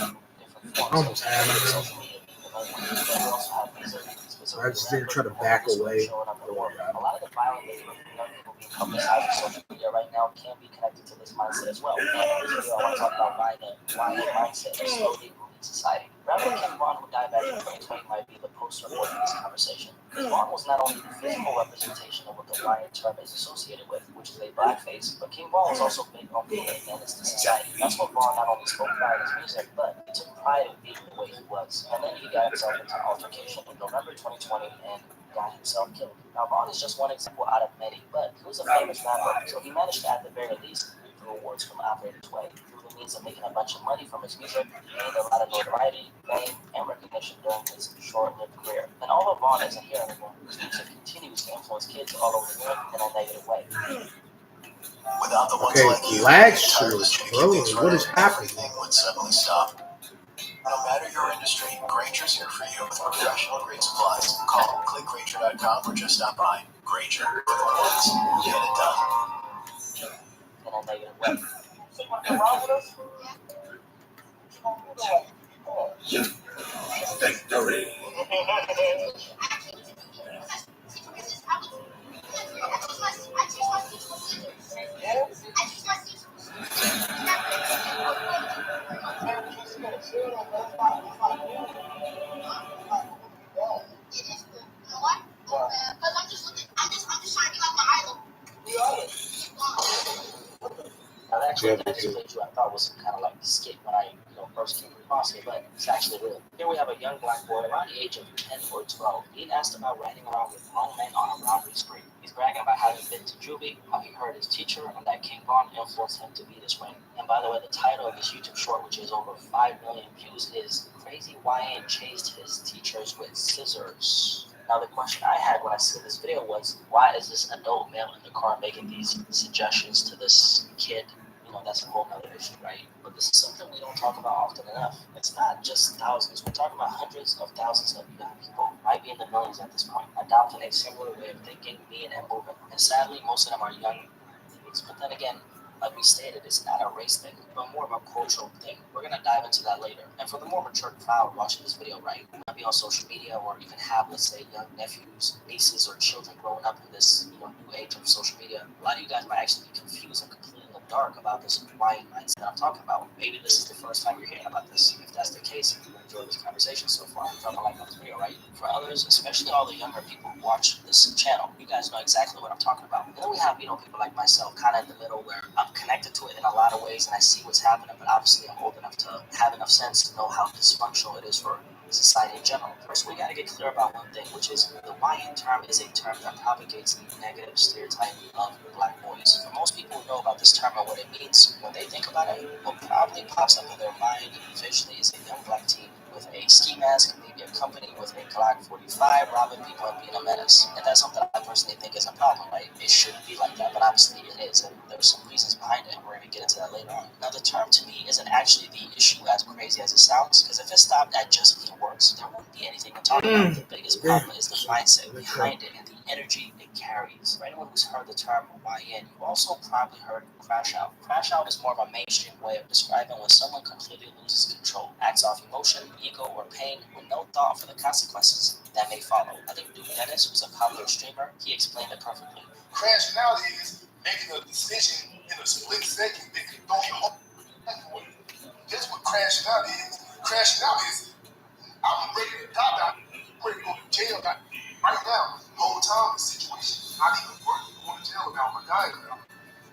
shame. I'm tired. I just didn't try to back away. A lot of the violent behavior of young people being publicized on social media right now can be connected to this mindset as well. And in this video, I want to talk about why the mindset is slowly moving society. Reverend King Von, who died back in 2020, might be the poster boy for this conversation. Von was not only the physical representation of what the YN term is associated with, which is a blackface, but King Von was also big on being a menace to society. That's what Von not only spoke about in his music, but he took pride in being the way he was. And then he got himself into an altercation in November 2020 and got himself killed. Now, Von is just one example out of many, but he was a famous rapper, so he managed to, at the very least, reap the rewards from Operator's Way. Through the means of making a bunch of money from his music, he gained a lot of notoriety, fame, and recognition during his short-lived career. And although Von isn't here anymore, his music continues to influence kids all over the world in a negative way. Without the ones like you, lag shoes, bro. What is happening? everything would suddenly stop. No matter your industry, Grainger's here for you with professional grade supplies. Call clickgrainger.com or just stop by. Grainger, for the ones who get it done. In a negative way. Victory. Actually, that just played you, I thought was kind of like a skit when I first came across it, but it's actually real. Here we have a young black boy around the age of 10 or 12 being asked about riding around with grown men on a robbery spree. He's bragging about how he's been to juvie, how he heard his teacher, and that King Von influenced him to be this way. And by the way, the title of his YouTube short, which is over 5 million views, is Crazy YN Chased His Teachers with Scissors. Now, the question I had when I saw this video was, why is this adult male in the car making these suggestions to this kid? That's a whole other issue, right? But this is something we don't talk about often enough. It's not just thousands. We're talking about hundreds of thousands of young people, might be in the millions at this point, adopting a similar way of thinking, being, and moving. And sadly, most of them are young kids. But then again, like we stated, it's not a race thing, but more of a cultural thing. We're going to dive into that later. And for the more mature crowd watching this video, right, who might be on social media or even have, let's say, young nephews, nieces, or children growing up in this new age of social media, a lot of you guys might actually be confused and completely dark about this YN mindset I'm talking about. Maybe this is the first time you're hearing about this. If that's the case, if you enjoyed this conversation so far, drop a like on this video, right? For others, especially all the younger people who watch this channel, you guys know exactly what I'm talking about. And then we have, people like myself, kind of in the middle where I'm connected to it in a lot of ways and I see what's happening, but obviously I'm old enough to have enough sense to know how dysfunctional it is for society in general. First, we got to get clear about one thing, which is the YN term is a term that propagates the negative stereotype of black boys. For most people who know about this term and what it means, when they think about it, what probably pops up in their mind visually is a young black teen with a ski mask, maybe accompanied with a Glock 45, robbing people and being a menace. And that's something I personally think is a problem, right? It shouldn't be like that, but obviously it is, and there's some reasons behind it, and we're going to get into that later on. Now, the term to me isn't actually the issue as crazy as it sounds, because if it stopped at just being words, there wouldn't be anything to talk about. The biggest problem is the mindset behind it and the energy it carries. For anyone who's heard the term YN, you also probably heard crash out. Crash out is more of a mainstream way of describing when someone completely loses control, acts off emotion, ego, or pain with no thought for the consequences that may follow. I think Duke Dennis, who's a popular streamer, he explained it perfectly. Crashing out is making a decision in a split second that can throw your whole life away. That's what crashing out is. Crashing out is, I'm ready to die now. I'm ready to go to jail now. Right now, the whole time, the situation, not even working, going to jail now, I'm dying now.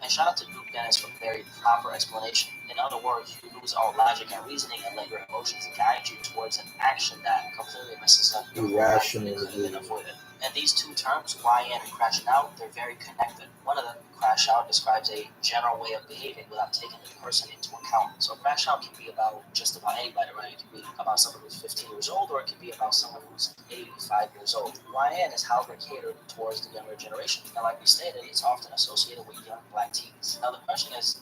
And shout out to Duke Dennis for a very proper explanation. In other words, you lose all logic and reasoning and let your emotions guide you towards an action that completely messes up your life and could have been avoided. And these two terms, YN and crashing out, they're very connected. One of them, crash out, describes a general way of behaving without taking the person into account. So crash out can be about just about anybody, right? It can be about someone who's 15 years old, or it can be about someone who's 85 years old. YN is how they're catered towards the younger generation. And like we stated, it's often associated with young black teens. Now the question is,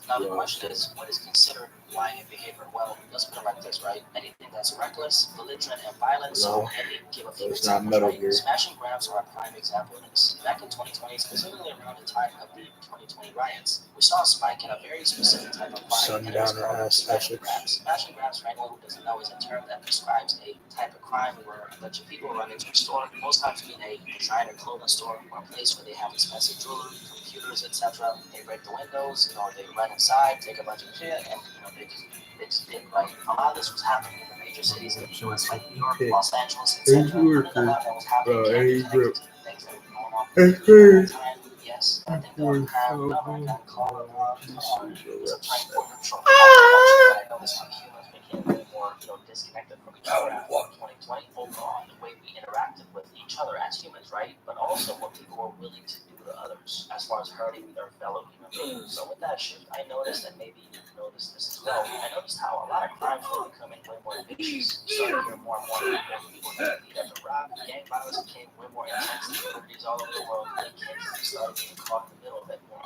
what is considered YN behavior? Well, let's put it like this, right? Anything that's reckless, belligerent, and violent. So let me give a few examples, right? Smash and grabs are a prime example of this. Back in 2020, specifically around the time of the 2020 riots, we saw a spike in a very specific type of crime, and it was called smash and grabs. Smash and grabs, for anyone who doesn't know, is a term that describes a type of crime where a bunch of people run into a store, most times being a designer clothing store or a place where they have expensive jewelry, computers, etc. They break the windows, they run inside, take a bunch of shit, and they just did, right? A lot of this was happening in the major cities in the US, like New York, Los Angeles, etc. And a lot of that was happening connected to things that were going on at that time. Yes, I think crime got called was a turning point for Trump. I noticed how humans became way more, disconnected from each other after 2020. Overall, the way we interacted with each other as humans, right? But also what people were willing to do to others as far as hurting their fellow human beings. So with that shift, I noticed, and maybe you noticed this as well, I noticed how a lot of crimes were becoming way more vicious. Started to hear more and more people getting beat up and robbed. Gang violence became way more intense in communities all over the world, and kids started getting caught in the middle of it more.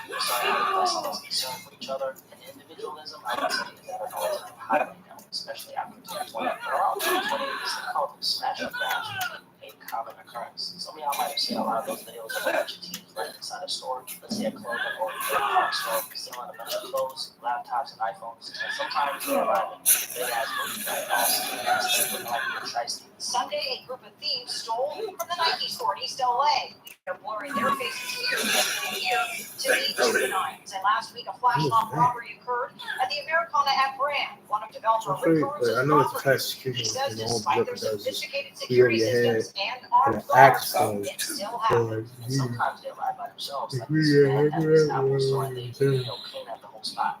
People started having less and less concern for each other, and individualism, I would say, is at an all-time high right now, especially after 2020. But around 2020, this thing called smash and grabs became a common occurrence. Some of y'all might have seen a lot of those videos of a bunch of teens right inside a store, let's say a clothing or a store, stealing a bunch of clothes, laptops, and iPhones. And sometimes they arrive in big ass movie masks looking like they're shiesty. Sunday, a group of thieves stole from the Nike store in East LA. They're blurring their faces here to meet juveniles. And last week, a flash mob robbery occurred at the Americana at Brand, one of developer Rick Burns' I know it's a properties. fast He says execution, despite their does it. sophisticated security systems and armed guards, it still happens. And sometimes they arrive by themselves, like this man at this Apple store, and they clean out the whole spot.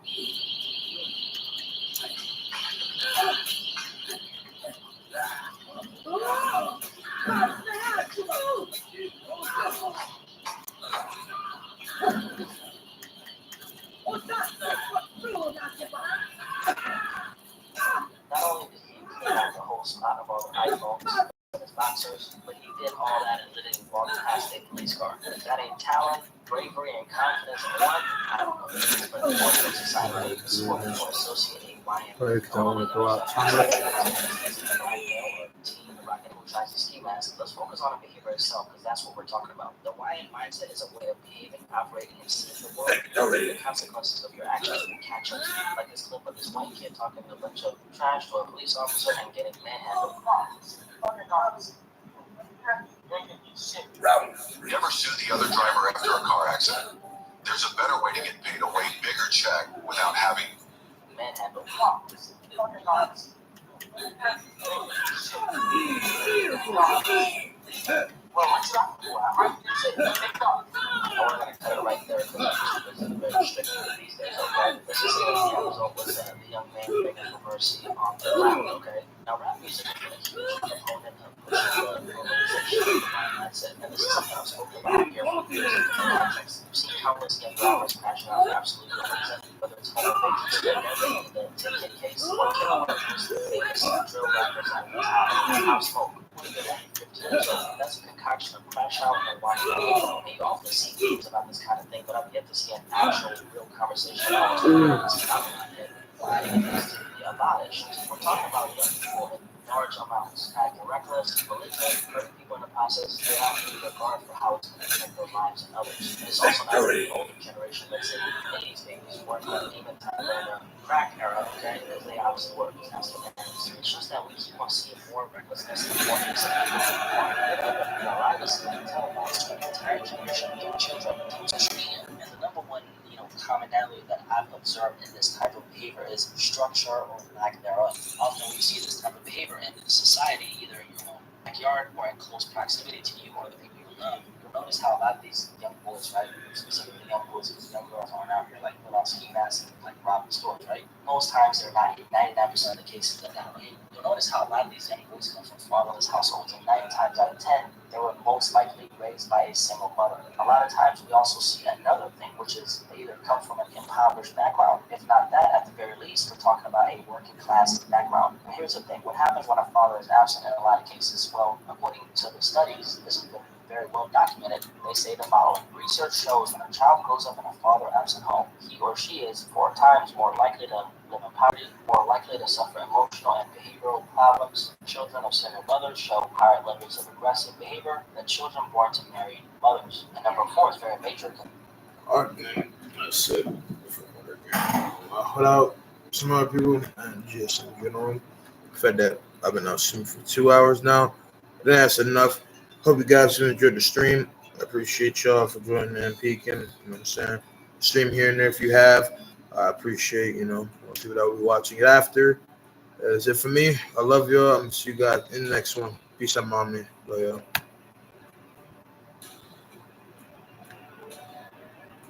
Not only did he clean out the whole spot of all the iPhones and his boxers, but he did all that and literally walked past a police car. If that ain't talent, bravery, and confidence in one, I don't know. But in order to society, this is what people associate a YN with. Tries to ski mask. Let's focus on the behavior itself, because that's what we're talking about. The YN mindset is a way of behaving, operating, and seeing the world. The consequences of your actions will catch up to you. Like this clip of this white kid talking a bunch of trash to a police officer and getting manhandled. You ever sue the other driver after a car accident? There's a better way to get paid a way bigger check without having manhandled. Well, what's up? I want to cut it right there because this is very strict these days, okay? This is the result was the young man begging for mercy on the rap, okay? Now, rap music has been a huge component of pushing the normalization of the mindset, and this is something I've spoken about here for years in different contexts. You've seen countless young rappers crashing out for absolutely no reason, whether it's homophobic, in the Ticket case, or killing one of the biggest drill rappers at the time, Pop Smoke. That's a concoction of crash out and wine. And you often see games about this kind of thing, but I've yet to see an actual real conversation about this phenomenon and why it needs to be abolished. We're talking about young people large amounts, acting reckless, belligerent, hurting people in the process. They have to regard for how it's going to affect their lives and others. And it's also not the older generation, let's say the 80s babies, weren't that demon time or the crack era, okay, because they obviously were abstinent. It's just that we keep on seeing more recklessness and more innocent people. A lot of this is being televised to an entire generation of young children through social media. And the number one, commonality that I've observed in this type of behavior is structure or lack thereof. Often we see this type of behavior in society, either in your own backyard or in close proximity to you or the people you love. You'll notice how a lot of these young boys, right, specifically young boys, because young girls aren't out here like without ski masks and like robbing stores, right? Most times they're not 99% of the cases they're not. You'll notice how a lot of these young boys come from fatherless households, and 9 times out of 10, they were most likely raised by a single mother. A lot of times we also see another thing, which is they either come from an impoverished background. If not that, at the very least, we're talking about a working class background. And here's the thing, what happens when a father is absent in a lot of cases? Well, according to the studies, this has been very well documented. They say the following: research shows when a child grows up in a father-absent home, he or she is 4 times more likely to live in poverty, more likely to suffer emotional and behavioral problems. Children of single mothers show higher levels of aggressive behavior than children born to married mothers. And number 4 is very major. All right, man. That's it. Hold out some other people and just the fact that I've been out streaming for 2 hours now. Then that's enough. Hope you guys enjoyed the stream. I appreciate y'all for joining and peeking. You know what I'm saying? Stream here and there if you have. I appreciate, people that will be watching it after. That's it for me. I love y'all. I'm gonna see you guys in the next one. Peace out, mommy. Love y'all.